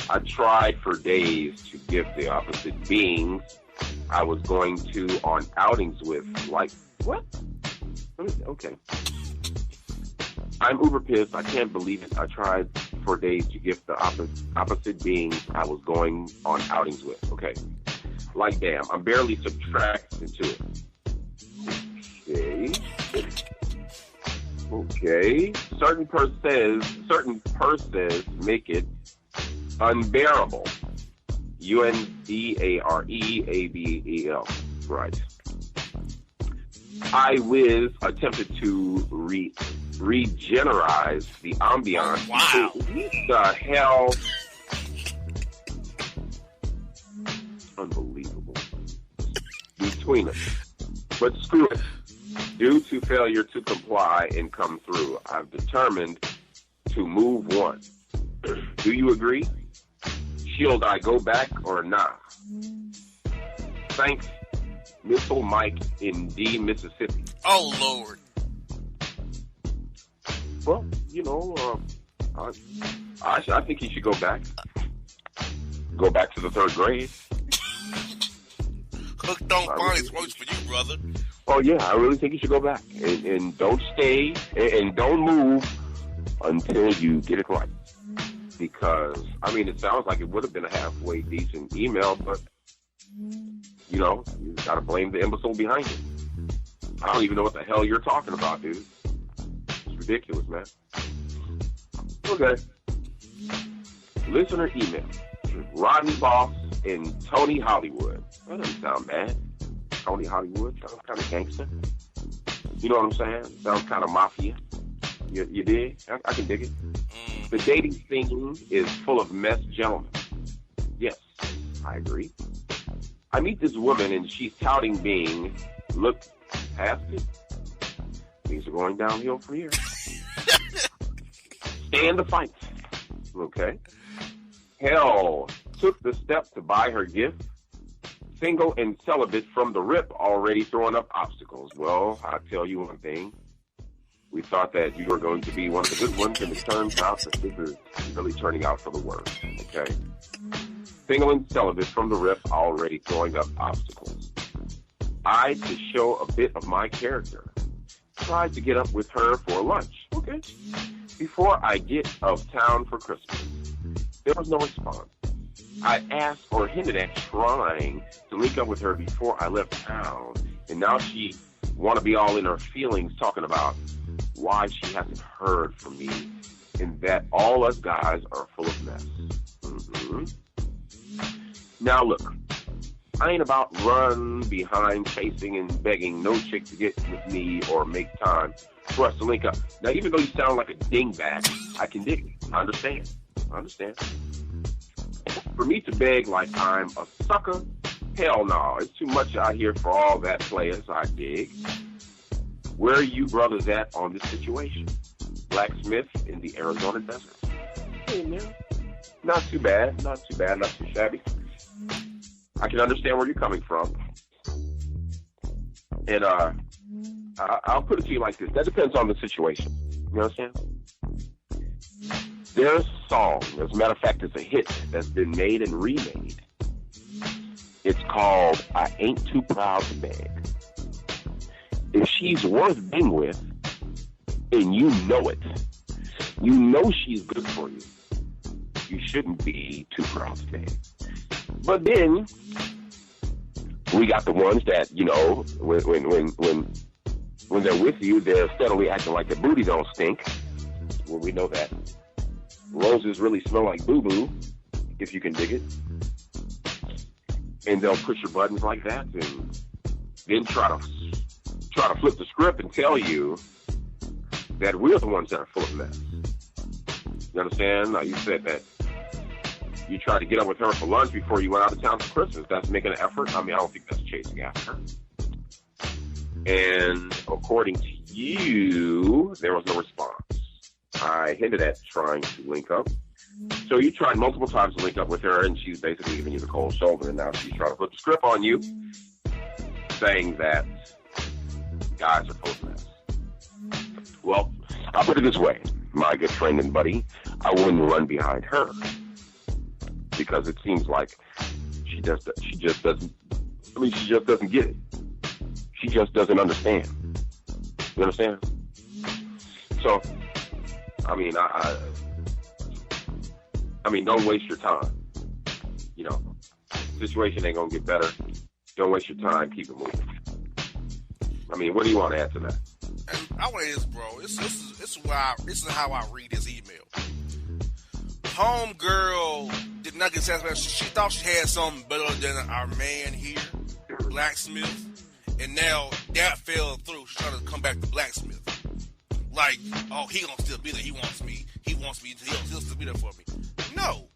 I tried for days to give the opposite beings I was going to on outings with, like, what? Okay. I'm uber pissed. I can't believe it. I tried for days to give the opposite beings I was going on outings with. Okay. Like, damn, I'm barely subtracted to it. Okay. Certain persons make it unbearable. UNDAREABEL. Right. I attempted to regenerate the ambiance. Wow. What the hell? Unbelievable. Between us. But screw it. Due to failure to comply and come through, I've determined to move on. Do you agree? Should I go back or not? Thanks, Missile Mike in D, Mississippi. Oh, Lord. Well, I think he should go back. Go back to the 3rd grade. Hooked on phonics works for you, brother. Oh, yeah, I really think you should go back. And don't stay and don't move until you get it right. Because, it sounds like it would have been a halfway decent email, but, you got to blame the imbecile behind it. I don't even know what the hell you're talking about, dude. It's ridiculous, man. Okay. Listener email. Rodney Boss and Tony Hollywood. That doesn't sound bad. Tony Hollywood sounds kind of gangster. You know what I'm saying? Sounds kind of mafia. You dig? I can dig it. The dating scene is full of mess, gentlemen. Yes, I agree. I meet this woman and she's touting being, look past it. Things are going downhill from here. Stay in the fight. Okay. Hell, took the step to buy her gift. Single and celibate from the rip, already throwing up obstacles. Well, I'll tell you one thing. We thought that you were going to be one of the good ones, and it turns out that this is really turning out for the worst. Okay? Single and celibate from the rip, already throwing up obstacles. I, to show a bit of my character, tried to get up with her for lunch. Okay? Before I get of town for Christmas. There was no response. I asked or hinted at trying to link up with her before I left town, and now she want to be all in her feelings talking about why she hasn't heard from me and that all us guys are full of mess. Now look, I ain't about run behind chasing and begging no chick to get with me or make time for us to link up. Now, even though you sound like a dingbat, I can dig it. I understand. For me to beg like I'm a sucker, hell no. It's too much out here for all that players. I dig. Where are you brothers at on this situation? Blacksmith in the Arizona desert. Hey, man. Not too bad, not too shabby. I can understand where you're coming from. And I'll put it to you like this. That depends on the situation. You understand? There's a song, as a matter of fact, it's a hit that's been made and remade. It's called I Ain't Too Proud to Beg. If she's worth being with, and you know it, you know she's good for you, you shouldn't be too proud to beg. But then, we got the ones that, you know, when they're with you, they're steadily acting like their booty don't stink. Well, we know that. Roses really smell like boo-boo, if you can dig it. And they'll push your buttons like that, and then try to flip the script and tell you that we're the ones that are full of mess. You understand? Now, you said that you tried to get up with her for lunch before you went out of town for Christmas. That's making an effort. I mean, I don't think that's chasing after her. And according to you, there was no response. I hinted at trying to link up. So you tried multiple times to link up with her, and she's basically giving you the cold shoulder, and now she's trying to put the script on you, saying that guys are full of mess. Well, I'll put it this way, my good friend and buddy. I wouldn't run behind her, because it seems like she just doesn't get it. She just doesn't understand. You understand? So, I mean, don't waste your time. You know, situation ain't gonna get better. Don't waste your time. Keep it moving. I mean, what do you want to add to that? And I want to add this, bro. This is how I read this email. Homegirl did not get satisfied. She thought she had something better than our man here, Blacksmith, and now that fell through. She's trying to come back to Blacksmith. Like, oh, he gonna still be there. He wants me. He'll still be there for me. No.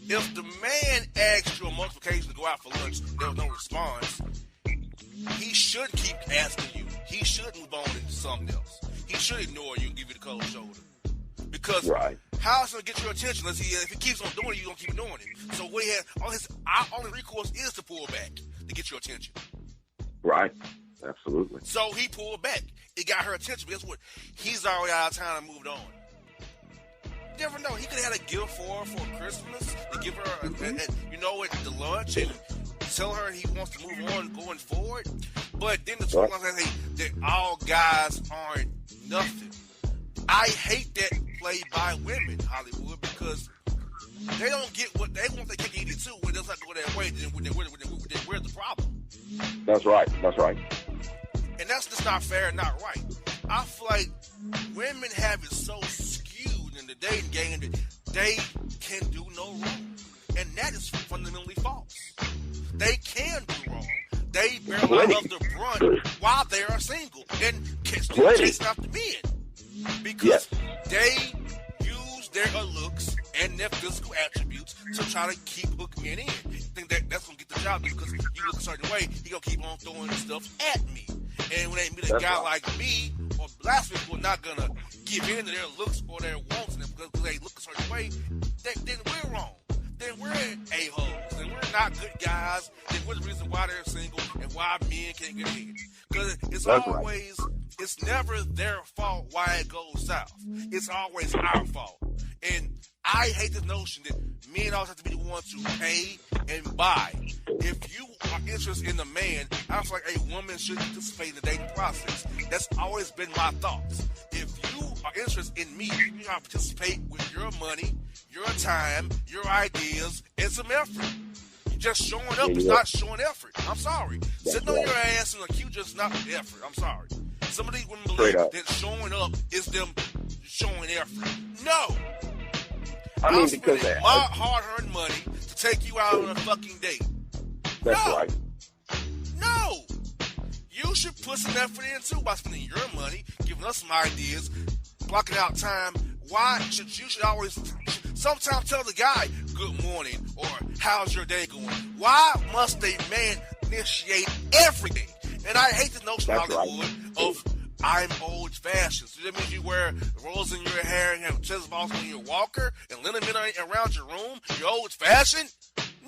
If the man asked you on multiple occasions to go out for lunch, there was no response, he should keep asking you. He should move on into something else. He should ignore you and give you the cold shoulder. Because how is it going to get your attention? If he keeps on doing it, you're going to keep doing it. So our only recourse is to pull back to get your attention. Right. Absolutely. So he pulled back. It got her attention. Guess what? He's already out of town and moved on. You never know. He could have had a gift for her for Christmas to give her, the lunch and tell her he wants to move on going forward. But then the truth is that all guys aren't nothing. I hate that play by women, Hollywood, because they don't get what they want. They can't get it too. When it doesn't go their way, then we're the problem. That's right. And that's just not fair and not right. I feel like women have it so skewed in the dating game that they can do no wrong. And that is fundamentally false. They can do wrong. They bear a lot of the brunt while they are single and still chasing after men. Because they use their looks and their physical attributes to try to keep hooking men in. Think that's going to get the job because you look a certain way, he going to keep on throwing stuff at me. And when they meet a guy like me or Blasphemy who are not going to give in to their looks or their wants because they look a certain way, then we're wrong. Then we're a-holes. Then we're not good guys. Then we're the reason why they're single and why men can't get in. Because it's never their fault why it goes south. It's always our fault. And I hate this notion that men always have to be the ones to pay and buy. If you are interested in a man, I feel like a woman should participate in the dating process. That's always been my thoughts. If you are interested in me, you have to participate with your money, your time, your ideas, and some effort. Just showing up is not showing effort. I'm sorry. Sitting on your ass and like you just not effort. I'm sorry. Some of these women believe that showing up is them showing effort. No. I mean, because my hard-earned money to take you out on a fucking date. That's No. right. No. You should put some effort in too by spending your money, giving us some ideas, blocking out time. Why should you always sometimes tell the guy good morning or how's your day going? Why must a man initiate everything? And I hate the notion That's of Hollywood of I'm old fashioned. So that means you wear rolls in your hair and have chest balls on your walker and liniment around your room. You're old fashioned?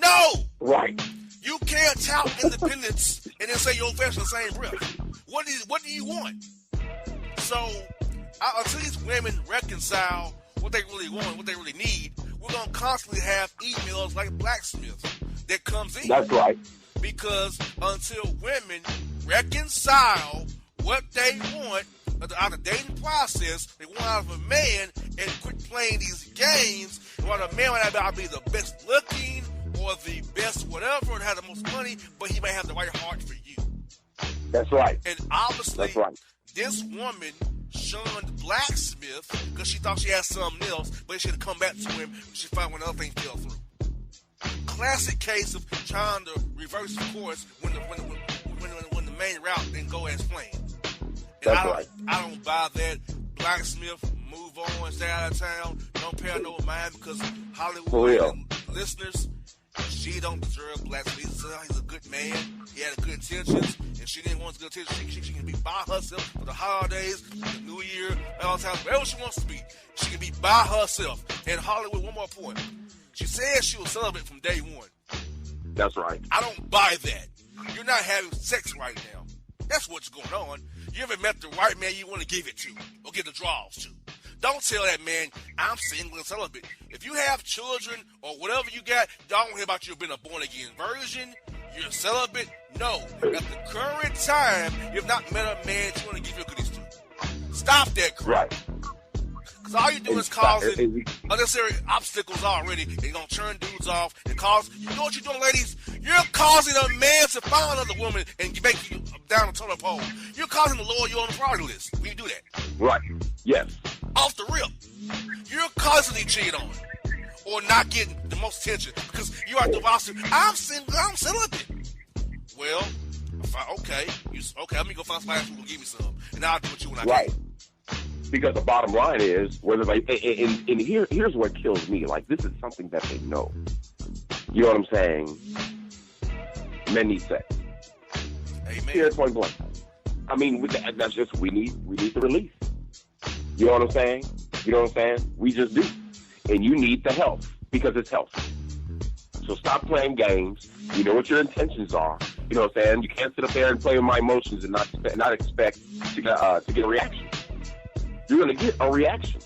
No! Right. You can't tout independence and then say you're old fashioned in the same breath. What do you want? So until these women reconcile what they really want, what they really need, we're gonna constantly have emails like blacksmith that comes in. That's right. Because until women reconcile what they want out of the dating process, they want out of a man, and quit playing these games. While a man might not be the best looking or the best whatever and have the most money, but he may have the right heart for you. That's right. And obviously, That's right. this woman shunned blacksmith because she thought she had something else, but she had to come back to him when she found when other things fell through. Classic case of trying to reverse the course when the main route didn't go as planned. That's right. I don't buy that. Blacksmith, move on, stay out of town. Don't pay no mind because Hollywood and listeners, she don't deserve blacksmith. He's a good man. He had good intentions, and she didn't want good intentions. She can be by herself for the holidays, the New Year, all the time, wherever she wants to be. She can be by herself. And Hollywood, one more point. She said she was celibate from day one. That's right. I don't buy that. You're not having sex right now. That's what's going on. You ever met the right man you want to give it to or give the draws to? Don't tell that man, I'm single and celibate. If you have children or whatever you got, y'all don't hear about you being a born-again virgin. You're celibate. No. At the current time, you've not met a man that you want to give your goodies to. Stop that crap. Right. Because all you're doing is causing unnecessary obstacles already. And you're going to turn dudes off and cause... You know what you're doing, ladies? You're causing a man to find another woman and make you down the toilet pole. You're causing to lower you on the priority list when you do that. Right. Yes. Off the rip. You're constantly cheating on or not getting the most attention because you are the boss. I'm single. I'm celibate. Well, okay. Let me go find somebody who will give me some. And I'll do what you want. Right. Because the bottom line is, whether like, and here's what kills me. Like, this is something that they know. You know what I'm saying? Men need sex. Amen. Here's point blank. I mean, that's just we need the release. You know what I'm saying? You know what I'm saying? We just do, and you need the help because it's healthy. So stop playing games. You know what your intentions are. You know what I'm saying? You can't sit up there and play with my emotions and not expect to get a reaction. You're going to get a reaction.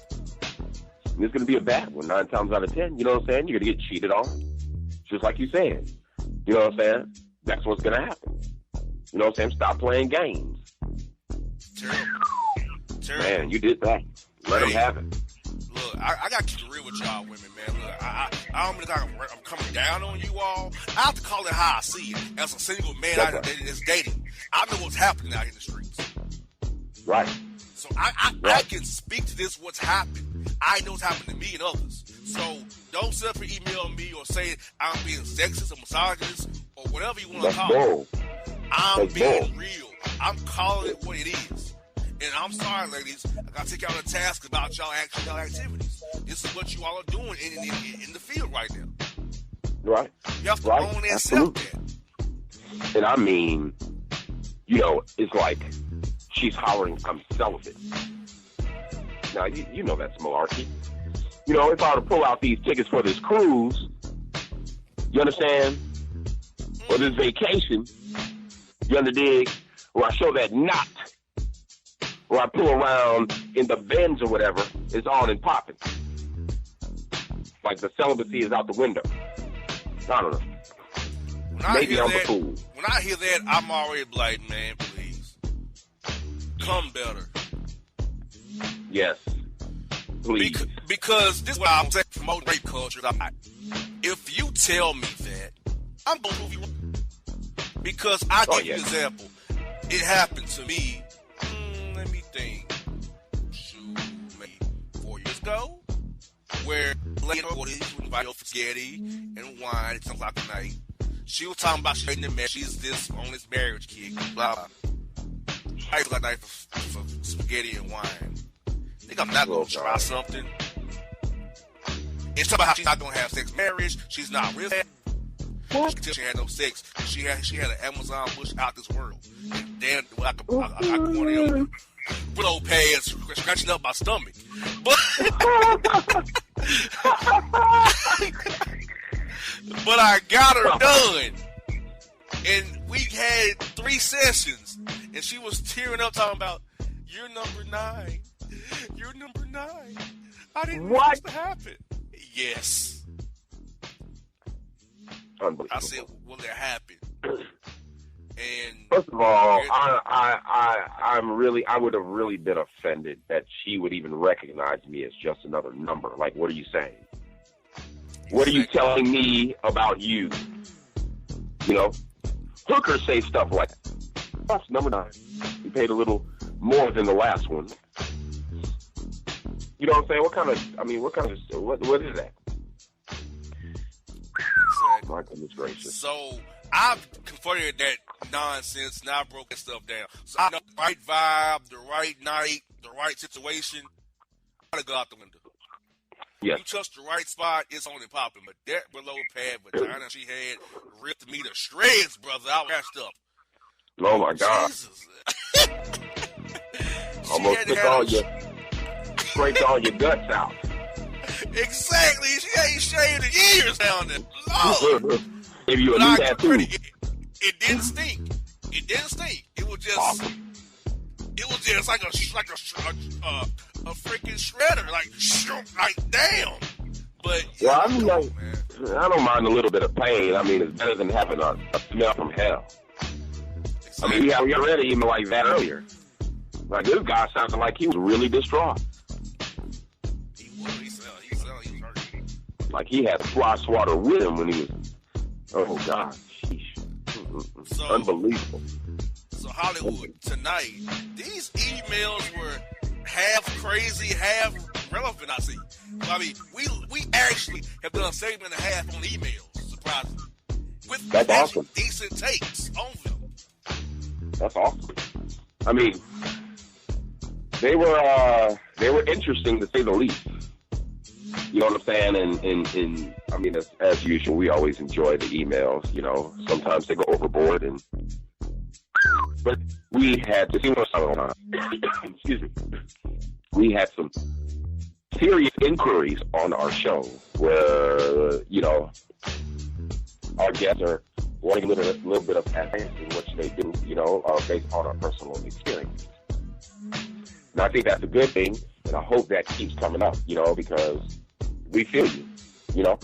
And it's going to be a bad one 9 times out of 10. You know what I'm saying? You're going to get cheated on. Just like you said. You know what I'm saying? That's what's going to happen. You know what I'm saying? Stop playing games. Terrible. Man, you did that. Let them have it. Look, I got to keep it real with y'all women, man. Look, I don't mean like I'm coming down on you all. I have to call it how I see it. As a single man that's dating, I know what's happening out in the streets. Right. So I can speak to this, what's happened. I know what's happened to me and others. So don't sit up and email me or say I'm being sexist or misogynist or whatever you want to call it. I'm being real. I'm calling it what it is. And I'm sorry, ladies. I got to take y'all to task about y'all activities. This is what you all are doing in the field right now. Right. You have to own and accept that. And I mean, you know, it's like she's hollering, I'm celibate. Now, you know that's malarkey. You know, if I were to pull out these tickets for this cruise, you understand? Or this vacation, you underdig? Or I show that knot, or I pull around in the Benz or whatever, it's on and popping. Like the celibacy is out the window. I don't know. Maybe I'm a fool. When I hear that, I'm already like, man, please. Come better. Yes. Please. Because this is what I'm saying, promote rape culture. If you tell me that, I'm going to prove you wrong. Because I give you an example. It happened to me, let me think, maybe 4 years ago, where later she was invited for spaghetti and wine at 10 o'clock at night. She was talking about she's this on this marriage kick, blah blah. I got night for spaghetti and wine. I think I'm not gonna try something. It's talking about how she's not gonna have sex marriage. She's not really. She had no sex. She had an Amazon bush out this world. And then I could one of them willow pads scratching up my stomach. But but I got her done. And we had 3 sessions. And she was tearing up talking about, you're number 9. You're number 9. I didn't want this to happen. Yes. I said, will it happen? And first of all, I would have really been offended that she would even recognize me as just another number. Like, what are you saying? What are you telling me about you? You know, hookers say stuff like, "That's number 9. You paid a little more than the last one." You know what I'm saying? What is that? My goodness gracious. So I've confronted that nonsense. Now I broke that stuff down. So I know the right vibe, the right night, the right situation. I gotta go out the window. Yes. You touch the right spot, it's only popping. But that below pad vagina she had ripped me to shreds, brother. I was messed up. Oh my God. Jesus. Almost took scraped all your guts out. Exactly. She ain't shaved in years down there. Lord. Give you a new tattoo. It didn't stink. It didn't stink. It was just awesome. It was just like a freaking shredder. Like damn. But well, I mean, I don't mind a little bit of pain. I mean, it's better than having a smell from hell. Exactly. I mean, we already even like that earlier. Like, this guy sounded like he was really distraught. He was hurt. Like he had fly swatter with him when he was. Oh God, sheesh. So, unbelievable. So Hollywood, tonight, these emails were half crazy, half relevant. I see. I mean, we actually have done a segment and a half on emails, surprisingly, with that's awesome. Decent takes on them. That's awesome. I mean, they were interesting to say the least. You know what I'm saying? And I mean, as usual, we always enjoy the emails. You know, sometimes they go overboard, but we had to see what's going on. Excuse me. We had some serious inquiries on our show where, you know, our guests are wanting a little bit of advice in which they do, you know, based on our personal experience. And I think that's a good thing, and I hope that keeps coming up, you know, because we feel you know.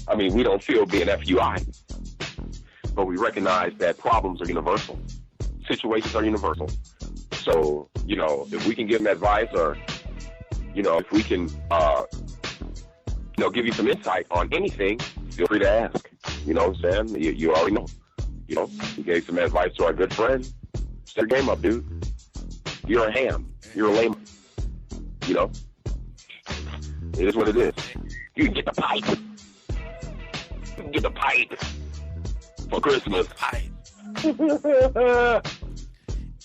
I mean, we don't feel being FUI, but we recognize that problems are universal. Situations are universal. So, you know, if we can give them advice or, you know, if we can, you know, give you some insight on anything, feel free to ask. You know what I'm saying? You already know. You know, you gave some advice to our good friend. Step your game up, dude. You're a ham. You're a lame. You know? It is what it is. You can get the pipe. You can get the pipe for Christmas. Pipe.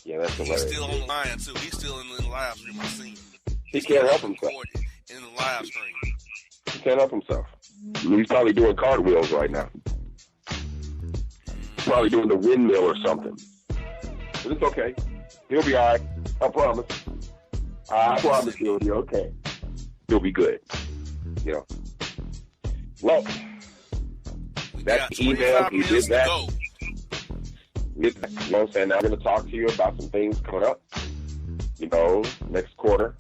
Yeah, that's hilarious. He's still on the line, too. He's still in the live stream. I've seen him. He can't help himself. In the live stream. He can't help himself. He's probably doing cartwheels right now. Probably doing the windmill or something. But it's okay. He'll be all right. I promise. I promise he'll be okay. He'll be good. You know. Well, that's email. He did that. You know what I'm saying? Now I'm going to talk to you about some things coming up. You know, next quarter.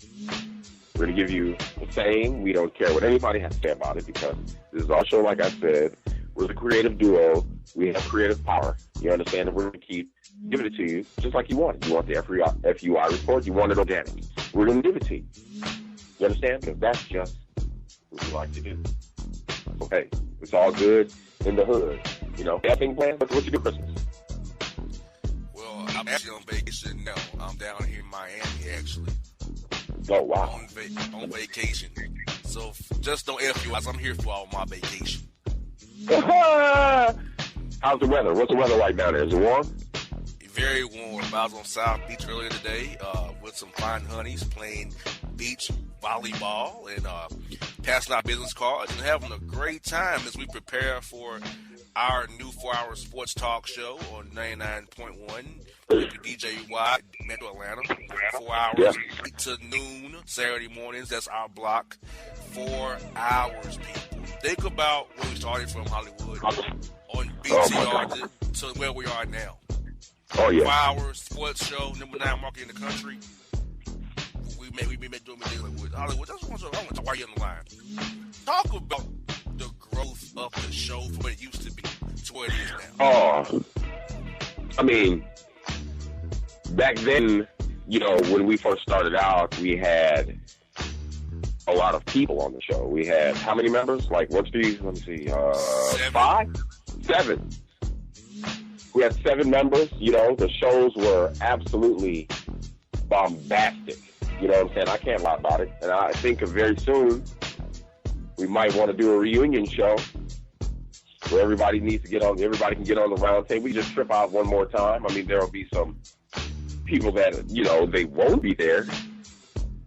We're going to give you the same. We don't care what anybody has to say about it because this is our show, like I said. We're the creative duo. We have creative power. You understand? And we're going to keep giving it to you just like you want it. You want the FUI report. You want it organic. We're going to give it to you. You understand? Because that's just what we like to do. Okay. It's all good in the hood. You know, everything planned. What you do Christmas? Well, I'm actually on vacation now. I'm down here in Miami, actually. Oh, wow. On vacation. So So just don't FUIs. I'm here for all my vacation. How's the weather? What's the weather like down there? Is it warm? Very warm. I was on South Beach earlier today with some fine honeys playing beach volleyball and passing out business cards and having a great time as we prepare for our new 4-hour sports talk show on 99.1 WDJY, Metro Atlanta. 4 hours, 8 to noon, Saturday mornings. That's our block. 4 hours, people. Think about where we started from Hollywood on BTR to where we are now. Oh, yeah. 4 hours sports show, number 9 market in the country. We've been doing dealing with Hollywood. That's what I want to why you on the line. Talk about the growth of the show from what it used to be to where it is now. Oh, I mean, back then, you know, when we first started out, we had a lot of people on the show. We had how many members? Like, let me see, 5? 7. We had 7 members. You know, the shows were absolutely bombastic. You know what I'm saying? I can't lie about it. And I think very soon we might want to do a reunion show where everybody can get on the round table. We just trip out one more time. I mean, there will be some people that, you know, they won't be there.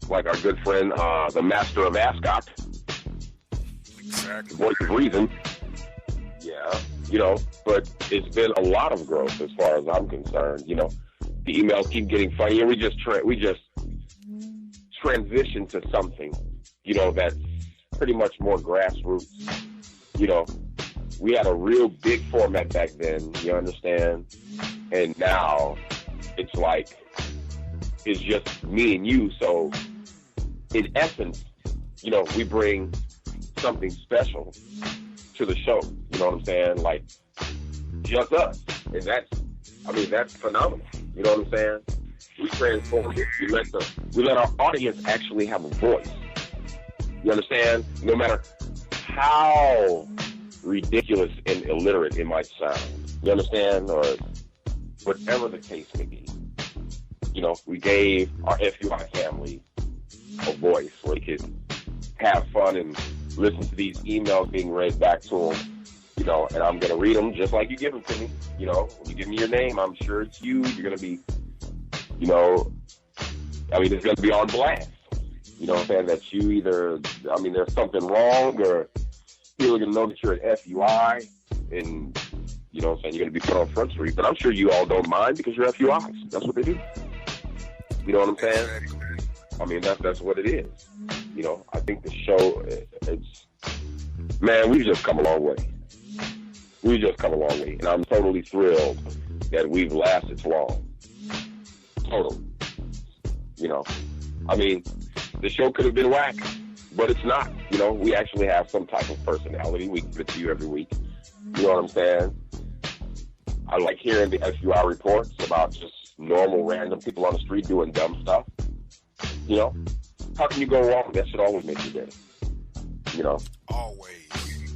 Like our good friend, the Master of Ascot. Exactly. Voice of Reason. Yeah. You know, but it's been a lot of growth as far as I'm concerned. You know, the emails keep getting funnier. We just transition to something, you know, that's pretty much more grassroots. You know, we had a real big format back then, you understand? And now it's like, it's just me and you. So in essence, you know, we bring something special to the show. You know what I'm saying? Like, just us. And that's phenomenal. You know what I'm saying? We transform it. We let our audience actually have a voice. You understand? No matter how ridiculous and illiterate it might sound. You understand? Or whatever the case may be. You know, we gave our FUI family a voice where they could have fun and listen to these emails being read back to them. You know, and I'm going to read them just like you give them to me. You know, when you give me your name, I'm sure it's you. You're going to be, you know, I mean, it's going to be on blast. You know what I'm saying? That you either, I mean, there's something wrong or people are going to know that you're an FUI and, you know what I'm saying, you're going to be put on Front Street. But I'm sure you all don't mind because you're FUIs. That's what they do. You know what I'm saying? I mean, that's what it is. You know, I think the show, man, we've just come a long way. We've just come a long way. And I'm totally thrilled that we've lasted so long. Totally. You know, I mean, the show could have been whack, but it's not. You know, we actually have some type of personality. We give it to you every week. You know what I'm saying? I like hearing the FUI reports about just normal, random people on the street doing dumb stuff. You know, how can you go wrong? That should always make you better. You know? Always.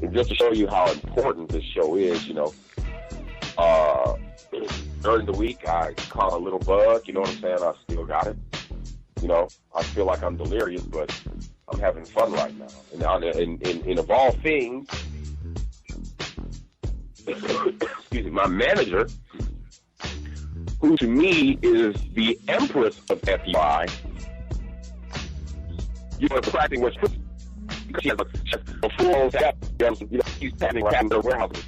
And just to show you how important this show is, you know, during the week, I caught a little bug, you know what I'm saying? I still got it. You know, I feel like I'm delirious, but I'm having fun right now. And of all things, excuse me, my manager, who to me is the empress of FUI, you know, practicing what's because she has a full staff, you know, she's standing right in their warehouses.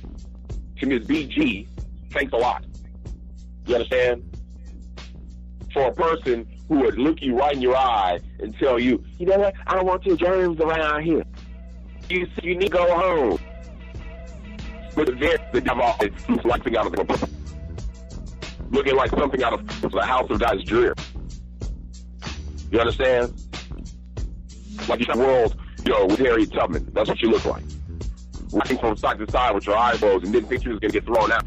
To Ms. BG, thanks a lot. You understand? For a person who would look you right in your eye and tell you, you know what, I don't want your germs around here. You need to go home. But the dumb office like something out of the looking like something out of the House of Dice Dreer. You understand? Like you're in the world, you know, with Harriet Tubman. That's what you look like. Walking from side to side with your eyeballs and didn't think you was going to get thrown out.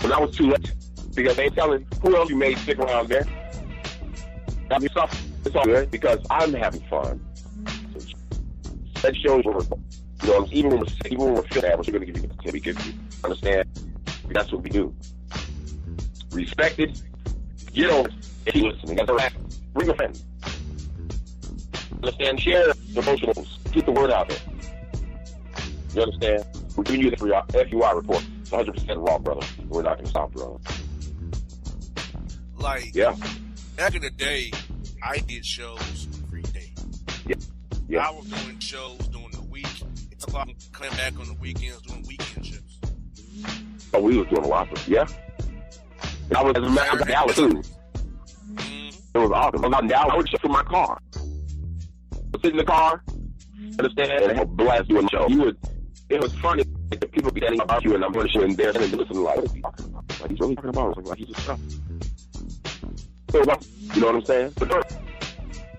But that was too late. Because they ain't telling who else you made stick around there. Have yourself. It's all good because I'm having fun. So that shows what we're, you know, even when we're fit at, we're going to give you the because you understand. That's what we do. Respect it. Get over it. If you listening, that's a wrap. Bring a friend. Understand? Share the emotionals. Get the word out there. You understand? We're giving you the FUI report. It's 100% raw, brother. We're not going to stop, brother. Like, yeah. Back in the day, I did shows every day. Yeah. Yeah. I was doing shows during the week. It's about coming back on the weekends doing weekend shows. Oh, we was doing a lot of, yeah. I was in Dallas, too. It was awesome. I was out in Dallas. I would show from my car. I would sit in the car, understand, and have a blast doing the show. It was funny. Like, people be standing about you, and I'm going to show, and they're listening like, what is he talking about? Like, he's really talking about it. Like, he's just stuff. So, you know what I'm saying? But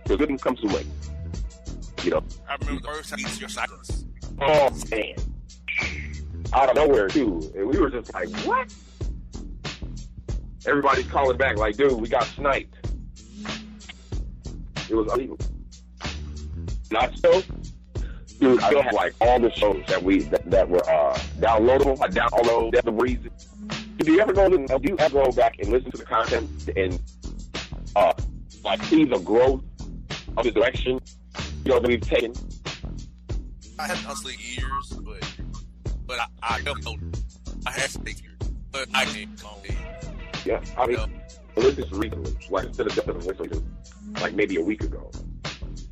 the good one comes to late. You know? I remember the first time you your silence. Oh, man. Out of nowhere, too. And we were just like, what? Everybody's calling back like, dude, we got sniped. It was illegal. Not so. Dude, I have like all the shows that were downloadable. I download. That's the reason. Do you ever go back and listen to the content and like see the growth of the direction that we've taken? I haven't hustled years, but I don't know. I have to take years, but I can't call it. Yeah, I mean, listen recently, like instead of just listening to like maybe a week ago,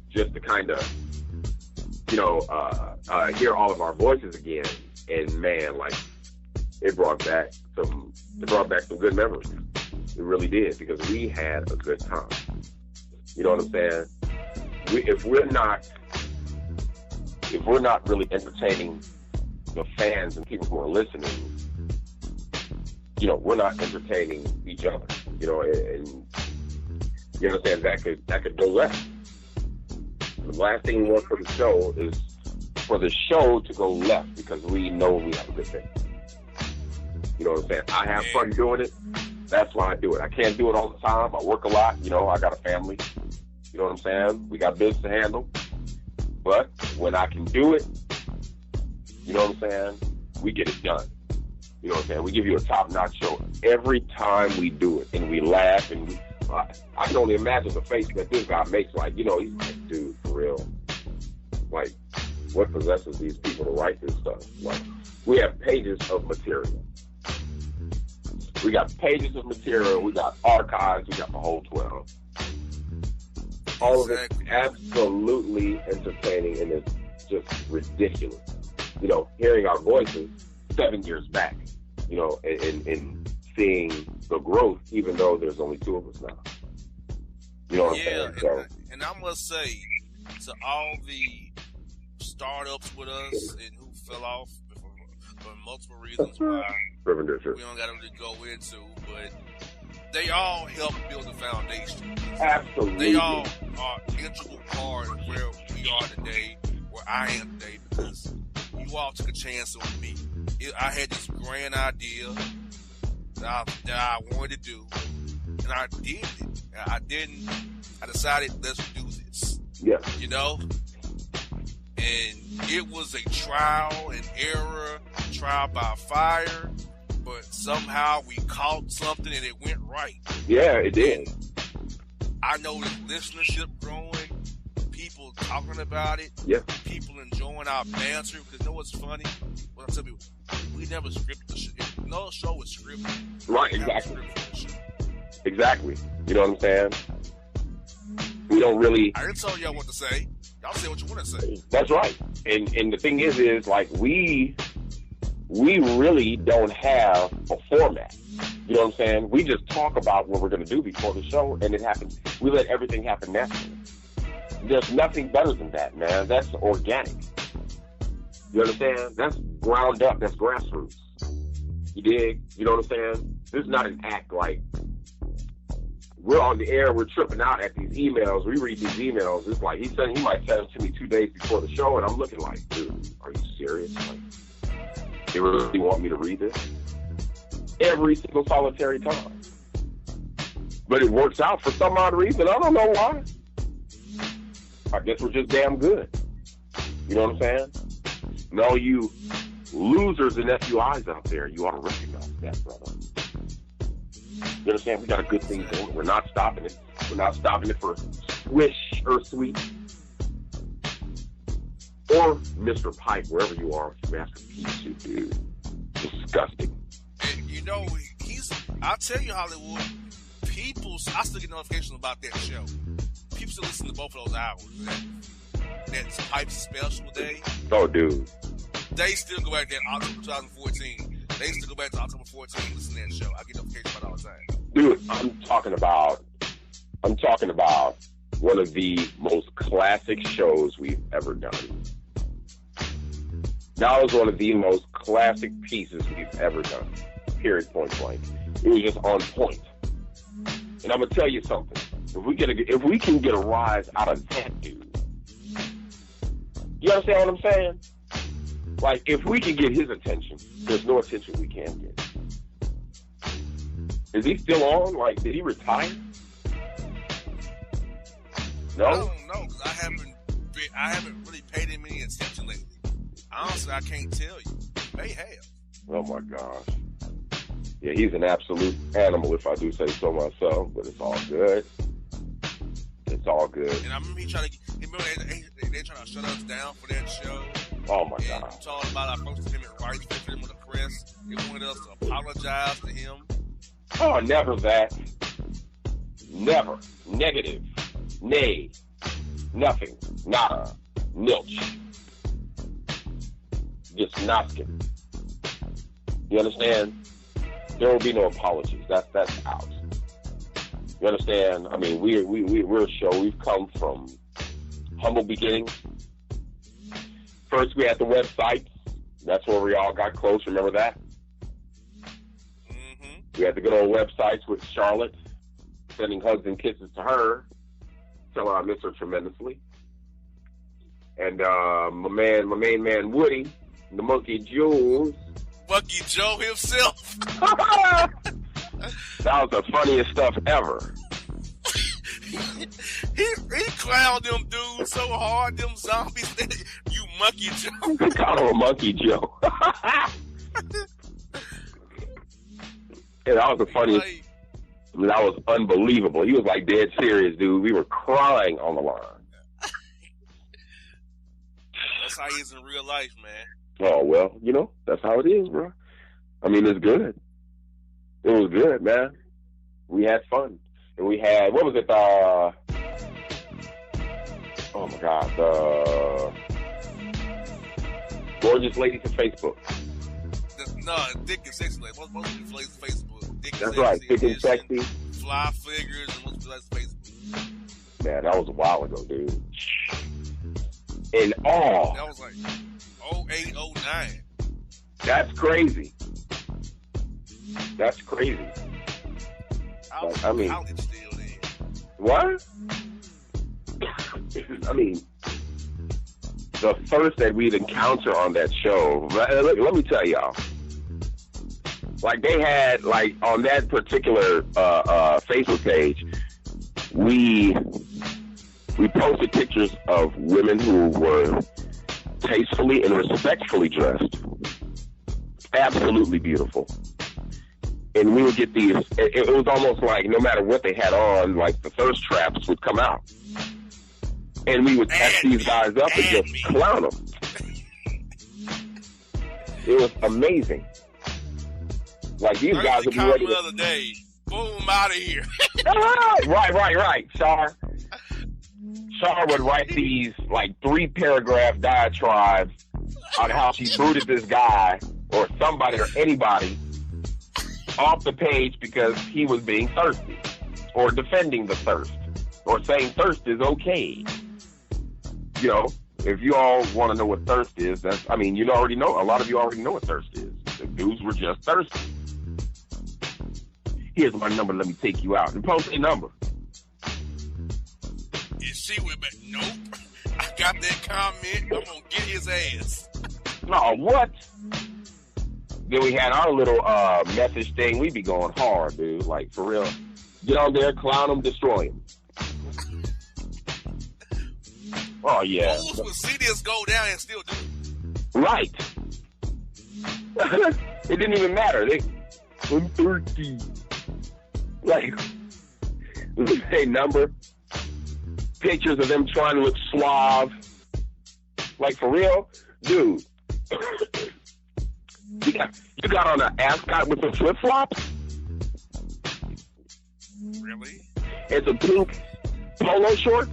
just to kind of hear all of our voices again, and man, like it brought back some good memories. It really did, because we had a good time. You know what I'm saying? If we're not really entertaining the fans and people who are listening, we're not entertaining each other. And you understand that could go left. The last thing we want for the show is for the show to go left, because we know we have a good thing. You know what I'm saying? I have fun doing it. That's why I do it. I can't do it all the time. I work a lot. I got a family. You know what I'm saying? We got business to handle. But when I can do it, you know what I'm saying? We get it done. You know what I'm saying? We give you a top-notch show every time we do it, and we laugh, and I can only imagine the face that this guy makes. Like, he's like, dude, for real. Like, what possesses these people to write this stuff? Like, we have pages of material. We got pages of material. We got archives. We got the whole 12. All of it absolutely entertaining, and it's just ridiculous. Hearing our voices 7 years back, and seeing the growth, even though there's only two of us now. You know what I'm saying? So, and I must say, to all the startups with us and who fell off for multiple reasons why we don't got to really go into, but they all help build the foundation. Absolutely. They all are an integral part of where we are today, where I am today, because you all took a chance on me. I had this grand idea that I wanted to do, and I did it. I decided, let's do this. Yeah. And it was a trial and error, trial by fire, but somehow we caught something and it went right. Yeah, it did. I know the listenership growing, people talking about it, people enjoying our banter, because what's funny? What I tell people, we never scripted the show. No show was scripted. Right, exactly. Exactly. You know what I'm saying? We don't really... I didn't tell y'all what to say. Y'all say what you want to say. That's right. And the thing is like, we really don't have a format. You know what I'm saying? We just talk about what we're going to do before the show, and it happens. We let everything happen naturally. There's nothing better than that, man. That's organic. You understand? That's ground up. That's grassroots. You dig? You know what I'm saying? This is not an act like we're on the air, we're tripping out at these emails. We read these emails. It's like he might send them to me 2 days before the show, and I'm looking like, dude, are you serious? Like, they really want me to read this? Every single solitary time. But it works out for some odd reason. I don't know why. I guess we're just damn good. You know what I'm saying? And all you losers and FUIs out there, you ought to recognize that, brother. You understand? We got a good thing going. We're not stopping it. We're not stopping it for swish or sweet. or Mr. Pipe, wherever you are with your masterpiece, you do. Disgusting. And, you know, I'll tell you, Hollywood, I still get notifications about that show. People still listen to both of those hours. That Pipe special day. Oh, dude. They still go back to that October 2014. They still go back to October 14 and listen to that show. I get notifications about it all the time. Dude, I'm talking about one of the most classic shows we've ever done. That was one of the most classic pieces we've ever done. Period, point blank. It was just on point. And I'm gonna tell you something. If we can get a rise out of that dude, you understand what I'm saying? Like, if we can get his attention, there's no attention we can't get. Is he still on? Like, did he retire? No? I don't know, because I haven't really paid him any attention lately. Honestly, I can't tell you. He may have. Oh my gosh. Yeah, he's an absolute animal, if I do say so myself, but it's all good. It's all good. And I remember they trying to shut us down for that show. Oh my and God. Talking about our first amendment rights for him with the press. They wanted us to apologize to him. Oh, never that. Never. Negative. Nay. Nothing. Nada. Nilch. Just Noskin. You understand? There will be no apologies. That's out. You understand? I mean, we're a show. We've come from humble beginnings. First, we had the website. That's where we all got close. Remember that? Mm-hmm. We had the good old websites with Charlotte, sending hugs and kisses to her, telling her I miss her tremendously. And my main man Woody, the Monkey Jules. Monkey Joe himself. That was the funniest stuff ever. he clowned them dudes so hard, them zombies. You Monkey Joe. He called him a Monkey Joe. Yeah, that was the funniest. That was unbelievable. He was like dead serious, dude. We were crying on the line. That's how he is in real life, man. Oh, well, you know, that's how it is, bro. I mean, it's good. It was good, man. We had fun. And we had, what was it, oh my God, Gorgeous Ladies of Facebook. No, Dick and Sexy. Like, most of the Facebook. Dick and That's Sexy right, Dick and edition, Sexy. Fly Figures, and most of the Facebook. Man, that was a while ago, dude. In all. That was like 08, 09. That's crazy. That's crazy. I mean, still then. what? I mean, the first that we'd encounter on that show, let me tell y'all. Like, they had, like, on that particular Facebook page, we posted pictures of women who were tastefully and respectfully dressed. Absolutely beautiful. And we would get these, it was almost like no matter what they had on, like the thirst traps would come out. And we would catch these guys up and just clown them. It was amazing. Like, these guys would be ready to... the other day, boom, out of here. Right. Char would write these, like, 3-paragraph diatribes on how she booted this guy or somebody or anybody off the page because he was being thirsty or defending the thirst or saying thirst is okay. You know, if you all want to know what thirst is, a lot of you already know what thirst is. The dudes were just thirsty. Here's my number, let me take you out. And post a number. And she went back, nope. I got that comment, I'm going to get his ass. No, what? Then we had our little message thing. We be going hard, dude. Like, for real. Get on there, clown them, destroy them. Oh, yeah. Fools would see this go down and still do it. Right. It didn't even matter. I'm thirsty. Like, a number. Pictures of them trying to look suave. Like, for real? Dude. you got on an ascot with some flip-flops? Really? And some pink polo shorts?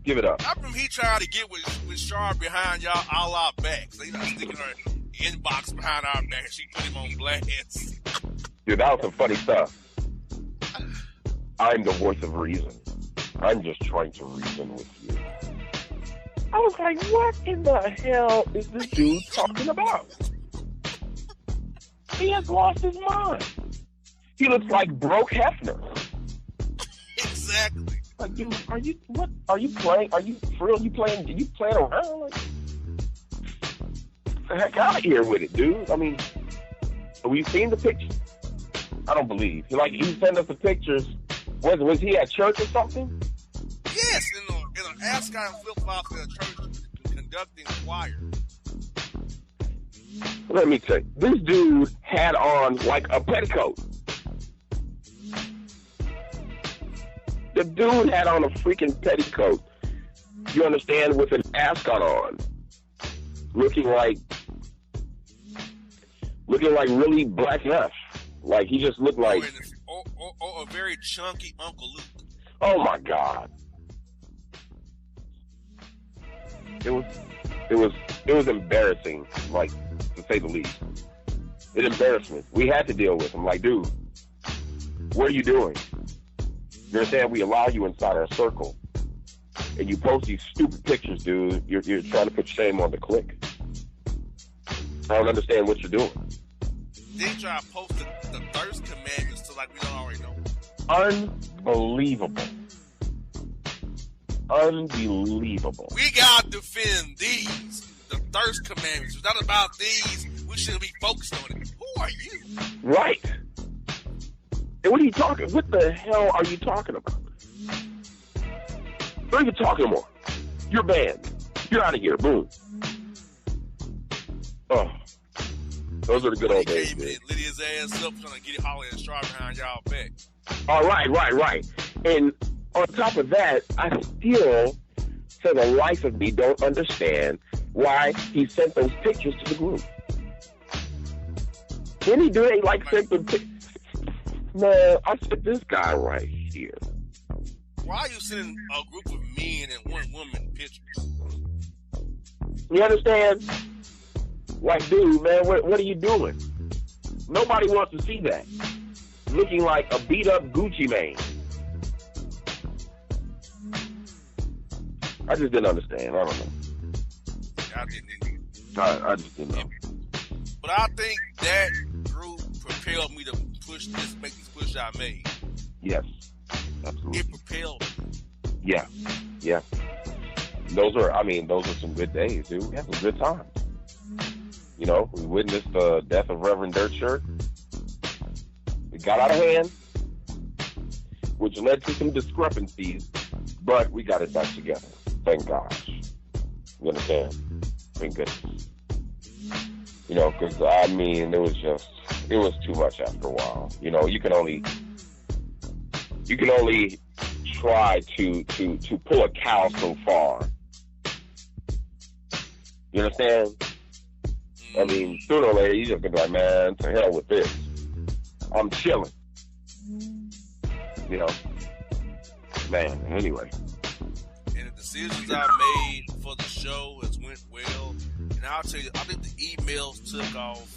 Give it up. I remember he tried to get with Char behind y'all all our backs. They not sticking her inbox behind our back. She put him on blast. Dude, that was some funny stuff. I'm the voice of reason. I'm just trying to reason with you. I was like, what in the hell is this dude talking about? He has lost his mind. He looks like Broke Hefner. Exactly. Like, dude, are you playing? Are you for real? You playing around? Like, get the heck out of here with it, dude. I mean, have we seen the pictures? I don't believe. He sent us the pictures. Was he at church or something? Yes, in an ascot and flip-flops in a church conducting choir. Let me tell you, this dude had on like a petticoat. The dude had on a freaking petticoat. You understand, with an ascot on, looking like really black enough. Like he just looked like or a very chunky Uncle Luke. Oh my God! It was embarrassing, like, to say the least. It embarrassed me. We had to deal with him. Like, dude, what are you doing? You understand? We allow you inside our circle, and you post these stupid pictures, dude. You're trying to put shame on the clique. I don't understand what you're doing. Then you try to post the thirst commandments to like we don't already know. Unbelievable. Unbelievable. We gotta defend these, the thirst commandments. It's not about these. We shouldn't be focused on it. Who are you? Right. And what are you talking? What the hell are you talking about? Don't even talk anymore. You're banned. You're out of here. Boom. Oh. Those are the good old days. He came in, lit his ass up, trying to get it Holly and Straw behind y'all back. All right. And on top of that, I still, to the life of me, don't understand why he sent those pictures to the group. Didn't he do it? Like, sent the pictures? Man, I said, this guy right here. Why are you sending a group of men and one woman pictures? You understand? Like, dude, man, what are you doing? Nobody wants to see that. Looking like a beat-up Gucci Mane. I just didn't understand. I don't know. I didn't either. I just didn't know. But I think that group propelled me to make this push I made. Yes. Absolutely. It propelled me. Yeah. Those are some good days, dude. We had some good times. You know, we witnessed the death of Reverend Dirtshirt. It got out of hand, which led to some discrepancies, but we got it back together. Thank gosh. You understand? Thank goodness. You know, because, it was too much after a while. You know, you can only try to pull a cow so far. You understand? I mean, sooner or later, you just gonna be like, man, to hell with this. I'm chilling. You know? Man, anyway. And the decisions I made for the show has went well. And I'll tell you, I think the emails took off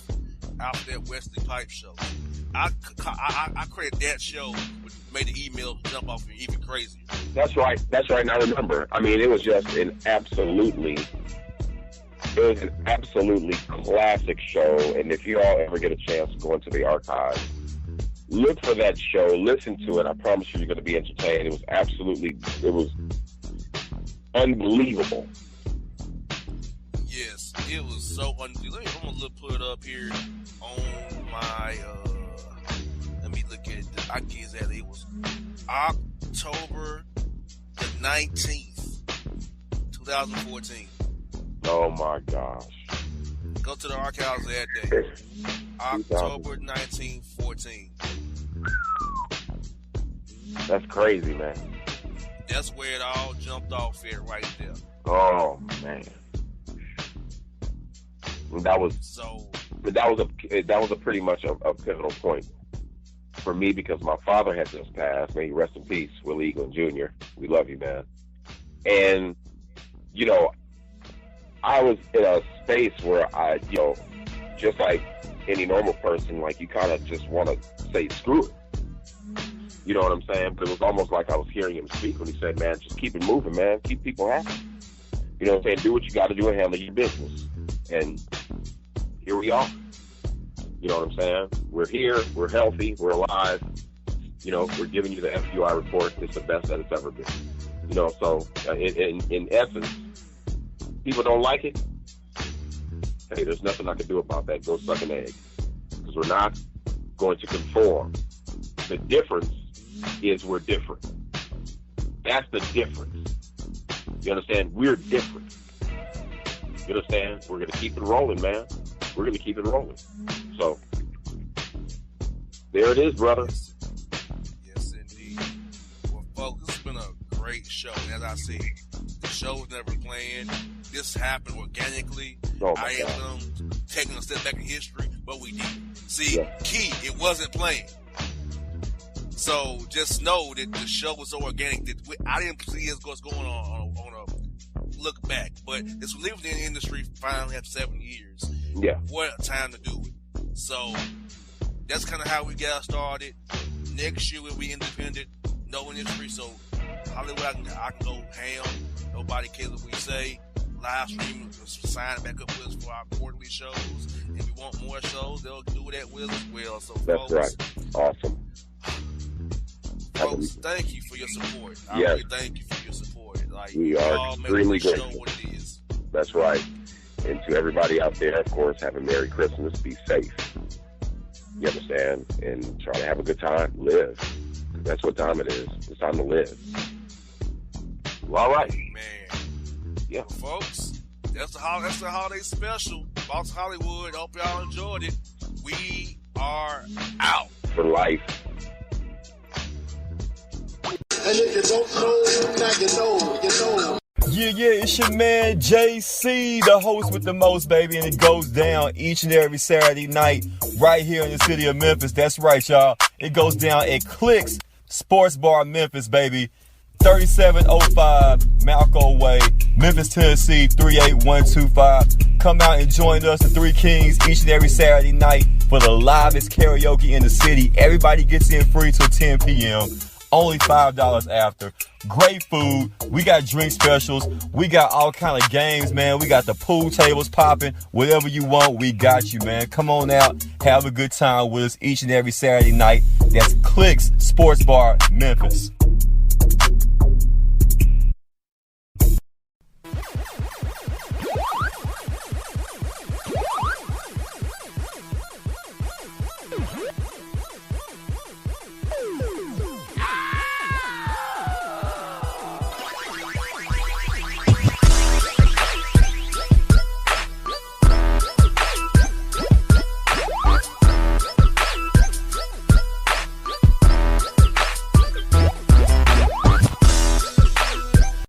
after that Wesley Pipe show. I credit that show, which made the emails jump off me even crazier. That's right. And I remember. I mean, it was just an absolutely classic show. And if you all ever get a chance to go into the archives, look for that show, listen to it. I promise you, you're going to be entertained. It was unbelievable. Yes, it was so unbelievable. I'm going to put it up here on my, let me look at it. I guess that it was October the 19th, 2014. Oh my gosh. Go to the archives of that day. October 1914. That's crazy, man. That's where it all jumped off at right there. Oh man, that was a pretty much a pivotal point for me because my father had just passed. May he rest in peace, Willie Eaglin Jr. We love you, man. And you know, I was in a space where I, you know, just like any normal person, like you kind of just want to say screw it. You know what I'm saying? But it was almost like I was hearing him speak when he said, man, just keep it moving, man. Keep people happy. You know what I'm saying? Do what you got to do and handle your business. And here we are. You know what I'm saying? We're here. We're healthy. We're alive. You know, we're giving you the FUI report. It's the best that it's ever been. You know, so in essence, people don't like it. Hey, there's nothing I can do about that. Go suck an egg. Because we're not going to conform. The difference is we're different. That's the difference. You understand? We're different. You understand? We're going to keep it rolling, man. We're going to keep it rolling. So, there it is, brother. Yes, indeed. Well, folks, it's been a great show. As I said, the show was never planned. This happened organically. Oh I am taking a step back in history, but we did. See, key, it wasn't planned. So just know that the show was so organic that I didn't see what's going on a look back. But it's lived in the industry finally after 7 years. Yeah. What a time to do it. So that's kind of how we got started. Next year we'll be independent, no industry. So Hollywood, I can go ham. Nobody cares what we say. Live streaming, sign back up with us for our quarterly shows. If we want more shows, they'll do that with us as well. So that's folks, right. Awesome. Folks, thank you for your support. I really thank you for your support. Like, we are extremely grateful. Show what it is. That's right. And to everybody out there, of course, have a Merry Christmas. Be safe. You understand? And try to have a good time. Live. That's what time it is. It's time to live. Well, all right. Man. Yeah. Well, folks, that's the holiday special. Boss Hollywood. Hope y'all enjoyed it. We are out. For life. And if you don't know, now you know, you know. Yeah, it's your man JC, the host with the most, baby, and it goes down each and every Saturday night right here in the city of Memphis. That's right, y'all. It goes down at Clicks Sports Bar Memphis, baby. 3705 Malco Way, Memphis, Tennessee, 38125. Come out and join us, the Three Kings, each and every Saturday night for the livest karaoke in the city. Everybody gets in free till 10 p.m. Only $5 after. Great food. We got drink specials. We got all kind of games, man. We got the pool tables popping. Whatever you want, we got you, man. Come on out. Have a good time with us each and every Saturday night. That's Clicks Sports Bar, Memphis.